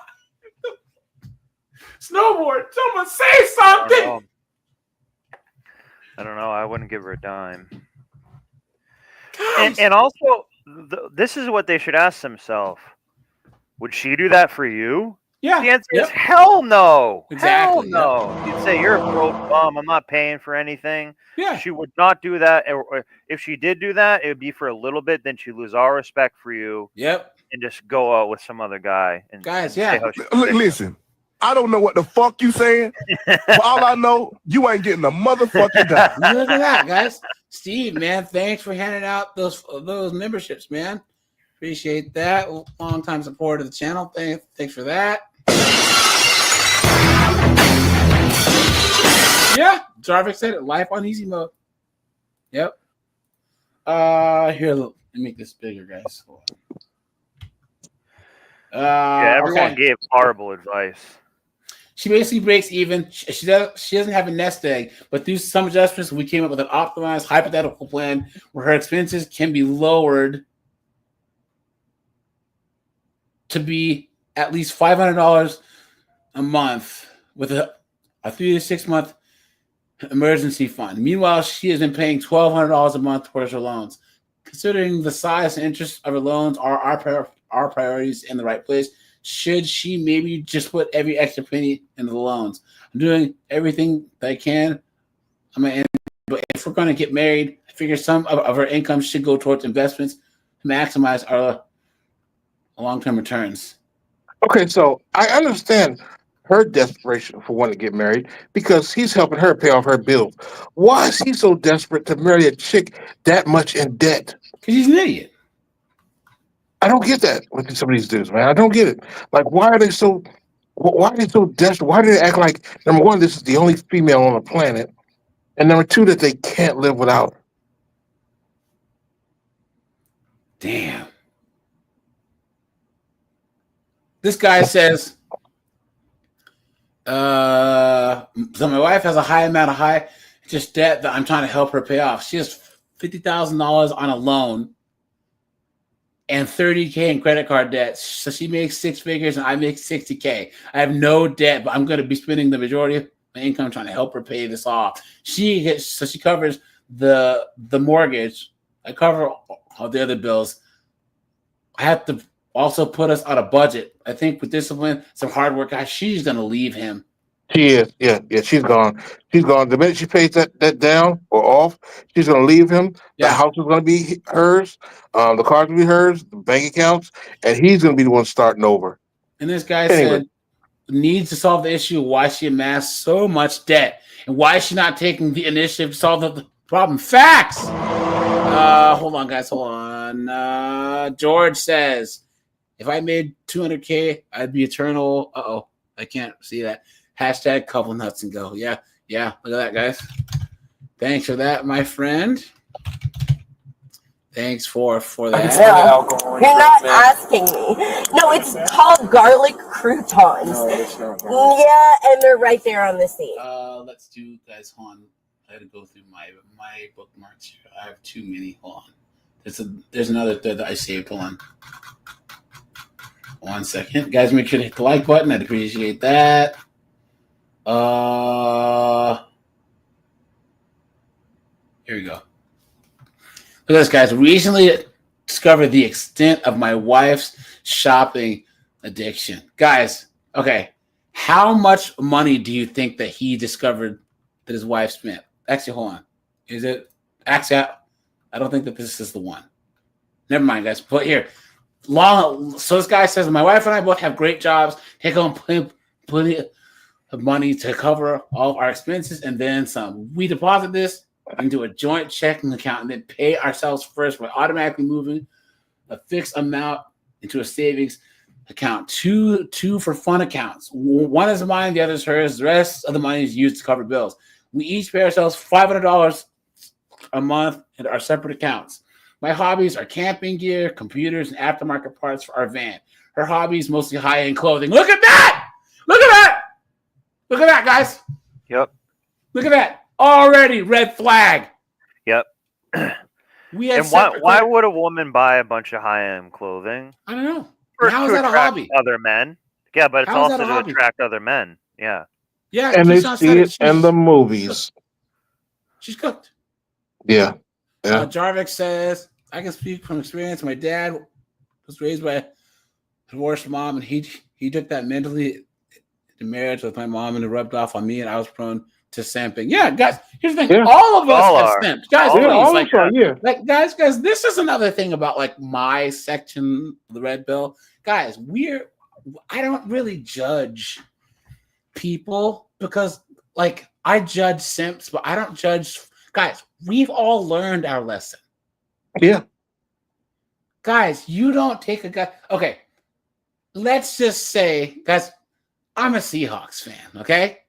Snowboard, someone say something. I don't know. I wouldn't give her a dime. And also, this is what they should ask themselves. Would she do that for you? Yeah. The answer is hell no. Exactly. Hell no. You'd say, you're a broke bum. I'm not paying for anything. Yeah. She would not do that. Or if she did do that, it would be for a little bit. Then she'd lose all respect for you. Yep. And just go out with some other guy. And guys, say how Listen, I don't know what the fuck you saying, but all I know, you ain't getting a motherfucking dime. Look at that, guys. Steve, man, thanks for handing out those memberships, man. Appreciate that. Long time support of the channel. Thanks for that. Yeah, Jarvik said it. Life on easy mode. Yep. Here, let me make this bigger, guys. Yeah, everyone gave horrible advice. She basically breaks even. She doesn't have a nest egg, but through some adjustments, we came up with an optimized hypothetical plan where her expenses can be lowered to be at least $500 a month with a 3 to 6 month emergency fund. Meanwhile, she has been paying $1,200 a month towards her loans. Considering the size and interest of her loans are our priorities in the right place, should she maybe just put every extra penny into the loans? I'm doing everything that I can. But if we're going to get married, I figure some of our income should go towards investments to maximize our long-term returns. Okay, so I understand her desperation for wanting to get married because he's helping her pay off her bills. Why is he so desperate to marry a chick that much in debt? Because he's an idiot. I don't get that with some of these dudes, man. I don't get it. Like, why are they so desperate? Why do they act like, number one, this is the only female on the planet, and number two, that they can't live without her? Damn. This guy says, so my wife has a high amount of just debt that I'm trying to help her pay off. She has $50,000 on a loan and $30,000 in credit card debt. So she makes 6 figures and I make $60,000. I have no debt, but I'm going to be spending the majority of my income trying to help her pay this off. She covers the mortgage. I cover all the other bills. I have to also put us on a budget. I think with discipline, some hard work, she's going to leave him. She is. Yeah, she's gone. She's gone. The minute she pays that down or off, she's going to leave him. The house is going to be hers. The cars will be hers, the bank accounts, and he's going to be the one starting over. And this guy said needs to solve the issue of why she amassed so much debt and why is she not taking the initiative to solve the problem. Facts! Hold on, guys. Hold on. George says, if I made $200,000, I'd be eternal. Uh-oh. I can't see that. Hashtag couple nuts and go. Yeah. Look at that, guys. Thanks for that, my friend. Thanks for that. No, you're not asking me. No, it's called garlic croutons. Yeah, and they're right there on the seat. Let's do, guys, hold on. I had to go through my bookmarks here. I have too many. Hold on. There's another thread that I saved. Hold on. 1 second. Guys, make sure to hit the like button. I'd appreciate that. Here we go. Look at this, guys. Recently discovered the extent of my wife's shopping addiction. Guys, okay. How much money do you think that he discovered that his wife spent? Actually, hold on. Is it? Actually, I don't think that this is the one. Never mind, guys. But here. So this guy says, my wife and I both have great jobs, take home plenty of money to cover all of our expenses and then some. We deposit this into a joint checking account and then pay ourselves first by automatically moving a fixed amount into a savings account, two for fun accounts. One is mine, the other is hers. The rest of the money is used to cover bills. We each pay ourselves $500 a month in our separate accounts. My hobbies are camping gear, computers, and aftermarket parts for our van. Her hobbies mostly high-end clothing. Look at that! Look at that! Look at that, guys. Yep. Look at that. Already red flag. Yep. We had And why would a woman buy a bunch of high-end clothing? I don't know. For, How is to that a attract hobby? Other men. Yeah, but it's How is also that a to hobby? attract other men. Yeah. Yeah, And they Keyshawn see said it in the movies. She's cooked. Yeah. Yeah. Jarvik says, I can speak from experience. My dad was raised by a divorced mom, and he took that mentally to marriage with my mom, and it rubbed off on me, and I was prone to simping. Yeah, guys, here's the thing. Yeah. All of us All have are. simped. Guys, All please. are. Like, yeah. Guys, this is another thing about like my section, the red pill. Guys, I don't really judge people because like I judge simps, but I don't judge guys. We've all learned our lesson. Yeah. Guys, you don't take a guy. Okay, let's just say, guys, I'm a Seahawks fan, okay?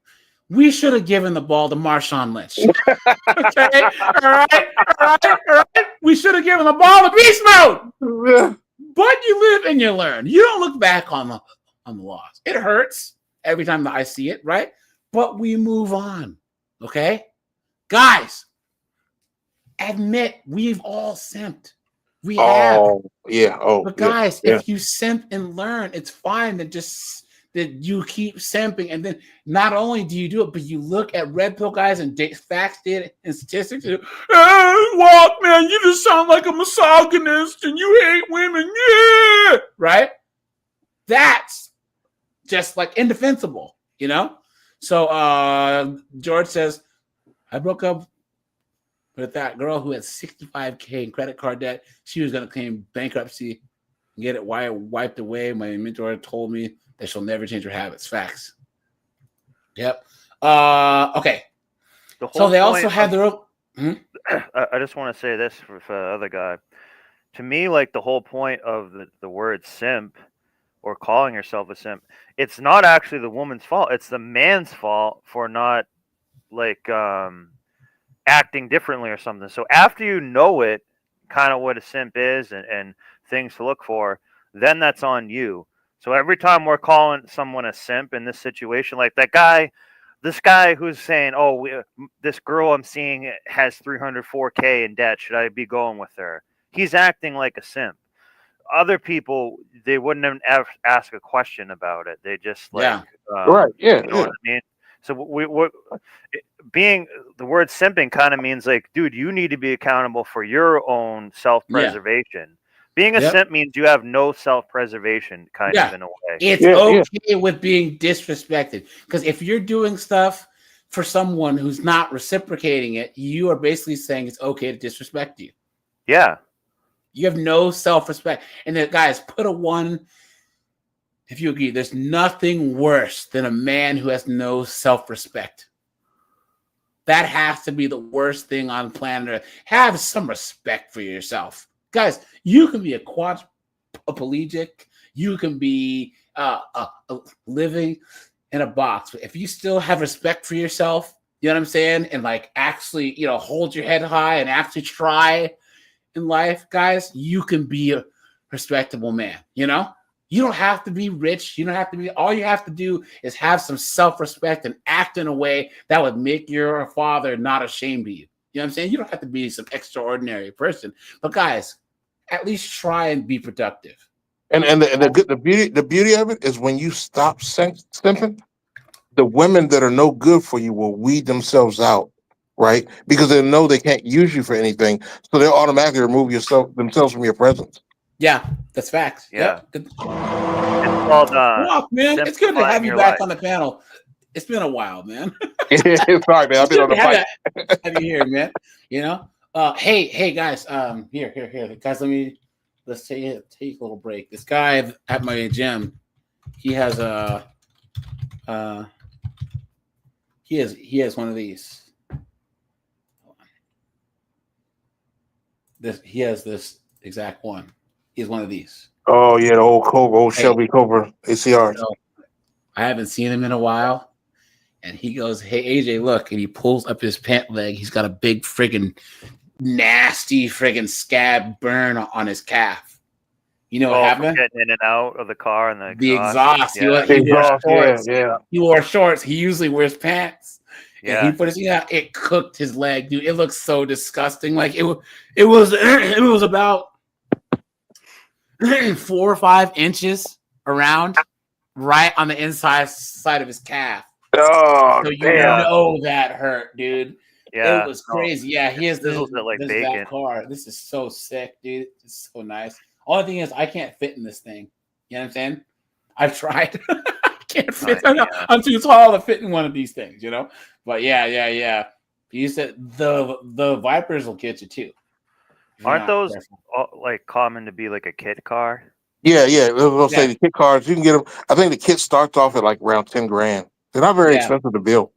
We should have given the ball to Marshawn Lynch. Okay? All right. We should have given the ball to Beast Mode. But you live and you learn. You don't look back on the loss. It hurts every time that I see it, right? But we move on. Okay? Guys, admit we've all simped. We have. Yeah. Oh, But yeah, guys, yeah. if you simp and learn, it's fine that you keep simping, and then not only do you do it, but you look at red pill guys and facts, data, and statistics. And, Walk, man, you just sound like a misogynist, and you hate women, yeah, right? That's just like indefensible, you know. So George says, I broke up with that girl who had $65K in credit card debt. She was going to claim bankruptcy and get it wiped away. My mentor told me that she'll never change her habits. Facts. Yep. Okay. So they also have their own. I just want to say this for the other guy. To me, like the whole point of the word simp or calling yourself a simp, it's not actually the woman's fault. It's the man's fault for not like acting differently or something. So after you know it, kind of what a simp is and things to look for, then that's on you. So every time we're calling someone a simp in this situation, like this guy who's saying, this girl I'm seeing has $304K in debt. Should I be going with her? He's acting like a simp. Other people, they wouldn't have asked a question about it. They just like, right. Yeah. You know what I mean? So being the word simping kind of means like, dude, you need to be accountable for your own self-preservation. Being a simp means you have no self-preservation, kind of in a way. It's okay with being disrespected, because if you're doing stuff for someone who's not reciprocating it, you are basically saying it's okay to disrespect you. Yeah. You have no self-respect. And then, guys, put a 1 if you agree. There's nothing worse than a man who has no self-respect. That has to be the worst thing on planet Earth. Have some respect for yourself. Guys, you can be a quadriplegic. You can be living in a box. But if you still have respect for yourself, you know what I'm saying? And like actually, hold your head high and actually try in life, guys, you can be a respectable man, You don't have to be rich. All you have to do is have some self-respect and act in a way that would make your father not ashamed of you. You know what I'm saying? You don't have to be some extraordinary person. But guys, at least try and be productive. And the beauty of it is when you stop simping, the women that are no good for you will weed themselves out, right? Because they know they can't use you for anything, so they automatically remove themselves from your presence. Yeah, that's facts. Yeah. Yep. It's called Walk, man. It's good to have you back on the panel. It's been a while, man. Sorry, man. I've been on the fight. Have you here, man? Hey, guys. Here, guys. Let's take a little break. This guy at my gym, he has he has one of these. He has this exact one. He has one of these. Oh yeah, the old Hey, Shelby Cobra ACRs. so I haven't seen him in a while. And he goes, "Hey AJ, look!" And he pulls up his pant leg. He's got a big friggin' nasty friggin' scab burn on his calf. You know what Oh, from happened? getting in and out of the car and the The exhaust. Yeah. He wore shorts. Yeah. He wore shorts. He usually wears pants. Yeah. And he put his out. It cooked his leg, dude. It looks so disgusting. Like it was about 4 or 5 inches around, right on the inside side of his calf. Oh, So you damn. know that hurt, dude. Yeah. It was crazy. Yeah, he has Sizzles it like bacon. that car. This is so sick, dude. It's so nice. Only thing is, I can't fit in this thing. You know what I'm saying? I've tried. I can't fit. I'm too tall to fit in one of these things, you know. But yeah. You said the Vipers will get you too. Aren't those like common to be like a kit car? Yeah. I was gonna say the kit cars, you can get them. I think the kit starts off at like around 10 grand. They're not very expensive to build.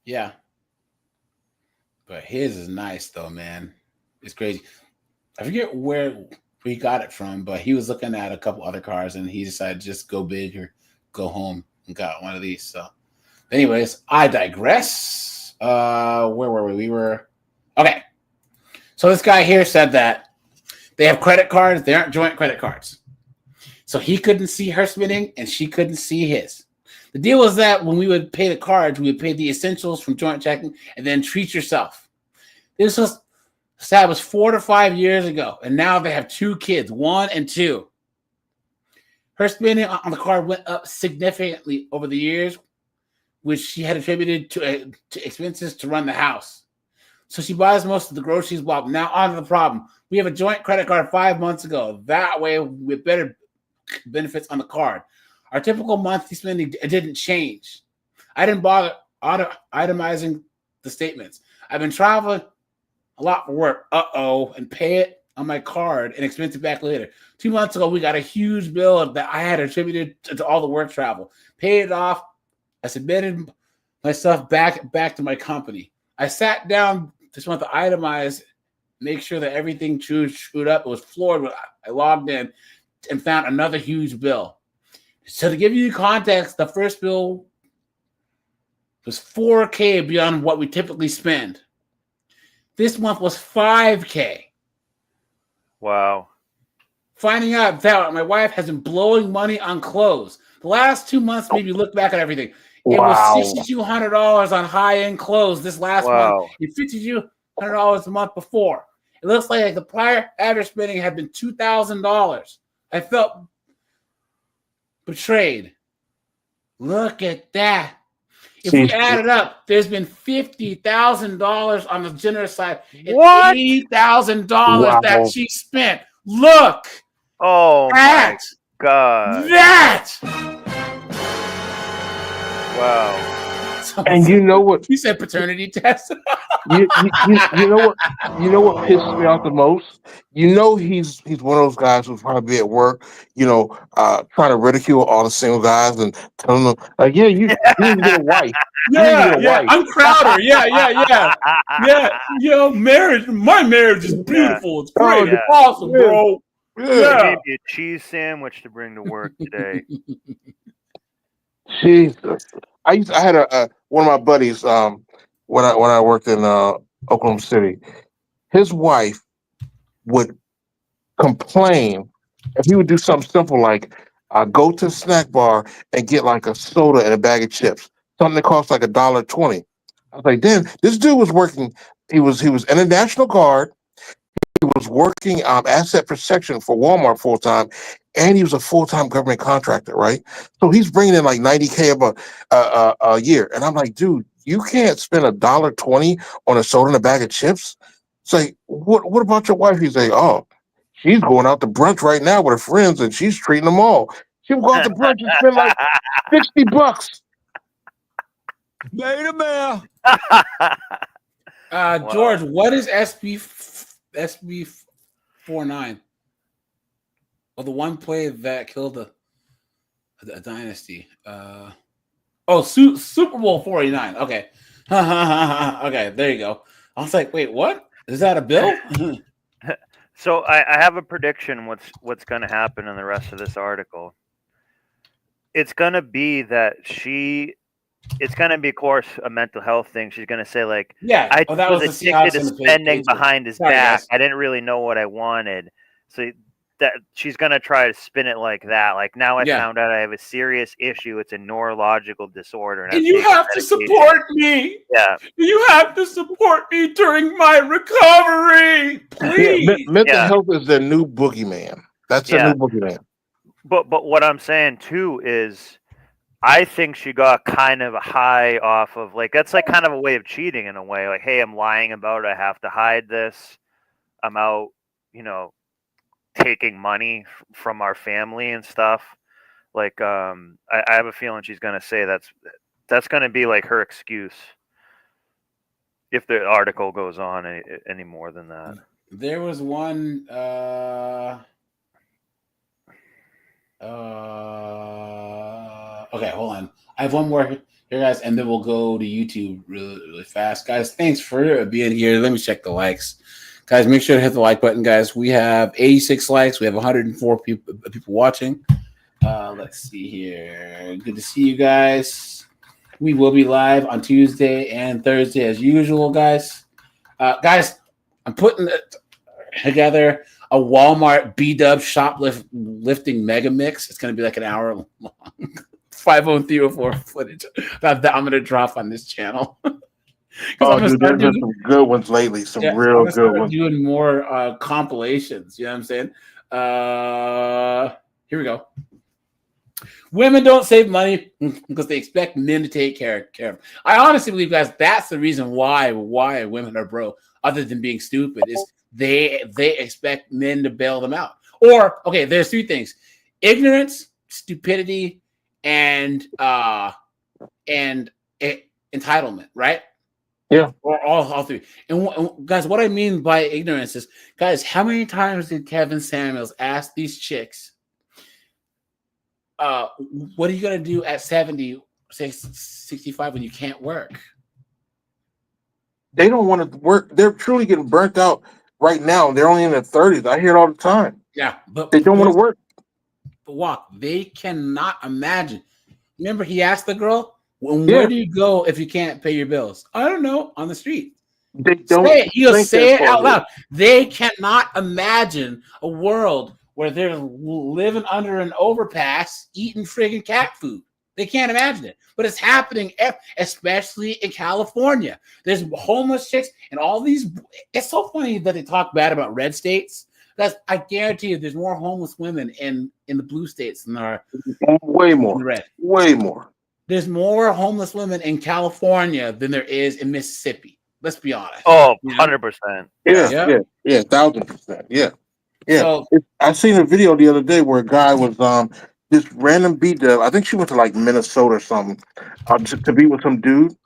Yeah. But his is nice though, man. It's crazy. I forget where we got it from, but he was looking at a couple other cars and he decided to just go big or go home and got one of these. So anyways, I digress. Where were we? We were okay. So this guy here said that they have credit cards, they aren't joint credit cards. So he couldn't see her spending and she couldn't see his. The deal was that when we would pay the cards, we would pay the essentials from joint checking and then treat yourself. This was established 4 to 5 years ago, and now they have 2 kids, 1 and 2. Her spending on the card went up significantly over the years, which she had attributed to expenses to run the house. So she buys most of the groceries. Well, now on to the problem. We have a joint credit card 5 months ago. That way, with better benefits on the card. Our typical monthly spending didn't change. I didn't bother itemizing the statements. I've been traveling a lot for work. And pay it on my card and expense it back later. 2 months ago, we got a huge bill that I had attributed to all the work travel. Paid it off. I submitted my stuff back to my company. I sat down this month to itemize, make sure that everything screwed up. It was floored when I logged in and found another huge bill. So to give you context, the first bill was $4K beyond what we typically spend. This month was $5K. Wow. Finding out that my wife has been blowing money on clothes. The last 2 months made me look back at everything. It was $6,200 on high-end clothes this last month. And $5,200 the month before. It looks like the prior average spending had been $2,000. I felt betrayed. Look at that. If we add it up, there's been $50,000 on the generous side. What? $80,000 that she spent. Look. Oh my God. That. Wow. And you know what? You said paternity test. you know what pisses me off the most? You know he's one of those guys who's probably at work, trying to ridicule all the single guys and telling them like, you need to get a wife. Yeah. I'm Crowder. Yeah. Marriage. My marriage is beautiful. It's great. It's awesome, bro. I gave you a cheese sandwich to bring to work today. Jesus. I had one of my buddies when I worked in Oklahoma City. His wife would complain if he would do something simple like go to a snack bar and get like a soda and a bag of chips, something that costs like $1.20. I was like, then this dude was working. He was in a National Guard. He was working asset protection for Walmart full time, and he was a full time government contractor, right? So he's bringing in like $90K a year, and I'm like, dude, you can't spend $1.20 on a soda and a bag of chips. It's like, what about your wife? He's like, oh, she's going out to brunch right now with her friends, and she's treating them all. She would go out to brunch and spend like $60. Made a mail. George, what is SB49? Well, the one play that killed a dynasty. Super Bowl 49. Okay. Okay, there you go. I was like, wait, what? Is that a bill? So I have a prediction. What's going to happen in the rest of this article? It's going to be that it's going to be, of course, a mental health thing. She's going to say like, Yeah. I That was was the addicted Seahawks to on the spending page. behind his Sorry, back. guys. I didn't really know what I wanted. So that she's going to try to spin it like that. Like, now I found out I have a serious issue. It's a neurological disorder. And you have to support me. Yeah. You have to support me during my recovery. Please. Yeah, mental health is the new boogeyman. That's the new boogeyman. But what I'm saying too is, I think she got kind of high off of like, that's like kind of a way of cheating in a way. Like, hey, I'm lying about it. I have to hide this. I'm out, taking money from our family and stuff. Like, I have a feeling she's gonna say that's gonna be like her excuse if the article goes on any more than that. There was one. Okay, hold on. I have one more here, guys, and then we'll go to YouTube really, really fast. Guys, thanks for being here. Let me check the likes. Guys, make sure to hit the like button, guys. We have 86 likes. We have 104 people watching. Let's see here. Good to see you guys. We will be live on Tuesday and Thursday as usual, guys. Guys, I'm putting together a Walmart B-Dub shoplifting mega mix. It's going to be like an hour long. 50304 footage that I'm going to drop on this channel. Dude, there's been some good ones lately. Some real good ones. Doing more compilations. You know what I'm saying? Here we go. Women don't save money because they expect men to take care of them. I honestly believe, guys, that's the reason why women are broke, other than being stupid, is they expect men to bail them out. Or, okay, there's three things: ignorance, stupidity, and entitlement, right? Yeah. Or all three. And guys, what I mean by ignorance is, guys, how many times did Kevin Samuels ask these chicks, what are you going to do at 70, 65 when you can't work? They don't want to work. They're truly getting burnt out right now. They're only in their 30s. I hear it all the time. Yeah, but they don't want to work. But they cannot imagine. Remember, he asked the girl, where do you go if you can't pay your bills? I don't know, on the street. They don't say it. He'll say it out forward. loud. They cannot imagine a world where they're living under an overpass eating friggin' cat food. They can't imagine it. But it's happening, especially in California. There's homeless chicks and all these. It's so funny that they talk bad about red states. I guarantee you there's more homeless women in the blue states than there are way more. in the red. Way more. There's more homeless women in California than there is in Mississippi. Let's be honest. Oh, 100%. Yeah, 1,000%. Yeah. Yeah. So, I seen a video the other day where a guy was this random B-Dub. I think she went to like Minnesota or something to be with some dude,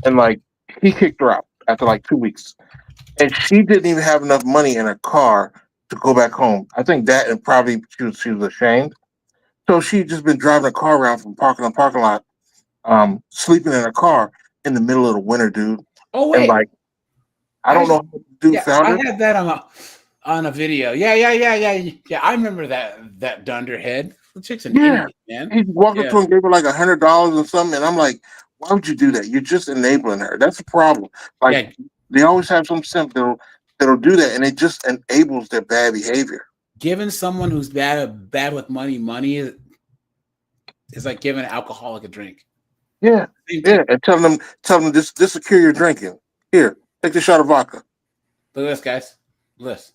and like he kicked her out after like 2 weeks, and she didn't even have enough money in her car to go back home. I think that, and probably she was ashamed. So she just been driving her car around from parking lot, sleeping in her car in the middle of the winter, dude. Oh wait, and like I don't know how the dude found I her. had that on a video. Yeah. I remember that dunderhead. The chick's an idiot, man. He walked up to her and gave her like $100 or something, and I'm like, why would you do that? You're just enabling her. That's the problem. Like they always have some simp that'll do that, and it just enables their bad behavior. Giving someone who's bad with money is like giving an alcoholic a drink. Yeah, and tell them this will cure your drinking. Here, take the shot of vodka. Look at this, guys. Listen.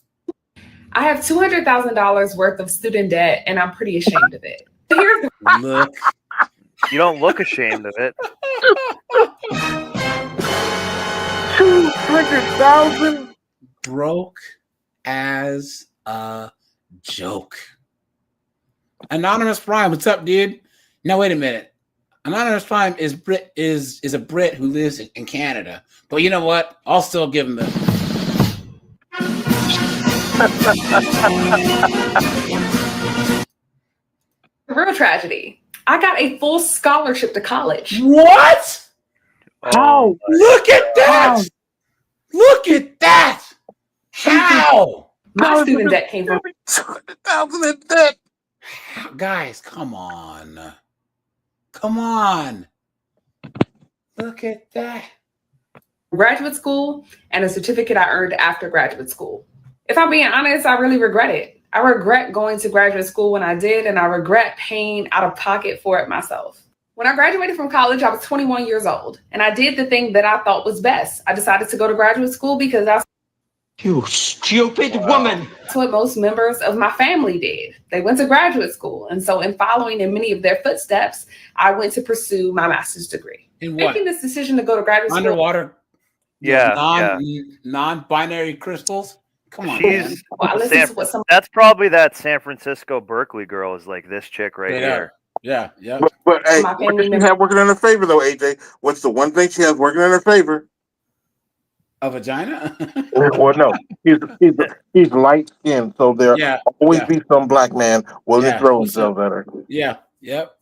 I have $200,000 worth of student debt, and I'm pretty ashamed of it. Look. You don't look ashamed of it. 200,000 broke as a joke. Anonymous Prime, what's up, dude? Now wait a minute. Anonymous Prime is a Brit who lives in Canada, but you know what? I'll still give him the. Real tragedy. I got a full scholarship to college. What? How? Look at that! Look at that! How? My student debt came from 200,000 in debt. Guys, come on. Come on. Look at that. graduate school and a certificate I earned after graduate school. If I'm being honest, I really regret it. I regret going to graduate school when I did, and I regret paying out of pocket for it myself. When I graduated from college, I was 21 years old, and I did the thing that I thought was best. I decided to go to graduate school because that's You stupid woman. what most members of my family did. They went to graduate school. And so in following in many of their footsteps, I went to pursue my master's degree. In what? Making this decision to go to graduate school. Underwater. Yeah, Non-binary crystals. Come on. She's man. that's probably that San Francisco Berkeley girl is like this chick right here. Yeah, yeah. But hey, what does she have working in her favor though, AJ? What's the one thing she has working in her favor? A vagina? Well, no, he's light skinned, so there always be some black man willing to throw himself at her. Yeah, yep.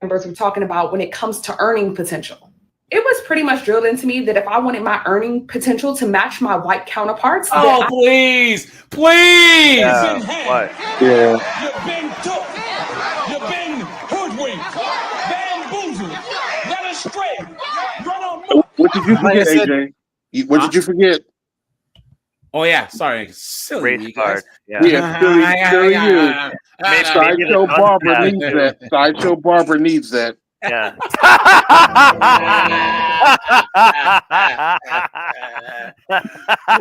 Members were talking about when it comes to earning potential. It was pretty much drilled into me that if I wanted my earning potential to match my white counterparts, please. Yeah. What? Yeah. You've been took. You've been hoodwinked. Bamboozled. Led astray. Run on. What did you forget, AJ? What did you forget? Oh yeah, sorry, silly Race you guys. card. Yeah. Silly you. Sideshow Barber needs that. Sideshow Barber needs that. Yeah.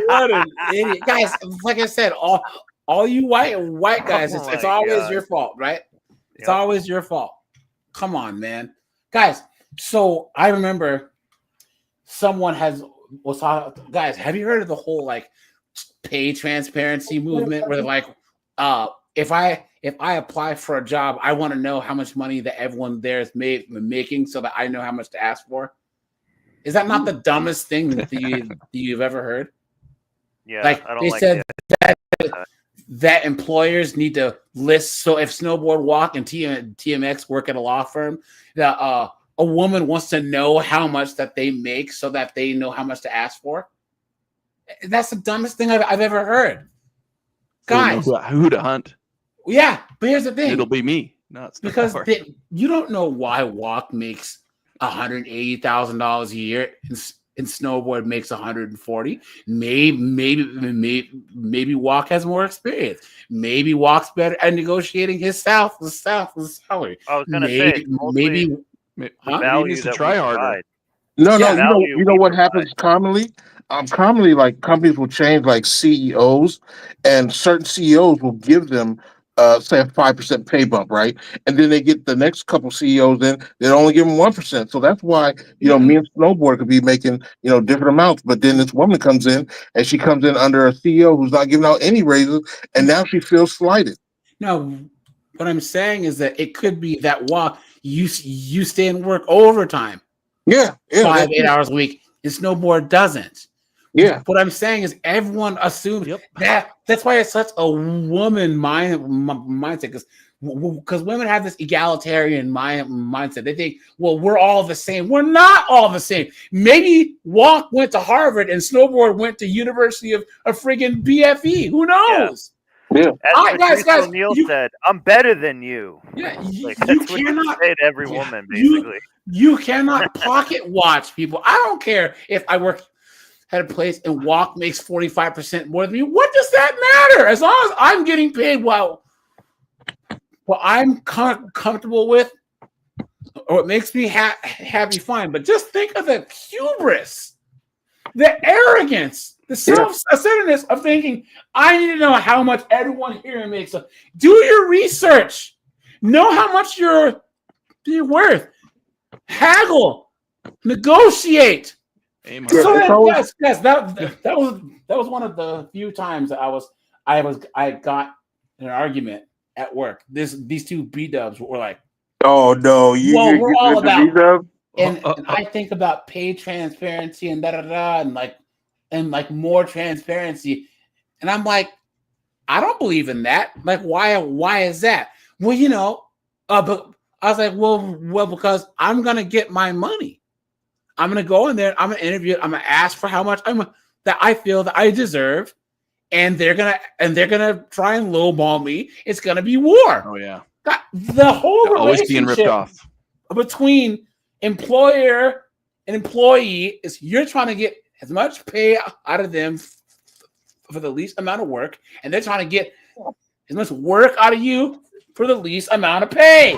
What an idiot, guys! Like I said, all you white guys, it's always your fault, right? It's always your fault. Come on, man, guys. So I remember someone was talking. Guys, have you heard of the whole like pay transparency movement, where they're like, if I apply for a job, I want to know how much money that everyone there is making so that I know how much to ask for. Is that not the dumbest thing that you've ever heard? Yeah, like I don't they like said that employers need to list. So if Snowboard Walk and TMX work at a law firm, that a woman wants to know how much that they make so that they know how much to ask for. That's the dumbest thing I've ever heard. Guys, who to hunt? Yeah, but here's the thing. It'll be me. No, it's not because hard. you don't know why Walk makes $180,000 a year and Snowboard makes $140,000. Maybe Walk has more experience. Maybe Walk's better at negotiating his salary. I was gonna say maybe value needs to that try we harder. provide. No, you know what happens commonly? Commonly, like companies will change like CEOs, and certain CEOs will give them say a 5% pay bump, right? And then they get the next couple CEOs in, they only give them 1%. So that's why, me and Snowboard could be making, different amounts. But then this woman comes in and she comes in under a CEO who's not giving out any raises, and now she feels slighted. No, what I'm saying is that it could be that Walk, you stay and work overtime. Yeah. 5-8 hours a week, and Snowboard doesn't. Yeah. What I'm saying is everyone assumes that's why it's such a woman mindset, because women have this egalitarian mindset. They think, well, we're all the same. We're not all the same. Maybe Walk went to Harvard and Snowboard went to University of friggin' BFE. Who knows? Yeah. As guys, O'Neill said, I'm better than you. Yeah, like, that's what you say to every woman, basically. You cannot pocket watch people. I don't care if I work at a place and Walk makes 45% more than me. What does that matter? As long as I'm getting paid what I'm comfortable with, or it makes me happy, fine. But just think of the hubris, the arrogance, the self-centeredness of thinking, I need to know how much everyone here makes. Do your research. Know how much you're worth. Haggle. Negotiate. So yes, that was one of the few times that I got in an argument at work. These two B-dubs were like, oh no, we're all about and I think about pay transparency and and more transparency, and I'm like, I don't believe in that. Like, why is that? Well, but I was like, well, because I'm gonna get my money. I'm gonna go in there. I'm gonna interview. I'm gonna ask for how much. that I feel that I deserve, and they're gonna try and lowball me. It's gonna be war. Oh yeah. The whole Always being ripped relationship off. between employer and employee is you're trying to get as much pay out of them for the least amount of work, and they're trying to get as much work out of you for the least amount of pay.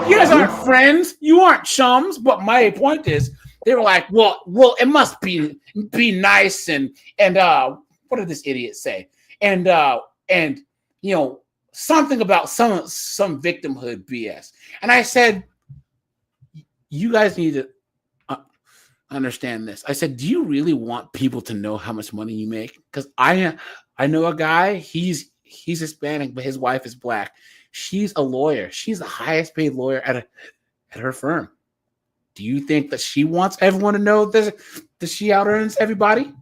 You guys aren't friends, you aren't chums, but my point is they were like, well, it must be nice and what did this idiot say? And you know, something about some victimhood BS. And I said, you guys need to understand this. I said, do you really want people to know how much money you make? Because I know a guy, he's Hispanic, but his wife is black. She's a lawyer. She's the highest paid lawyer at her firm. Do you think that she wants everyone to know that she out earns everybody?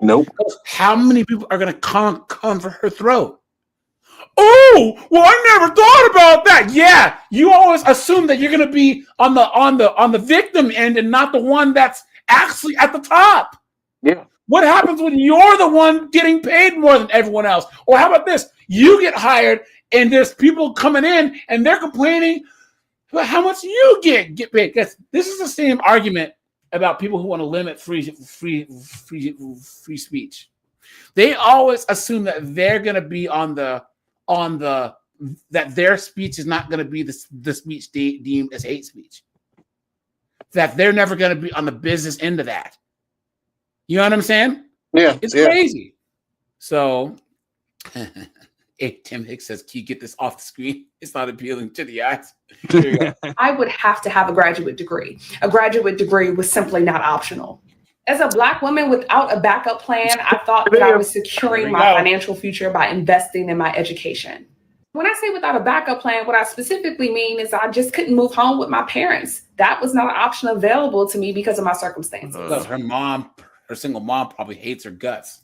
Nope. How many people are going to come for her throat? Oh, well, I never thought about that. Yeah, you always assume that you're going to be on the victim end and not the one that's actually at the top. Yeah. What happens when you're the one getting paid more than everyone else? Or how about this? You get hired and there's people coming in and they're complaining about how much you get paid. Because this is the same argument about people who want to limit free speech. They always assume that they're going to be that their speech is not going to be the speech deemed as hate speech. That they're never going to be on the business end of that. You know what I'm saying? Yeah. It's crazy. So, hey, Tim Hicks says, can you get this off the screen? It's not appealing to the eyes. I would have to have a graduate degree. A graduate degree was simply not optional. As a Black woman without a backup plan, I thought that I was securing my financial future by investing in my education. When I say without a backup plan, what I specifically mean is I just couldn't move home with my parents. That was not an option available to me because of my circumstances. Her single mom probably hates her guts.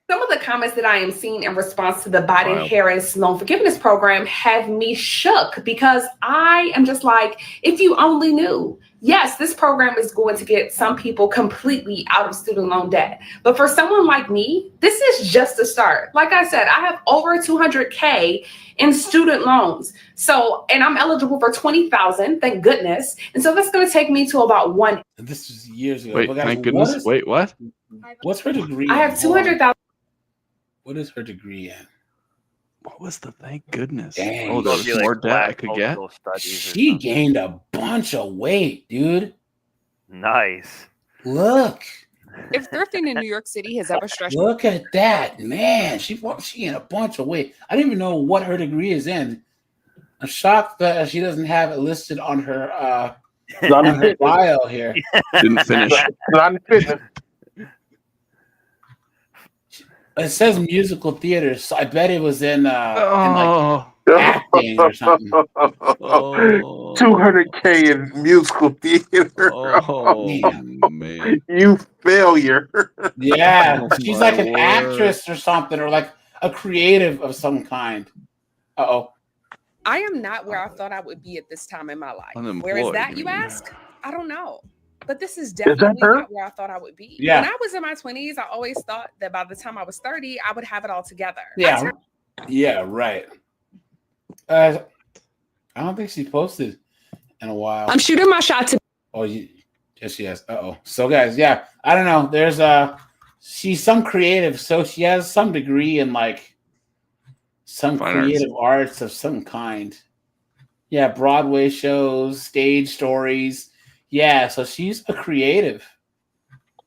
Some of the comments that I am seeing in response to the Biden-Harris loan forgiveness program have me shook because I am just like, if you only knew. Yes, this program is going to get some people completely out of student loan debt. But for someone like me, this is just a start. Like I said, I have over $200K in student loans. So, and I'm eligible for $20,000, thank goodness. And so that's going to take me to about one. And this was years ago. Wait, But guys, thank goodness. Wait, what? What's her degree? I have $200,000. What is her degree in? What was the thank goodness? Dang. Oh, there's Maybe, like, more debt I Black could get. cultural studies or She something. gained a bunch of weight, dude. Nice. Look. If thrifting in New York City has ever stretched, Look at that, man. She gained a bunch of weight. I didn't even know what her degree is in. I'm shocked that she doesn't have it listed on her bio here. Didn't finish. It says musical theater, so I bet it was in like acting or something. 200K in musical theater. Oh, man. You failure. Yeah, Oh, she's my like an word. actress or something, or like a creative of some kind. Uh-oh. I am not where I thought I would be at this time in my life. Where is Unemployed, that, you you mean? ask? I don't know. But this is that definitely her? not where I thought I would be. Yeah. When I was in my 20s, I always thought that by the time I was 30, I would have it all together. Yeah. Yeah, right. I don't think she posted in a while. I'm shooting my shot to. Oh, yes, yes. Uh-oh. So, guys, yeah, I don't know. There's she's some creative, so she has some degree in like some Fine arts. creative arts of some kind. Yeah, Broadway shows, stage stories. Yeah, so she's a creative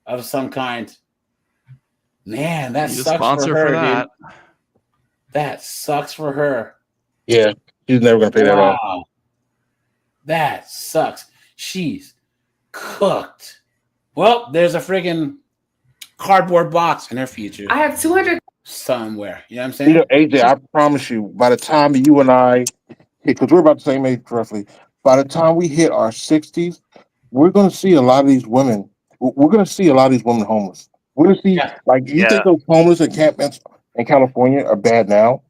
of some kind. Man, that Need a sucks sponsor for her, for that. dude. That sucks for her. Yeah, she's never gonna pay that off. Wow. That sucks. She's cooked. Well, there's a friggin' cardboard box in her future I have 200. somewhere. You know what I'm You saying? know, AJ, I promise you, by the time you and I, because we're about the same age roughly, by the time we hit our 60s, we're going to see a lot of these women. We're going to see a lot of these women homeless. We're going to see, like, you think those homeless encampments in California are bad now?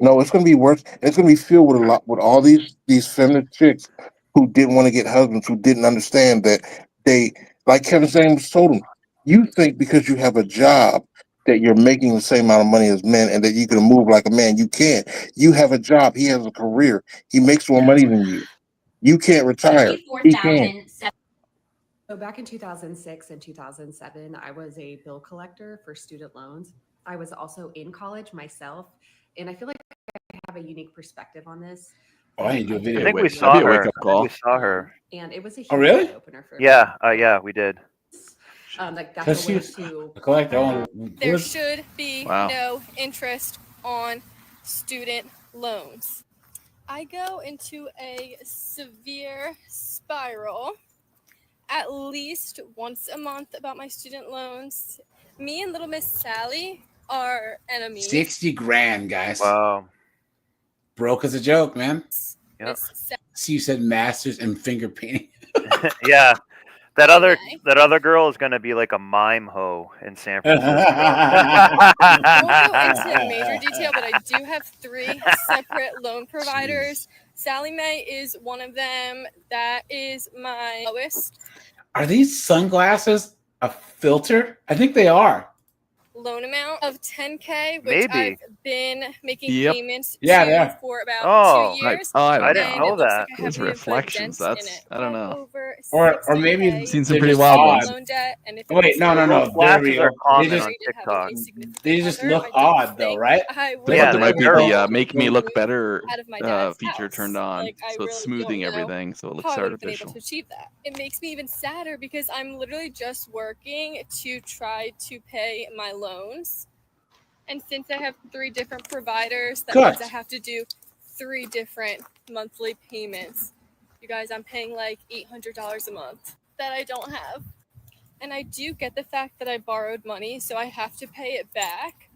No, it's going to be worse. It's going to be filled with all these feminist chicks who didn't want to get husbands, who didn't understand that they, like Kevin Samuels told them, You think because you have a job that you're making the same amount of money as men and that you can move like a man. You can't. You have a job. He has a career. He makes more money than you. You can't retire. He can. So back in 2006 and 2007, I was a bill collector for student loans. I was also in college myself, and I feel like I have a unique perspective on this. Oh, I didn't do a video. I think we saw her. I think we saw her. And it was a huge Oh, really? eye opener for Yeah, yeah, we did. like that's Because a way she's to a collector. There should be Wow. no interest on student loans. I go into a severe spiral at least once a month about my student loans. Me and little Miss Sally are enemies. 60 grand, guys. Wow. Broke as a joke, man. Yep. See, you said masters in finger painting. Yeah. That other girl is gonna be like a mime hoe in San Francisco. I won't go into major detail, but I do have 3 separate loan providers. Sally Mae is one of them. That is my lowest Are these sunglasses a filter? I think they are. loan amount of $10K, which Maybe. I've been making Yep. payments Yeah, to yeah. for about Oh, 2 years. I didn't and know it looks that. like I have Those are a good reflections. dent in That's it. I don't know. Over Or maybe 60K Seen some they're pretty just wild odd. ones. loan debt, and if it Wait, was no. Those They're glasses real. are common They on just, TikTok. they just other, look I don't odd, though, think right? I I would think Yeah, there might be they're the all- make me look better out of my dad's feature house. turned on, Like, I so it's really smoothing don't know everything, so it looks how I would have been able artificial. to achieve that. It makes me even sadder because I'm literally just working to try to pay my loans. And since I have 3 different providers, that means Good. I have to do 3 different monthly payments. You guys, I'm paying like $800 a month that I don't have. And I do get the fact that I borrowed money, so I have to pay it back.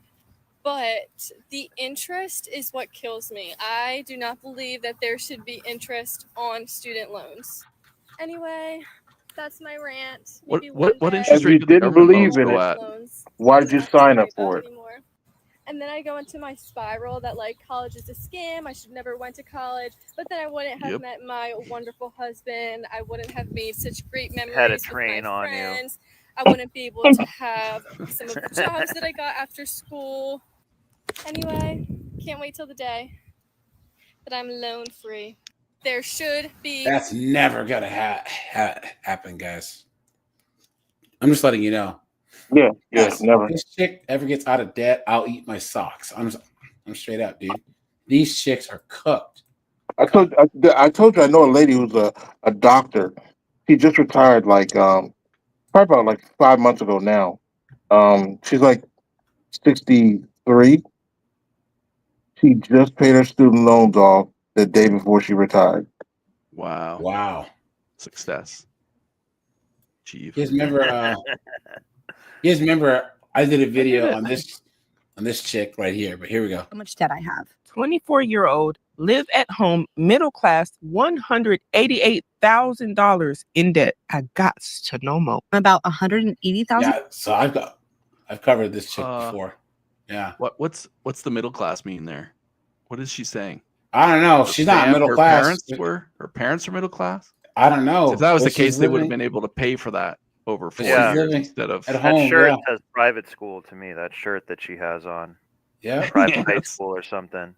But the interest is what kills me. I do not believe that there should be interest on student loans. Anyway, that's my rant. What Maybe what one day interest If you rate do the didn't government believe loans in go it, at? loans why I did you don't have to sign worry up for about it? anymore. And then I go into my spiral that like college is a scam. I should never went to college. But then I wouldn't have Yep. met my wonderful husband. I wouldn't have made such great Had a memories with train my on you. friends. I wouldn't be able to have some of the jobs that I got after school. Anyway, can't wait till the day that I'm loan free. There should be That's never gonna happen, guys. I'm just letting you know. Yeah, Guys, never. if this chick ever gets out of debt, I'll eat my socks. I'm straight up, dude. These chicks are cooked. I told you I know a lady who's a doctor. She just retired probably about like 5 months ago now. She's like 63. She just paid her student loans off the day before she retired. Wow. Wow. Success. Chief. You guys remember I did a video on this chick right here, but here we go. How much debt I have. 24-year-old, live at home, middle class, $188,000 in debt. I got to know more. About 180,000. Yeah, so I've covered this chick before. Yeah. What's the middle class mean there? What is she saying? I don't know. She's not middle her class. Her parents are middle class? I don't know. If that was But the case, she's they would have living- been able to pay for that over 4 Yeah. years instead of at That home. shirt Yeah. says private school to me. That shirt that she has on. Yeah. Private high school or something.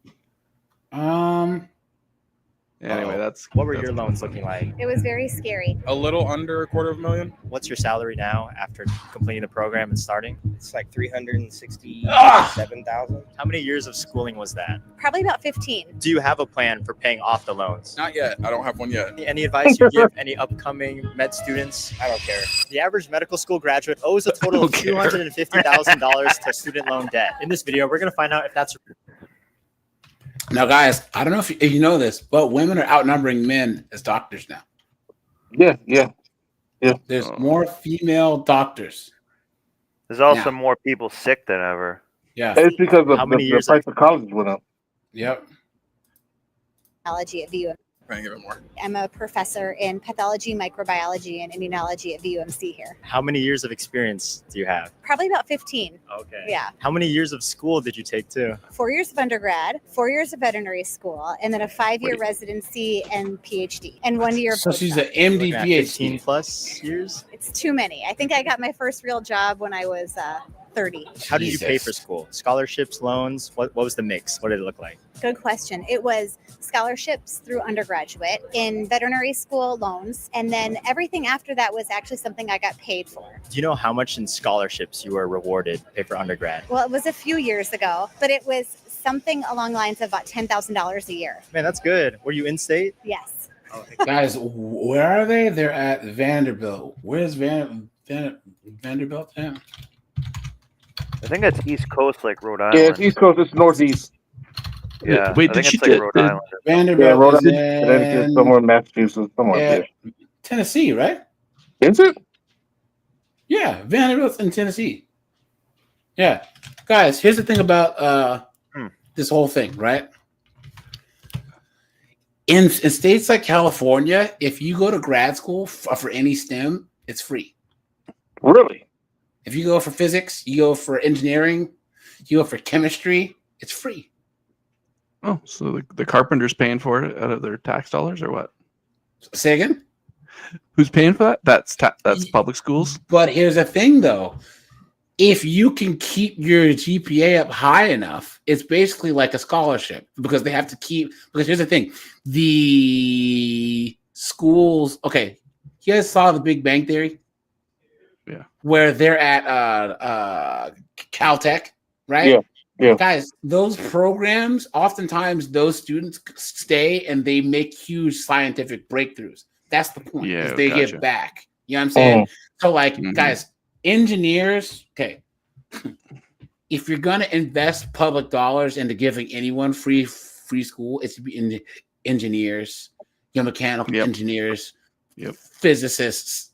Anyway, that's What were your loans looking like? It was very scary. A little under $250,000. What's your salary now after completing the program and starting? It's like $367,000. How many years of schooling was that? Probably about 15. Do you have a plan for paying off the loans? Not yet. I don't have one yet. Any advice you give any upcoming med students? I don't care. The average medical school graduate owes a total of $250,000 to student loan debt. In this video, we're going to find out if that's Now, guys, I don't know if you know this, but women are outnumbering men as doctors now. Yeah. There's more female doctors. There's also Yeah. more people sick than ever. Yeah. It's because of How many the years price of college went up. Yep. Analogy of you. I'm a professor in pathology, microbiology, and immunology at VUMC here. How many years of experience do you have? Probably about 15. Okay. Yeah. How many years of school did you take too? 4 years of undergrad, 4 years of veterinary school, and then a 5-year residency and PhD, and 1 year of So she's an postdoc. MD, PhD. 15 plus years? It's too many. I think I got my first real job when I was 30. How did you pay for school? Scholarships, loans? What was the mix? What did it look like? Good question. It was scholarships through undergraduate, in veterinary school loans, and then everything after that was actually something I got paid for. Do you know how much in scholarships you were rewarded, pay for undergrad? Well, it was a few years ago, but it was something along the lines of about $10,000 a year. Man, that's good. Were you in state? Yes. Guys, where are they? They're at Vanderbilt. Where's Vanderbilt at? I think that's East Coast, like Rhode Island. Yeah, it's East Coast. It's Northeast. Yeah. Wait, I did think she it's like get Rhode Island. Vanderbilt Yeah, Rhode is Island, Connecticut, in somewhere in Massachusetts, somewhere there. Tennessee, right? Is it? Yeah, Vanderbilt's in Tennessee. Yeah. Guys, here's the thing about this whole thing, right? In states like California, if you go to grad school for any STEM, it's free. Really? If you go for physics, you go for engineering, you go for chemistry, it's free. Oh, so the carpenter's paying for it out of their tax dollars, or what? Say again? Who's paying for that? That's public schools. But here's the thing, though. If you can keep your GPA up high enough, it's basically like a scholarship because they have to keep. Because here's the thing: the schools. Okay, you guys saw The Big Bang Theory? Yeah. Where they're at Caltech, right? Yeah. Yeah. Guys, those programs, oftentimes those students stay and they make huge scientific breakthroughs. That's the point. Yeah, Is they gotcha. give back. You know what I'm saying? Oh. So, like, guys, engineers, okay. If you're gonna invest public dollars into giving anyone free school, it's to be in the engineers, mechanical engineers, physicists,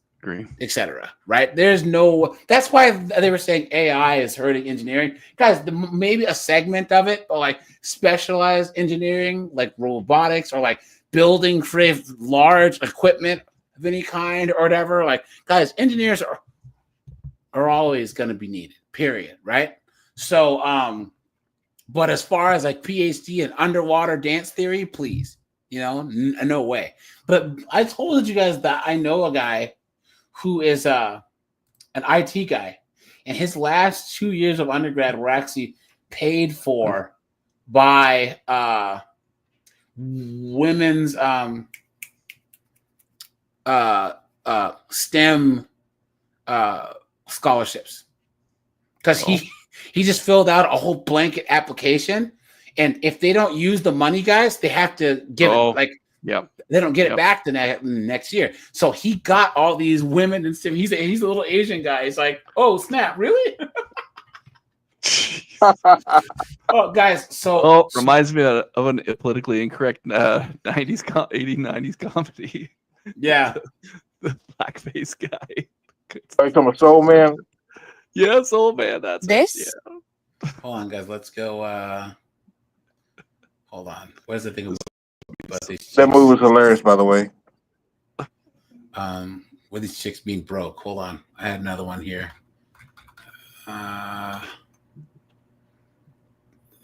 etc. Right? There's no. That's why they were saying AI is hurting engineering, guys. Maybe a segment of it, but like specialized engineering, like robotics, or like building for large equipment of any kind or whatever. Like, guys, engineers are always going to be needed. Period. Right? So, but as far as like PhD and underwater dance theory, please, no way. But I told you guys that I know a guy who is an IT guy, and his last 2 years of undergrad were actually paid for by women's STEM scholarships, because he just filled out a whole blanket application, and if they don't use the money, guys, they have to give it they don't get it back the next year. So he got all these women and stuff. He's a little Asian guy. He's like, oh snap, really? Oh, guys. So reminds me of a politically incorrect 90s comedy. Yeah, the blackface guy. Are you talking about Soul Man? Yeah, Soul Man. That's this. Yeah. Hold on, guys. Let's go. Hold on. Where's the thing? That movie was hilarious, by the way. With these chicks being broke. Hold on. I had another one here. I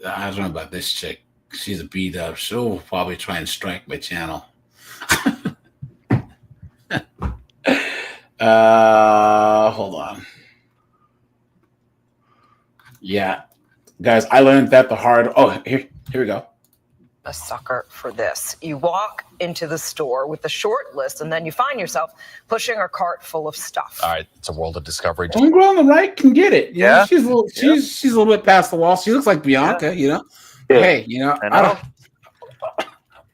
don't know about this chick. She's a beat up. She'll probably try and strike my channel. Hold on. Yeah. Guys, I learned that the hard. Oh, here we go. A sucker for this. You walk into the store with a short list, and then you find yourself pushing a cart full of stuff. All right, it's a world of discovery. Homegirl on the right can get it. You know, Yeah. she's a little bit past the wall. She looks like Bianca. Hey,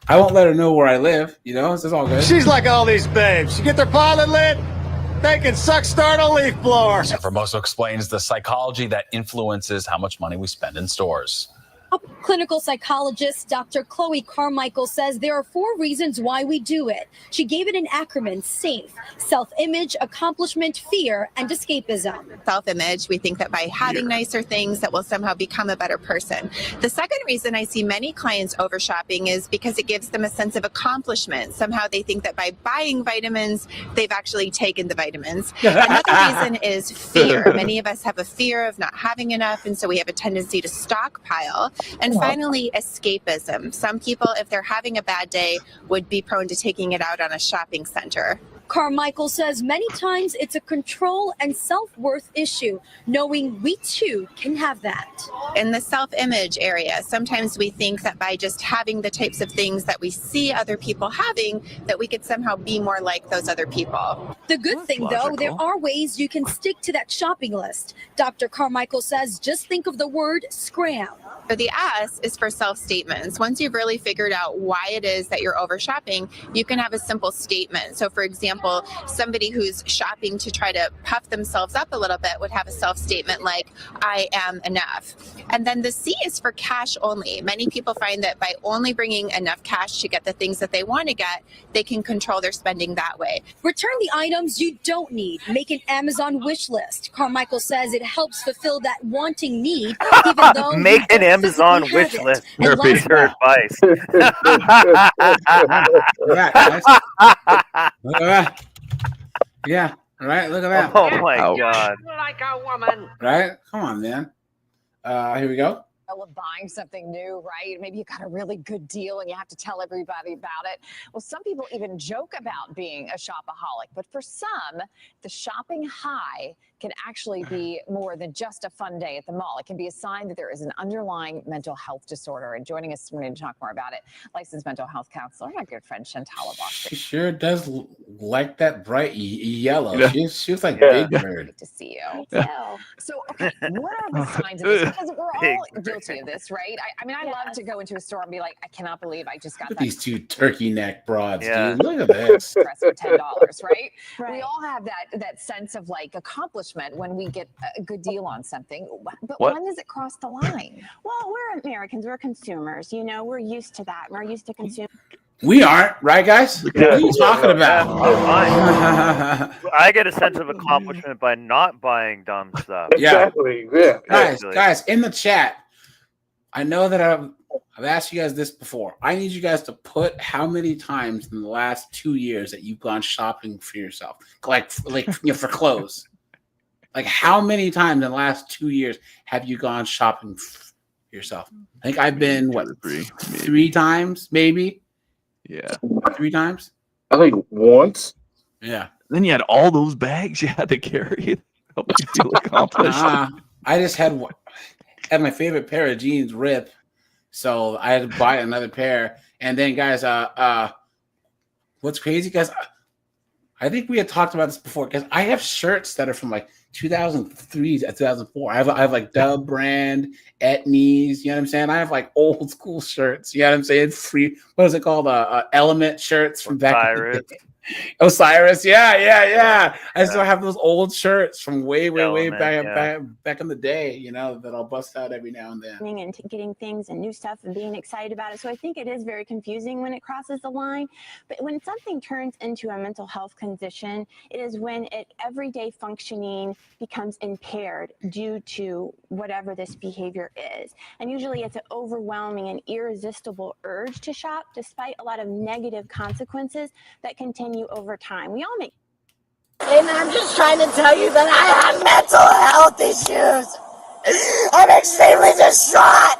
I won't let her know where I live. This is all good. She's like all these babes. You get their pilot lit, they can suck start a leaf blower. Formoso explains the psychology that influences how much money we spend in stores. Clinical psychologist Dr. Chloe Carmichael says there are 4 reasons why we do it. She gave it an acronym: SAFE: self-image, accomplishment, fear, and escapism. Self-image, we think that by having nicer things that will somehow become a better person. The second reason I see many clients over shopping is because it gives them a sense of accomplishment. Somehow they think that by buying vitamins, they've actually taken the vitamins. Another reason is fear. Many of us have a fear of not having enough, and so we have a tendency to stockpile. And finally, escapism. Some people, if they're having a bad day, would be prone to taking it out on a shopping center. Carmichael says many times it's a control and self-worth issue, knowing we too can have that. In the self-image area, sometimes we think that by just having the types of things that we see other people having, that we could somehow be more like those other people. The good thing, though, there are ways you can stick to that shopping list. Dr. Carmichael says just think of the word scram. So the S is for self-statements. Once you've really figured out why it is that you're over shopping, you can have a simple statement. So for example, somebody who's shopping to try to puff themselves up a little bit would have a self-statement like, I am enough. And then the C is for cash only. Many people find that by only bringing enough cash to get the things that they want to get, they can control their spending that way. Return the items you don't need. Make an Amazon wish list. Carmichael says it helps fulfill that wanting need, even though Make an Amazon wish list. Here's her advice. Look at that. Yeah, right. Look at that. Oh my God. Like a woman. Right? Come on, man. Here we go. Of buying something new, right? Maybe you got a really good deal and you have to tell everybody about it. Well, some people even joke about being a shopaholic, but for some, the shopping high can actually be more than just a fun day at the mall. It can be a sign that there is an underlying mental health disorder. And joining us this morning to talk more about it, licensed mental health counselor, my good friend Chantal Boston. She sure does like that bright yellow. Yeah. She was like Big Bird. Good to see you. So, okay, what are the signs of this? Because we're all guilty of this, right? I mean, I love to go into a store and be like, I cannot believe I just got Look at that. these 2 turkey neck broads, Yeah. dude. Look at this. Dress for $10, right? We all have that sense of like accomplishment when we get a good deal on something. But What? when does it cross the line? Well, we're Americans. We're consumers. You know, we're used to that. We're used to consuming. We aren't, right, guys? What are you talking about? I get a sense of accomplishment by not buying dumb stuff. Exactly. Yeah. Guys, in the chat, I know that I've asked you guys this before. I need you guys to put how many times in the last 2 years that you've gone shopping for yourself, like for clothes. Like how many times in the last 2 years have you gone shopping for yourself? I think I've been three times, maybe. Yeah. 3 times. I think once. Yeah. Then you had all those bags you had to carry. Help you feel accomplished. I just had my favorite pair of jeans rip, so I had to buy another pair. And then, guys, what's crazy, guys? I think we had talked about this before, because I have shirts that are from like 2003 to 2004. I have like Dub brand, Etnies, you know what I'm saying? I have like old school shirts, you know what I'm saying? Free, what is it called? Element shirts from back in the day. Osiris, yeah. I still have those old shirts from way back in the day, you know, that I'll bust out every now and then. And getting things and new stuff and being excited about it. So I think it is very confusing when it crosses the line. But when something turns into a mental health condition, it is when everyday functioning becomes impaired due to whatever this behavior is. And usually it's an overwhelming and irresistible urge to shop, despite a lot of negative consequences that continue over time. We all make. And I'm just trying to tell you that I have mental health issues. I'm extremely distraught.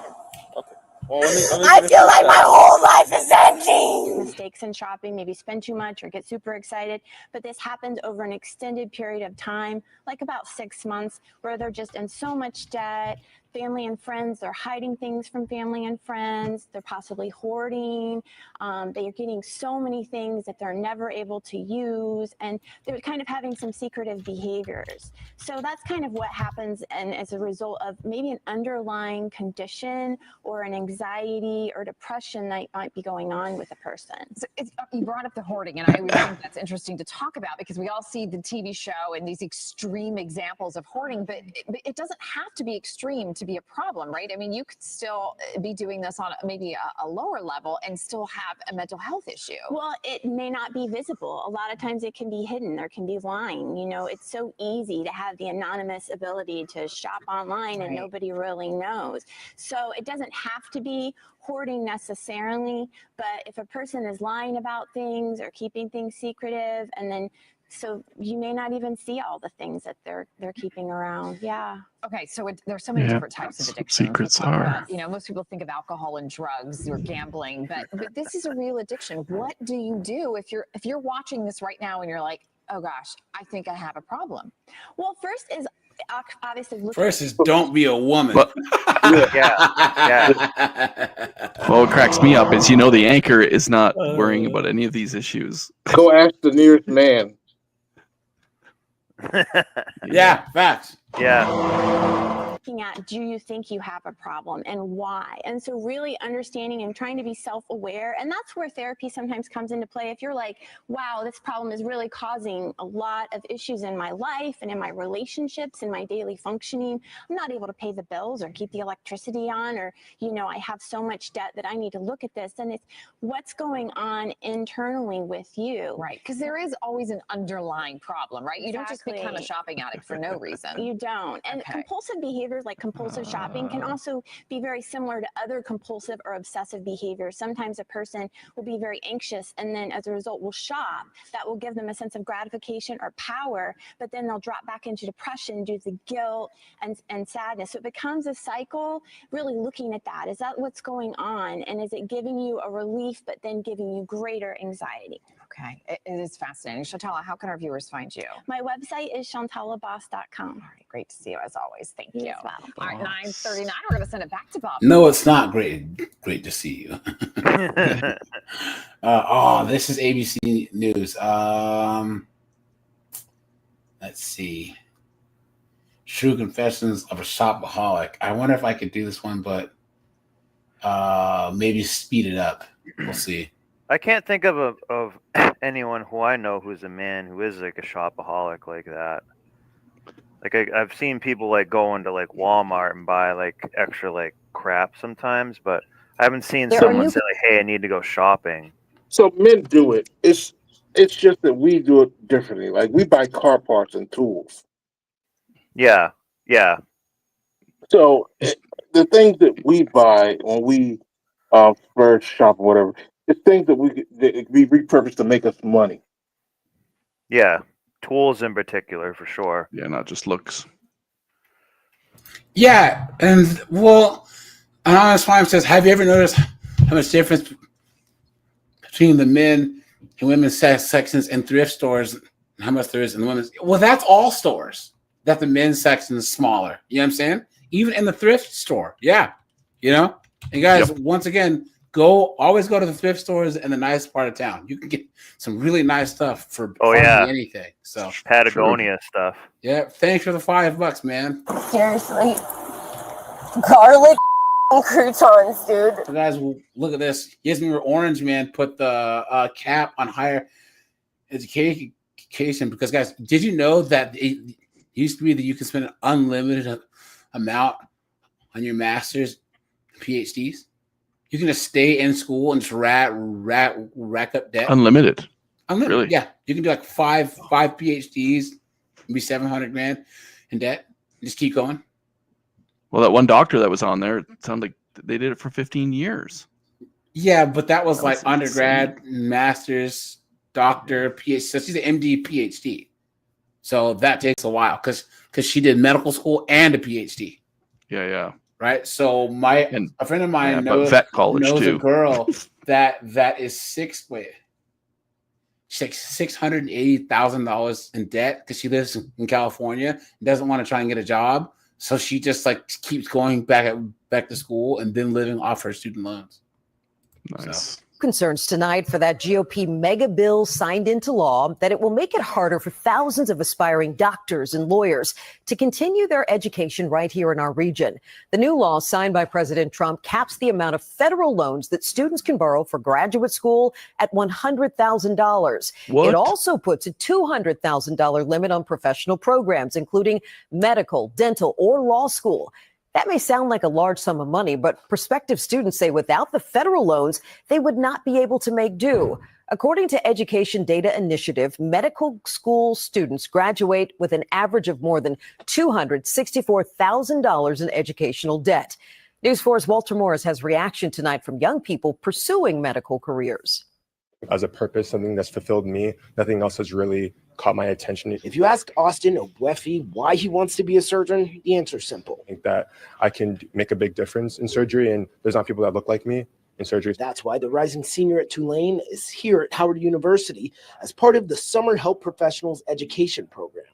I feel like my whole life is ending. Mistakes in shopping, maybe spend too much or get super excited, but this happens over an extended period of time, like about 6 months, where they're just in so much debt. Family and friends, they're hiding things from family and friends. They're possibly hoarding. They are getting so many things that they're never able to use, and they're kind of having some secretive behaviors. So that's kind of what happens, and as a result of maybe an underlying condition or an anxiety or depression that might be going on with a person. So you brought up the hoarding, and I always think that's interesting to talk about, because we all see the TV show and these extreme examples of hoarding, but it doesn't have to be extreme to to be a problem, right? I mean, you could still be doing this on maybe a lower level and still have a mental health issue. Well, it may not be visible. A lot of times it can be hidden. There can be lying. You know, it's so easy to have the anonymous ability to shop online and nobody really knows. So it doesn't have to be hoarding necessarily, but if a person is lying about things or keeping things secretive, and then so you may not even see all the things that they're keeping around. Yeah. Okay, so there's so many Yeah, different types of that's what addiction. secrets are. Most people think of alcohol and drugs or gambling, but this is a real addiction. What do you do if you're watching this right now and you're like, oh gosh, I think I have a problem? Well, first is obviously First is don't be a woman. Well, what cracks me up is, the anchor is not worrying about any of these issues. Go ask the nearest man. Yeah, facts. Yeah. looking at, do you think you have a problem and why? And so really understanding and trying to be self-aware. And that's where therapy sometimes comes into play. If you're like, wow, this problem is really causing a lot of issues in my life and in my relationships and my daily functioning. I'm not able to pay the bills or keep the electricity on, or, I have so much debt that I need to look at this. And it's what's going on internally with you. Right. Because there is always an underlying problem, right? You don't just become a shopping addict for no reason. You don't. And compulsive behaviors like compulsive shopping can also be very similar to other compulsive or obsessive behaviors. Sometimes a person will be very anxious and then as a result will shop. That will give them a sense of gratification or power, but then they'll drop back into depression due to guilt and sadness. So it becomes a cycle, really looking at that. Is that what's going on? And is it giving you a relief, but then giving you greater anxiety? Okay, it is fascinating. Chantala, how can our viewers find you? My website is chantalabos.com. All right, great to see you as always. Thank You you. as well. All right, 9:39. We're going to send it back to Bob. No, it's not great. Great to see you. This is ABC News. Let's see. True Confessions of a Shopaholic. I wonder if I could do this one, but maybe speed it up. We'll see. I can't think of anyone who I know who's a man who is like a shopaholic like that. Like I've seen people like go into like Walmart and buy like extra like crap sometimes, but I haven't seen someone say like, "Hey, I need to go shopping." So men do it. It's just that we do it differently. Like we buy car parts and tools. Yeah. So the things that we buy when we first shop or whatever, it's things that we repurpose to make us money. Yeah, tools in particular for sure. Yeah, not just looks. Yeah, and Anonymous Prime says, have you ever noticed how much difference between the men and women's sections in thrift stores, how much there is in the women's? Well, that's all stores that the men's section is smaller. You know what I'm saying? Even in the thrift store. Yeah. And guys, once again, always go to the thrift stores in the nice part of town. You can get some really nice stuff for hardly anything. So Patagonia stuff. Yeah. Thanks for the $5, man. Seriously. Garlic croutons, dude. So guys, look at this. Yasmin Orange Man put the cap on higher education because, guys, did you know that it used to be that you can spend an unlimited amount on your master's PhDs? You can just stay in school and just rack up debt. Unlimited. Really? Yeah. You can do like five PhDs, maybe $700,000 in debt. Just keep going. Well, that one doctor that was on there, it sounded like they did it for 15 years. Yeah, but that was like undergrad, master's, doctor, PhD. So she's an MD, PhD. So that takes a while because she did medical school and a PhD. Yeah. Right. So a friend of mine knows vet college knows too. A girl that is she's like $680,000 in debt because she lives in California and doesn't want to try and get a job. So she just like keeps going back to school and then living off her student loans. Nice. So. Concerns tonight for that GOP mega bill signed into law that it will make it harder for thousands of aspiring doctors and lawyers to continue their education right here in our region. The new law signed by President Trump caps the amount of federal loans that students can borrow for graduate school at $100,000. It also puts a $200,000 limit on professional programs, including medical, dental, or law school. That may sound like a large sum of money, but prospective students say without the federal loans, they would not be able to make do. According to Education Data Initiative, medical school students graduate with an average of more than $264,000 in educational debt. News 4's Walter Morris has reaction tonight from young people pursuing medical careers. As a purpose, something that's fulfilled me, nothing else has really caught my attention. If you ask Austin Ogwefi why he wants to be a surgeon, the answer is simple. I think that I can make a big difference in surgery, and there's not people that look like me in surgery. That's why the rising senior at Tulane is here at Howard University as part of the Summer Help Professionals Education Program.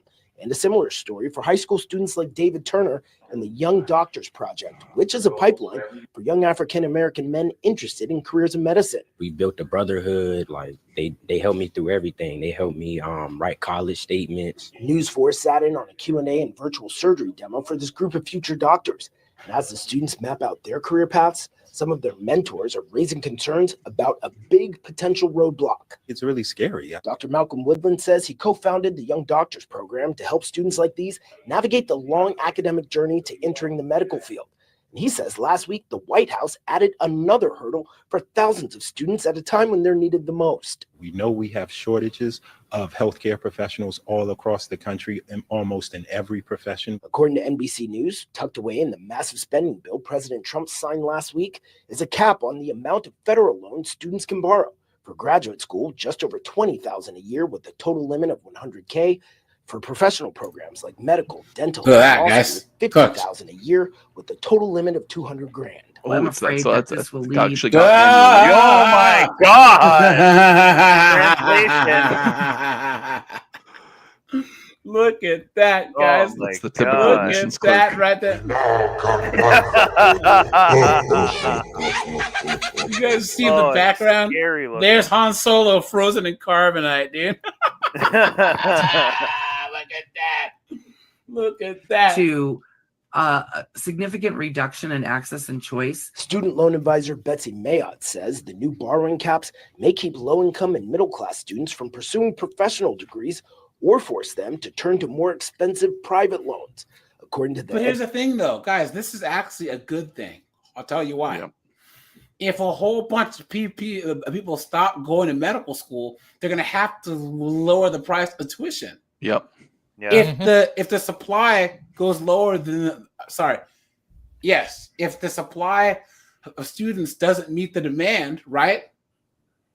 And a similar story for high school students like David Turner and the Young Doctors Project, which is a pipeline for young African-American men interested in careers in medicine. We built a brotherhood. Like they helped me through everything. They helped me write college statements. News 4 sat in on a Q&A and virtual surgery demo for this group of future doctors. And as the students map out their career paths, some of their mentors are raising concerns about a big potential roadblock. It's really scary. Dr. Malcolm Woodland says he co-founded the Young Doctors Program to help students like these navigate the long academic journey to entering the medical field. And he says last week, the White House added another hurdle for thousands of students at a time when they're needed the most. We know we have shortages of healthcare professionals all across the country and almost in every profession. According to NBC News, tucked away in the massive spending bill President Trump signed last week is a cap on the amount of federal loans students can borrow. For graduate school, just over $20,000 a year with a total limit of $100K. For professional programs like medical, dental, $50,000 a year with a total limit of $200,000. Well, I'm afraid that this will lead. Oh my God! Translation. Look at that, guys. Oh, Look at that right there. You guys see the background? There's Han Solo frozen in carbonite, dude. Look at that. Look at that. To a significant reduction in access and choice. Student loan advisor Betsy Mayotte says the new borrowing caps may keep low-income and middle-class students from pursuing professional degrees or force them to turn to more expensive private loans. According to the But here's the thing, though, guys, this is actually a good thing. I'll tell you why. Yep. If a whole bunch of people stop going to medical school, they're going to have to lower the price of tuition. Yep. Yeah. If the supply goes lower than if the supply of students doesn't meet the demand, right?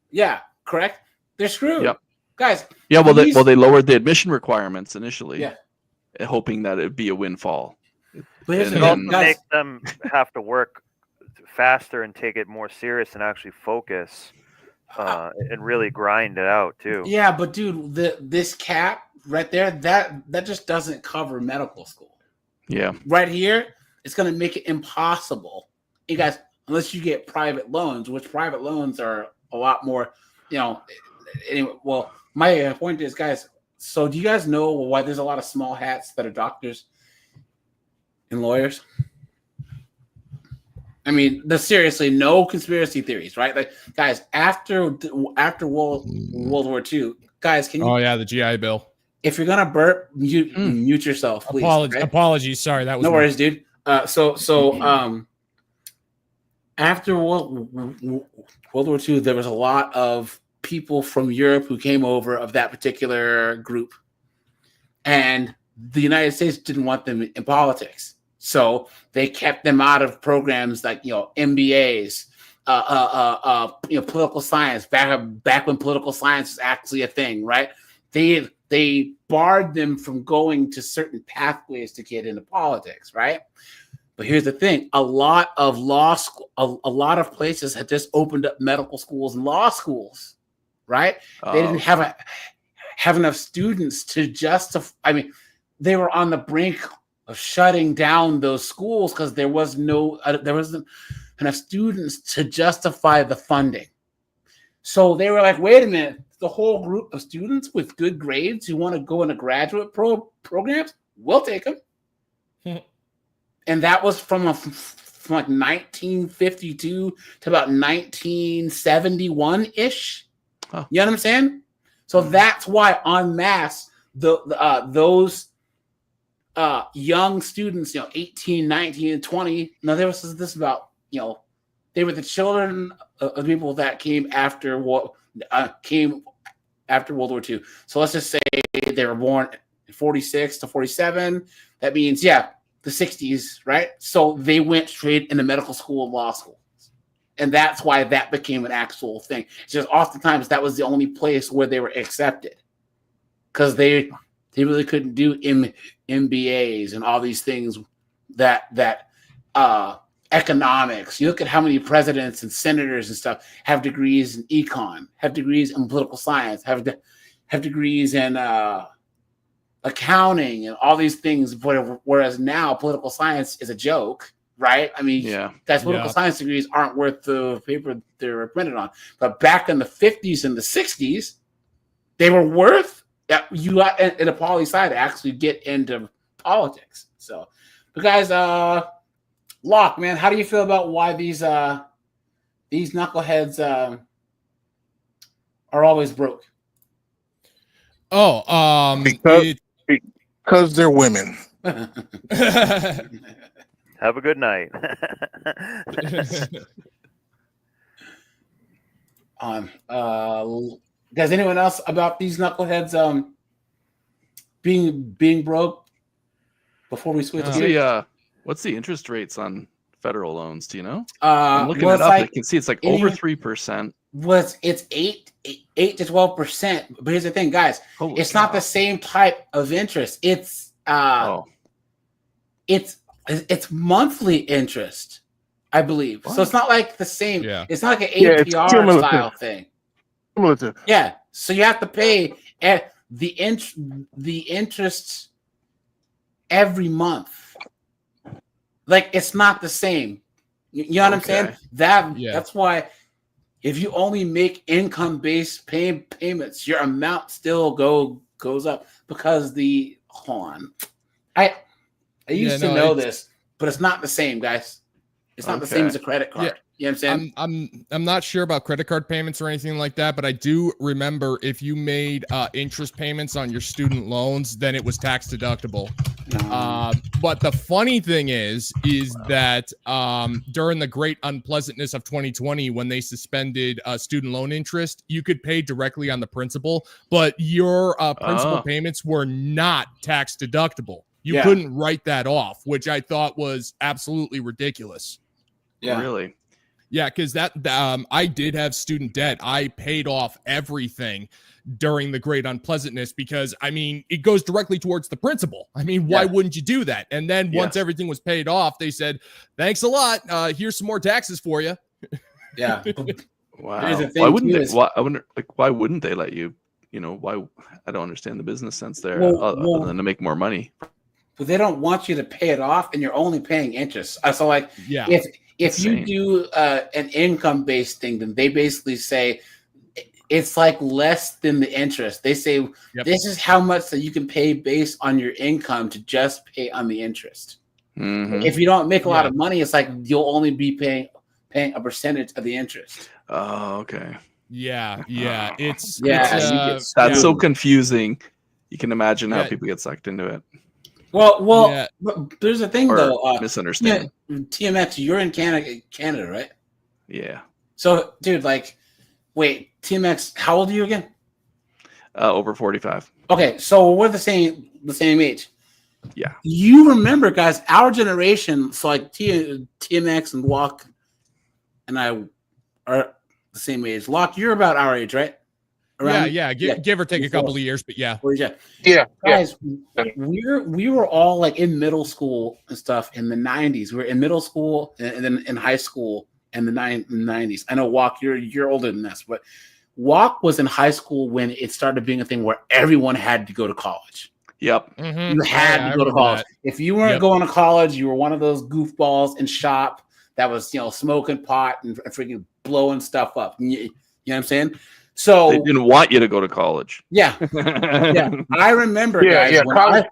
Yeah, correct. They're screwed. Yep. Guys. Yeah, they lowered the admission requirements initially. Yeah. Hoping that it'd be a windfall. But it also makes them have to work faster and take it more serious and actually focus and really grind it out too. Yeah, but dude, this cap right there, that just doesn't cover medical school. Yeah. Right here, it's going to make it impossible. You guys, unless you get private loans, which private loans are a lot more, anyway, well, my point is, guys, so do you guys know why there's a lot of small hats that are doctors and lawyers? I mean, there's seriously no conspiracy theories, right? Like, guys, after World War II, guys, can you? Oh yeah, the GI Bill. If you're gonna burp, mute yourself, please. Apologies, sorry, that was no worries, dude. So after World War II, there was a lot of people from Europe who came over of that particular group, and the United States didn't want them in politics. So they kept them out of programs like MBAs, political science. Back when political science was actually a thing, right? They barred them from going to certain pathways to get into politics, right? But here's the thing: a lot of a lot of places had just opened up medical schools and law schools, right? They didn't have enough students to justify. I mean, they were on the brink of shutting down those schools because there wasn't enough students to justify the funding. So they were like, wait a minute, the whole group of students with good grades who want to go into graduate programs, we'll take them. And that was from like 1952 to about 1971-ish. Huh. You know what I'm saying? So that's why en masse those young students, 18, 19, and 20. Now there was this about, they were the children of people that came after World War II. So let's just say they were born 46 to 47. That means, the 60s, right? So they went straight into medical school and law school. And that's why that became an actual thing. It's just oftentimes that was the only place where they were accepted. Because they really couldn't do MBAs and all these things that economics. You look at how many presidents and senators and stuff have degrees in econ, have degrees in political science, have degrees in accounting and all these things. Whereas now political science is a joke, right? I mean, guys, political science degrees aren't worth the paper they're printed on. But back in the 50s and the 60s, they were worth. You got in a poli sci to actually get into politics. So, but guys, Locke, man, how do you feel about why these knuckleheads are always broke? Because they're women. Have a good night. Does anyone else about these knuckleheads being broke before we switch gears? What's the interest rates on federal loans? Do you know? I'm looking it up. I can see it's like over 3%. It's 8 to 12%. But here's the thing, guys. It's not the same type of interest. It's monthly interest, I believe. What? So it's not like the same. Yeah. It's not like an APR style thing. Yeah. So you have to pay at the interest every month. Like it's not the same. You know what I'm saying? That's why if you only make income-based payments, your amount still goes up because I used to know this, but it's not the same, guys. It's not the same as a credit card. Yeah. You know what I'm saying? I'm not sure about credit card payments or anything like that, but I do remember if you made interest payments on your student loans, then it was tax deductible. But the funny thing is that during the great unpleasantness of 2020, when they suspended student loan interest, you could pay directly on the principal, but your principal payments were not tax deductible. You couldn't write that off, which I thought was absolutely ridiculous. Yeah, really. Yeah, because I did have student debt. I paid off everything during the great unpleasantness because, I mean, it goes directly towards the principal. I mean, why wouldn't you do that? And then once everything was paid off, they said, thanks a lot. Here's some more taxes for you. Yeah. Wow. Why wouldn't they? I wonder, why wouldn't they let you, why? I don't understand the business sense there other than to make more money. But they don't want you to pay it off, and you're only paying interest. So, if you do an income-based thing, then they basically say it's like less than the interest. They say this is how much that you can pay based on your income to just pay on the interest. Mm-hmm. If you don't make a lot of money, it's like you'll only be paying a percentage of the interest. Oh, okay. Yeah. That's so confusing. You can imagine how people get sucked into it. Well, there's a thing though. Misunderstanding. TMX, you're in Canada, right? Yeah. So, dude, wait, TMX, how old are you again? Over 45. Okay, so we're the same age. Yeah. You remember, guys, our generation, so TMX and Locke and I are the same age. Locke, you're about our age, right? Give or take a couple of years, but yeah. Guys, we were all in middle school and stuff in the 90s. We were in middle school and then in high school in the 90s. I know, Walk, you're older than this, but Walk was in high school when it started being a thing where everyone had to go to college. Yep. Mm-hmm. You had to go to college. If you weren't going to college, you were one of those goofballs in shop that was, smoking pot and freaking blowing stuff up. You know what I'm saying? So they didn't want you to go to college. Yeah. I remember, guys.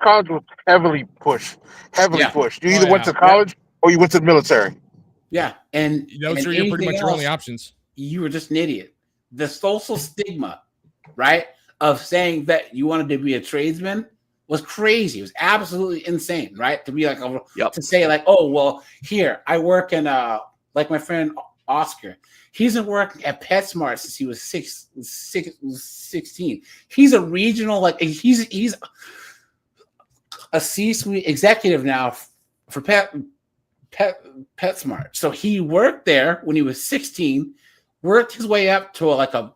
College was heavily pushed. You either went to college or you went to the military. Yeah, and those are pretty much your only options. You were just an idiot. The social stigma, right, of saying that you wanted to be a tradesman was crazy. It was absolutely insane, right? To be like, to say like, oh, well, here, I work in, like my friend Oscar, he's been working at PetSmart since he was 16. He's a regional, like, he's a C-suite executive now for PetSmart. So he worked there when he was 16, worked his way up to a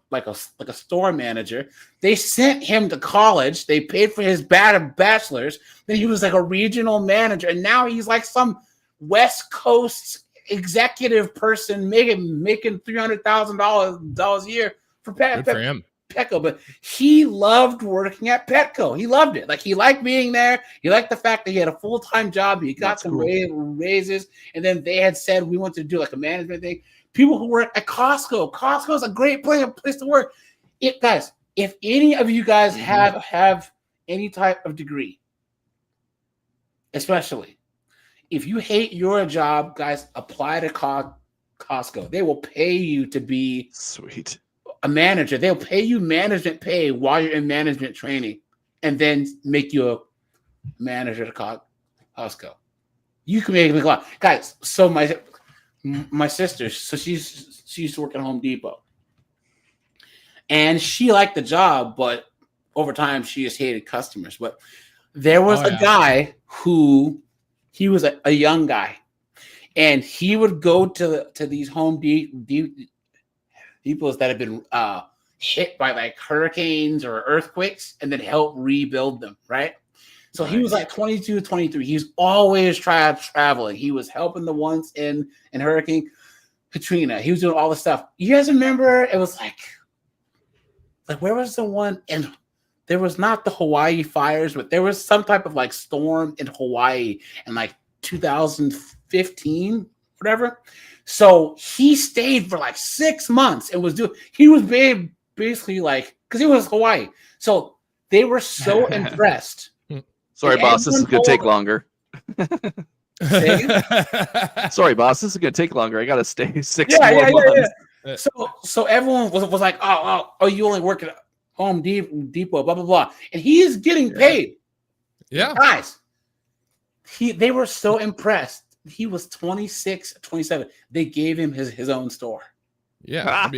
store manager. They sent him to college. They paid for his bachelor's. Then he was like a regional manager, and now he's like some West Coast executive person making $300,000 a year for Petco. But he loved working at Petco. He loved it. Like, he liked being there. He liked the fact that he had a full-time job. He got some raises, and then they had said we want to do like a management thing. People who work at Costco is a great place to work. Guys, if any of you guys have any type of degree, especially if you hate your job, guys, apply to Costco. They will pay you to be a manager. They'll pay you management pay while you're in management training, and then make you a manager to Costco. You can make a lot, guys. So my sister, so she used to work at Home Depot, and she liked the job, but over time she just hated customers. But there was a guy who, he was a young guy, and he would go to these Home Depots that have been hit by like hurricanes or earthquakes, and then help rebuild them, right? So he was like 22, 23. He's always traveling. He was helping the ones in Hurricane Katrina. He was doing all the stuff. You guys remember? It was like where was the one? And there was not the Hawaii fires, but there was some type of like storm in Hawaii in like 2015, whatever. So he stayed for like 6 months and he was basically like, because it was Hawaii. So they were so impressed. Sorry, boss, this is going to take longer. Sorry, boss, this is going to take longer. I got to stay 6 more months. Yeah. So everyone was like, oh, you only work at Home Depot, blah, blah, blah. And he is getting paid. Yeah. Guys, they were so impressed. He was 26, 27. They gave him his own store. Yeah.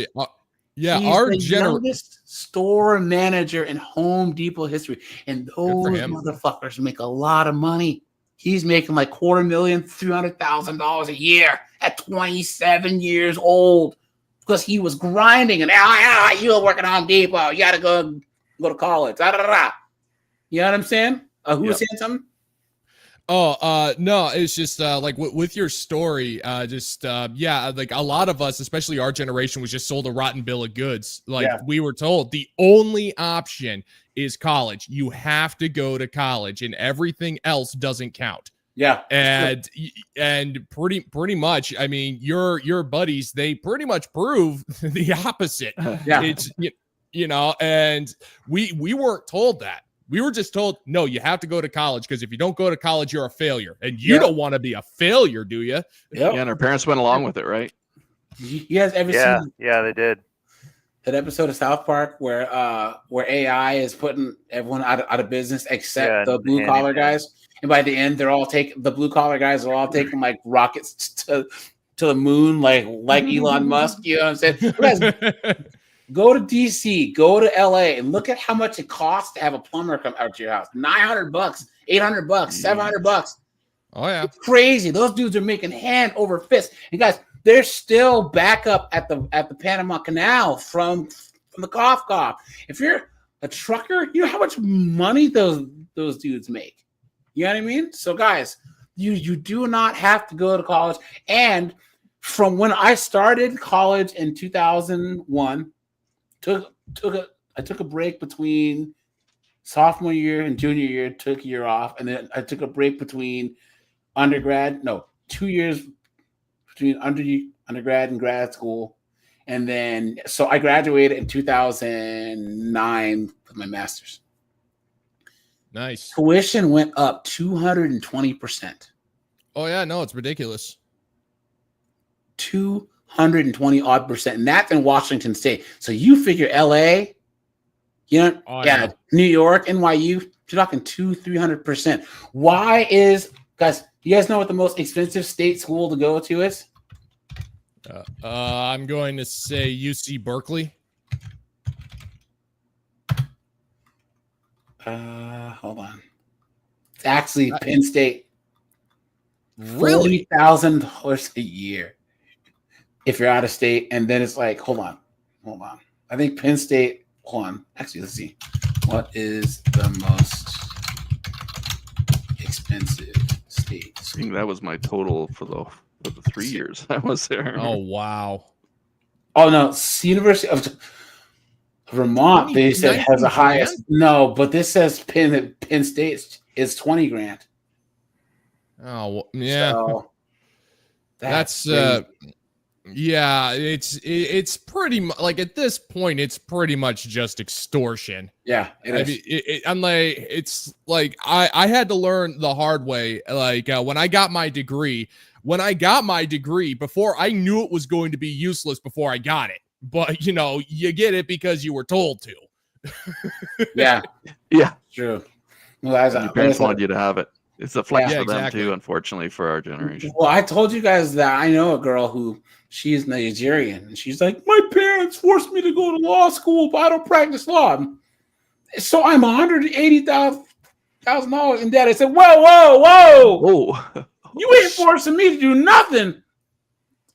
He's our the youngest store manager in Home Depot history. And those motherfuckers make a lot of money. He's making like $250,000, $300,000 a year at 27 years old, because he was grinding and you're working at Home Depot. You got to go to college. You know what I'm saying? Who was saying something? Oh, no, it's just like with your story, like a lot of us, especially our generation, was just sold a rotten bill of goods. Like we were told the only option is college. You have to go to college, and everything else doesn't count. Yeah. And pretty much, I mean, your buddies, they pretty much prove the opposite. Yeah. It's, and we weren't told that. We were just told, no, you have to go to college, because if you don't go to college, you're a failure. And you don't want to be a failure, do you? Yeah, and our parents went along with it, right? You guys ever seen? Yeah, they did. That episode of South Park where AI is putting everyone out of business except the blue collar guys, and by the end the blue collar guys are all taking like rockets to the moon, like Elon Musk. You know what I'm saying? Guys, go to DC, go to LA, and look at how much it costs to have a plumber come out to your house. $900, $800, $700. Oh yeah, it's crazy. Those dudes are making hand over fist. And guys, they're still back up at the Panama Canal from the cough. If you're a trucker, you know how much money those dudes make. You know what I mean? So guys, you do not have to go to college. And from when I started college in 2001. I took a break between sophomore year and junior year, took a year off, and then I took a break between 2 years between undergrad and grad school. And then, so I graduated in 2009 with my master's. Nice. Tuition went up 220%. Oh yeah, no, it's ridiculous. 220 odd percent, and that's in Washington State. So you figure LA, New York, NYU, You're talking 300%. Why is, guys, you guys know what the most expensive state school to go to is? I'm going to say UC Berkeley. Hold on. It's actually Penn State. Really? $40,000 a year if you're out of state. And then it's like, hold on. I think Penn State, hold on. Actually, let's see. What is the most expensive state? I think that was my total for the 3 years I was there. Oh, wow. Oh, no. It's the University of Vermont, they said, has the highest. No, but this says Penn State is 20 grand. Oh, yeah. So, that's yeah, it's pretty much like at this point, it's pretty much just extortion. Yeah, it's like I had to learn the hard way. Like when I got my degree, before I knew it was going to be useless before I got it. But you know, you get it because you were told to. Yeah, true. Well, your parents wanted you to have it. It's a flex for them too, unfortunately, for our generation. Well, I told you guys that I know a girl who she's Nigerian, and she's like, my parents forced me to go to law school, but I don't practice law, so I'm $180,000 in debt. I said, whoa! You ain't forcing me to do nothing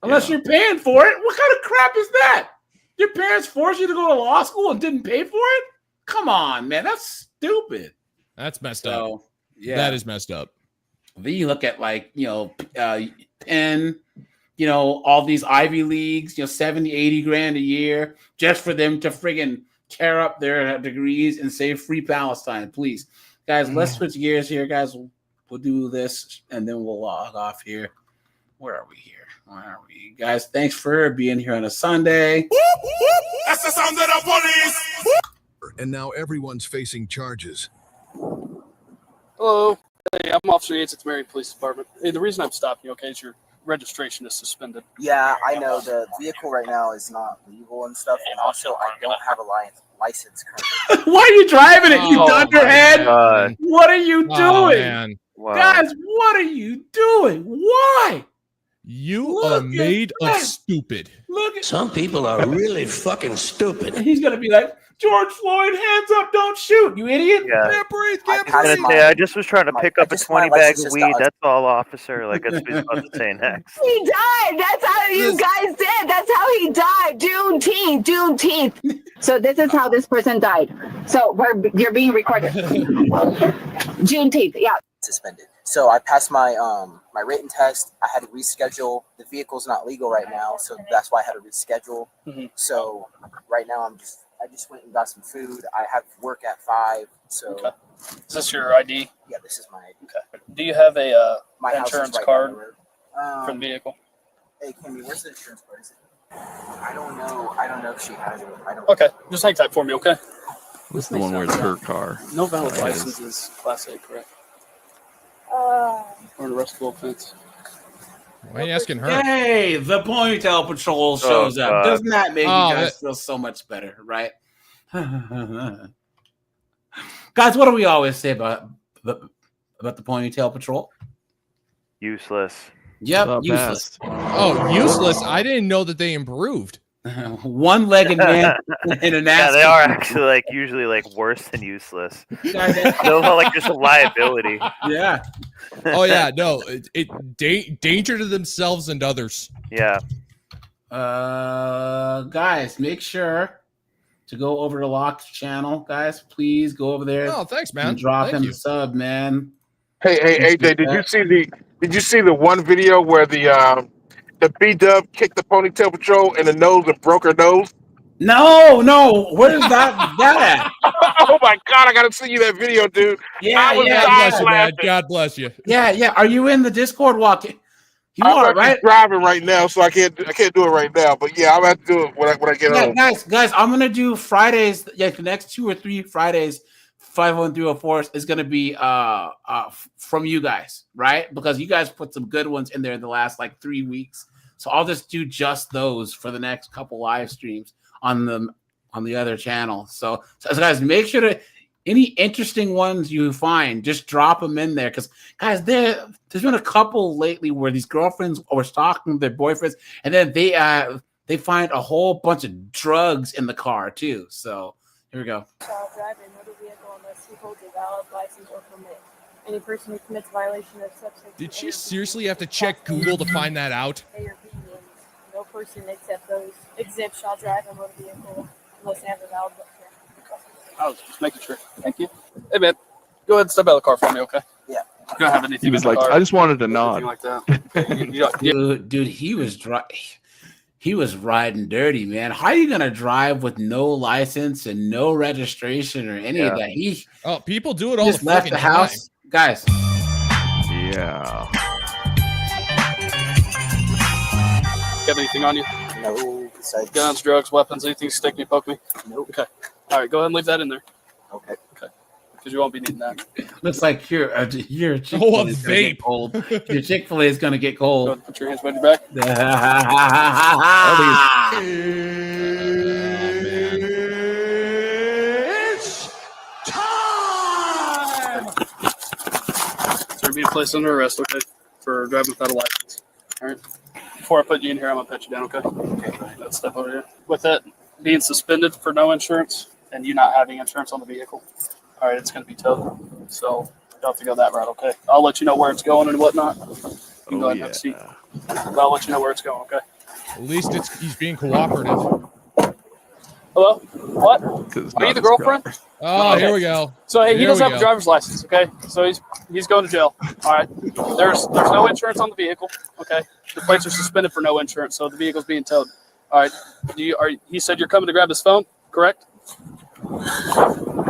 unless you're paying for it. What kind of crap is that? Your parents forced you to go to law school and didn't pay for it? Come on, man, that's stupid. That's messed up. Yeah, that is messed up. Then you look at Penn, all these Ivy Leagues, 70, 80 grand a year just for them to friggin' tear up their degrees and say free Palestine, please. Guys, let's switch gears here, guys. We'll do this and then we'll log off here. Where are we here? Where are we? Guys, thanks for being here on a Sunday. That's the sound of the police! And now everyone's facing charges. Hello. Hey, I'm Officer Yates at the Marion Police Department. Hey, the reason I'm stopping you, okay, is your registration is suspended. Yeah, I know. The vehicle right now is not legal and stuff, and also I don't have a license currently. Why are you driving it, you dunderhead? God. What are you doing? Oh, man. Wow. Guys, what are you doing? Why? You are made of stupid. Look at Some people are really fucking stupid. He's gonna be like, George Floyd, hands up, don't shoot, you idiot. Yeah. Can't breathe, can't I was breathe. gonna say, I just was trying to pick up a 20 bags of weed. That's all, officer. Like, that's what he's about to say next. He died. That's how you guys did. That's how he died. Juneteenth. So this is how this person died. So you're being recorded. Juneteenth. Yeah. Suspended. So I passed my my written test. I had to reschedule. The vehicle's not legal right now, so that's why I had to reschedule. Mm-hmm. So right now I just went and got some food. I have work at 5. So Okay. Is this your ID? Yeah, this is my ID. Okay. Do you have a My house is insurance right card down the road. for the vehicle? Hey, Kimmy, where's the insurance card? Is it? I don't know if she has it. I don't. Okay. Just hang tight for me, okay? What's the one where it's her car? No valid That is. license is Class A, correct? Or an arrestable offense. Why are you asking her? Hey, the Ponytail Patrol shows up. God. Doesn't that make you Oh, guys feel so much better, right? Guys, what do we always say about the Ponytail Patrol? Useless. Yep, The useless. Oh, useless. I didn't know that they improved. One-legged man in a Yeah, NASCAR. they are actually usually worse than useless. They're just a liability. Yeah. Oh yeah, no, danger to themselves and others. Yeah. Guys, make sure to go over to Locked channel, guys. Please go over there. Oh, thanks, man. And drop Thank him you. a sub, man. Hey, AJ, did you see the one video where the B-Dub kicked the Ponytail Patrol in the nose and broke her nose? No. Where's that at? Oh my God, I gotta see you that video, dude. Yeah, God bless you, man. God bless you. Yeah. Are you in the Discord walking? You I'm are, right? driving right now, so I can't do it right now. But yeah, I'm gonna have to do it when I get home. Guys, I'm gonna do Fridays. Yeah, the next 2 or 3 Fridays, 51304 is gonna be from you guys, right? Because you guys put some good ones in there in the last 3 weeks. So I'll just do just those for the next couple live streams on the other channel. So guys, make sure to any interesting ones you find, just drop them in there. Because guys, there's been a couple lately where these girlfriends were stalking their boyfriends, and then they find a whole bunch of drugs in the car too. So here we go. Shall drive a motor vehicle unless he holds a valid license or permit. Any person who commits violation of subsection. Did she seriously have to check Google to find that out? A or B means no person except those exempt shall drive a motor vehicle unless they have a valid license. I was just making sure. Thank you. Hey, man, go ahead and step out of the car for me, okay? Yeah. You don't have anything. He was in the like, car, I just wanted to nod. anything like that. Dude, he was riding dirty, man. How are you gonna drive with no license and no registration or any of that? People do it all just the left fucking the house, guys. Yeah. You have anything on you? No. Besides guns, drugs, weapons, anything stick me, poke me? Nope. Okay. All right, go ahead and leave that in there. Okay. Okay. Because you won't be needing that. Looks like your Chick-fil-A Oh, a is gonna get vape. cold. Your Chick-fil-A is gonna get Go cold. ahead and put your hands behind your back. So you're being placed under arrest, okay, for driving without a license. All right. Before I put you in here, I'm gonna put you down, okay? Okay. Let's step over here. With that being suspended for no insurance and you not having insurance on the vehicle, all right, it's gonna be towed. So you'll have to go that route, okay? I'll let you know where it's going and whatnot. You can go ahead and have a seat. But I'll let you know where it's going, okay? At least he's being cooperative. Hello? What? Are you the girlfriend? Oh, Okay. here we go. So hey, he Here doesn't we have a go. driver's license, okay? So he's going to jail. All right. There's no insurance on the vehicle, okay? The plates are suspended for no insurance, so the vehicle's being towed. All right. He said you're coming to grab his phone, correct?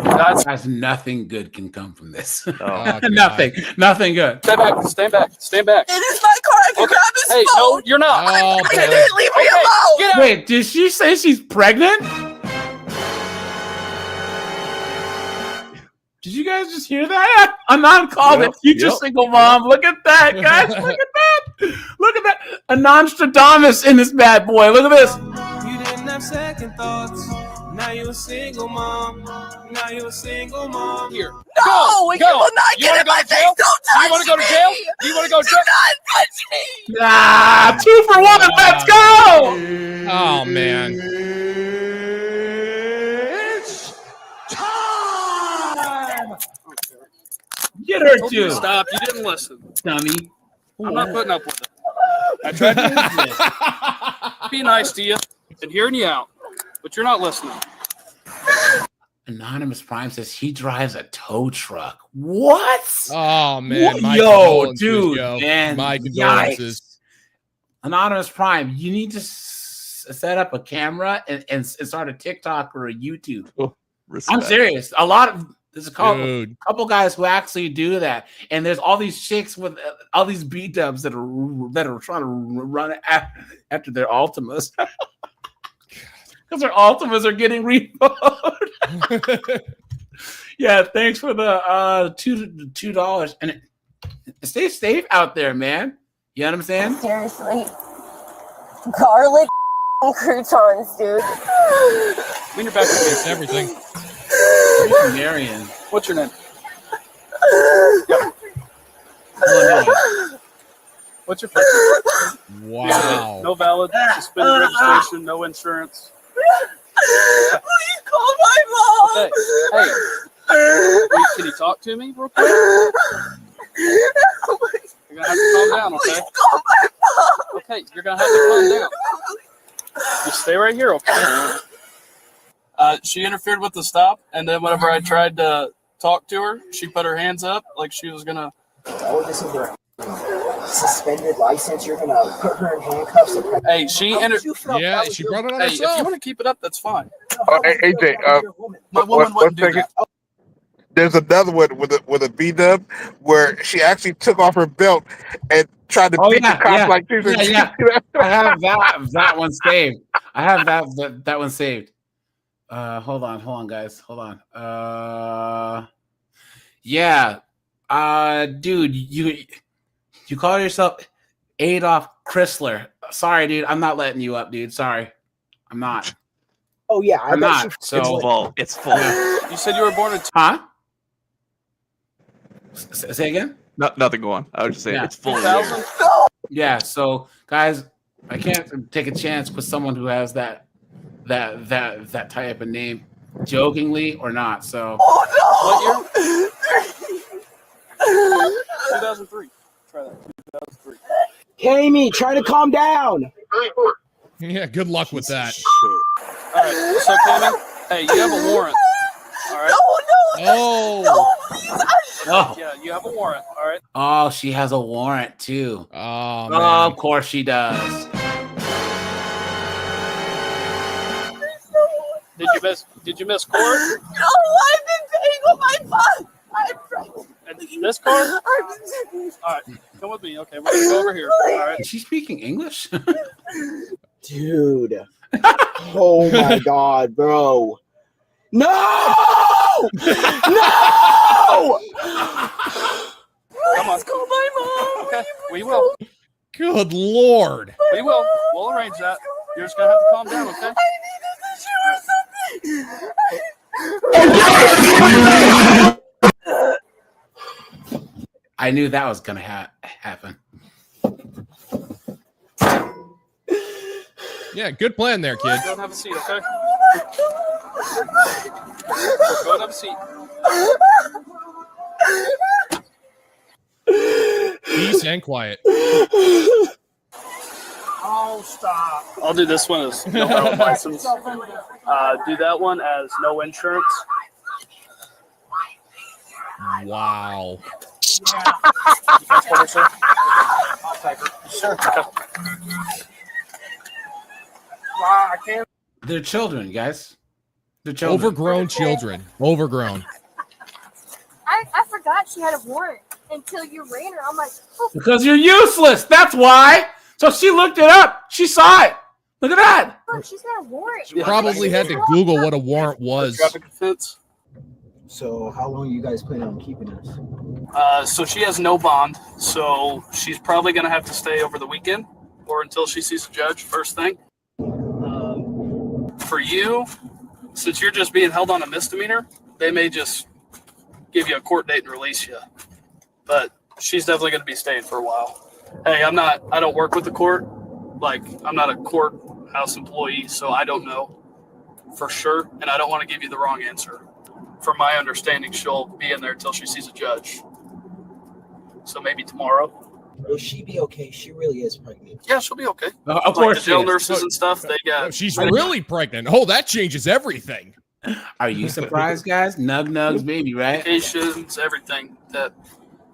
Guys, nothing good can come from this. Oh, nothing good. Stand back. Stand back. Stand back. It is my car. I can grab his Hey, phone. no, you're not. Oh, I didn't leave me alone. Get out. Wait, did she say she's pregnant? Did you guys just hear that? Anon called Yep, it future yep. single mom. Look at that, guys. Look at that. Look at that. A Nostradamus in this bad boy. Look at this. You didn't have second thoughts. Now you're a single mom. Now you're a single mom. Here. No, you will not You get wanna in go my to face. jail? Don't touch Do you want to go to jail? me. Do you want to go to Do jail? not touch me. Ah, 2 for 1. Let's go. Oh, man. It's time. Get her Told you too. to stop. You didn't listen. Dummy. I'm not putting up with it. I tried to be nice to you and hearing you out, but you're not listening. Anonymous Prime says he drives a tow truck. What? Oh, man. My Yo, condolences, dude, yo. man. My condolences. Yikes. Anonymous Prime, you need to set up a camera and start a TikTok or a YouTube. Oh, I'm serious. There's a couple guys who actually do that, and there's all these chicks with all these B-dubs that are trying to run after their Altimas because their Altimas are getting repoed. Yeah, thanks for the $2 and stay safe out there, man. You know what I'm saying? Seriously. Garlic croutons, dude. Lean your back against everything. Marion. What's your name? What's your first name? Wow. No valid, suspended registration, no insurance. Will you call my mom? Okay. Hey, can you talk to me real quick? You're gonna have to calm down, okay? Call my mom. Okay, you're gonna have to calm down. Just stay right here, okay? She interfered with the stop, and then whenever I tried to talk to her, she put her hands up like she was gonna. Oh, this is your suspended license. You're gonna put her in handcuffs. Hey, she Yeah, she brought it on Hey, if herself. you want to keep it up, that's fine. Hey, AJ, My woman wouldn't do that. There's another one with a B dub where she actually took off her belt and tried to beat the cops like this. Yeah. I have that one saved. I have that one saved. Hold on, guys. Hold on. Yeah. Dude, you call yourself Adolf Chrysler. Sorry, dude. I'm not letting you up, dude. Sorry. I'm not. Oh yeah, I'm not. So It's full. It's full. You said you were born in. Huh? Say again? No, nothing. Go on. I was just saying it's full. 2000? Yeah. So guys, I can't take a chance with someone who has that type of name, jokingly or not. So. What year? 2003. Try that. 2003. Amy, try to calm down. Yeah, good luck with that. All right, so Tammy, hey, you have a warrant. All right. Oh. Yeah, you have a warrant. All right. Oh, she has a warrant too. Oh, man. Of course she does. Did you miss court? No, I've been paying on my phone. This card? All right, come with me. Okay, we're gonna go over here. All right. Is she speaking English? Dude. Oh my god, bro. No! No! Come on. Call my mom. Okay, we will. Good lord. We will. We'll arrange that. You're just gonna have to calm down, okay? I knew that was gonna happen. Yeah, good plan there, kid. Go and have a seat, okay? Go and have a seat. Peace and quiet. Oh, stop. I'll do this one as no valid license. Do that one as no insurance. Wow. I can't. They're children, guys. They're children. Overgrown children. Overgrown. I forgot she had a warrant until you ran her. I'm like, oh. Because you're useless. That's why. So she looked it up. She saw it. Look at that. Look, she's got a warrant. Probably had to Google what a warrant was. Traffic offense. So how long are you guys planning on keeping us? So she has no bond, so she's probably going to have to stay over the weekend or until she sees a judge first thing. For you, since you're just being held on a misdemeanor, they may just give you a court date and release you. But she's definitely going to be staying for a while. Hey, I don't work with the court. Like, I'm not a courthouse employee, so I don't know for sure, and I don't want to give you the wrong answer. From my understanding, she'll be in there until she sees a judge. So maybe tomorrow. Will she be okay? She really is pregnant. Yeah, she'll be okay. Of course, the jail she is. nurses and stuff, they got. She's really pregnant. Oh, that changes everything. Are you surprised, guys? Nugs, baby, right? Medications, everything that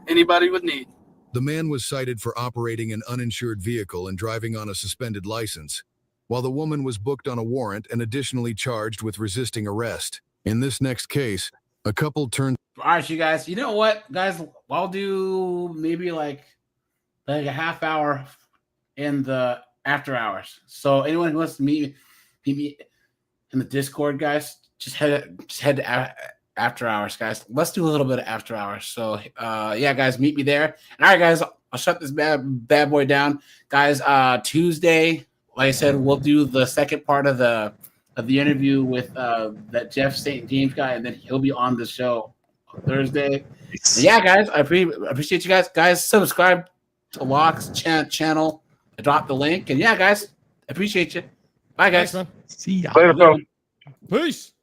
anybody would need. The man was cited for operating an uninsured vehicle and driving on a suspended license, while the woman was booked on a warrant and additionally charged with resisting arrest. In this next case, a couple turned. All right, you guys. You know what, guys? I'll do maybe like a half hour in the after hours. So anyone who wants to meet me in the Discord, guys, just head to after hours, guys. Let's do a little bit of after hours. So yeah, guys, meet me there. And all right, guys, I'll shut this bad boy down, guys. Tuesday, like I said, we'll do the second part of the interview with that Jeff St. James guy, and then he'll be on the show on Thursday. Yeah, guys, I appreciate you guys. Guys, subscribe to Locke's channel. I dropped the link, and yeah, guys, I appreciate you. Bye, guys. Thanks, man. See ya. Later, bro. Peace.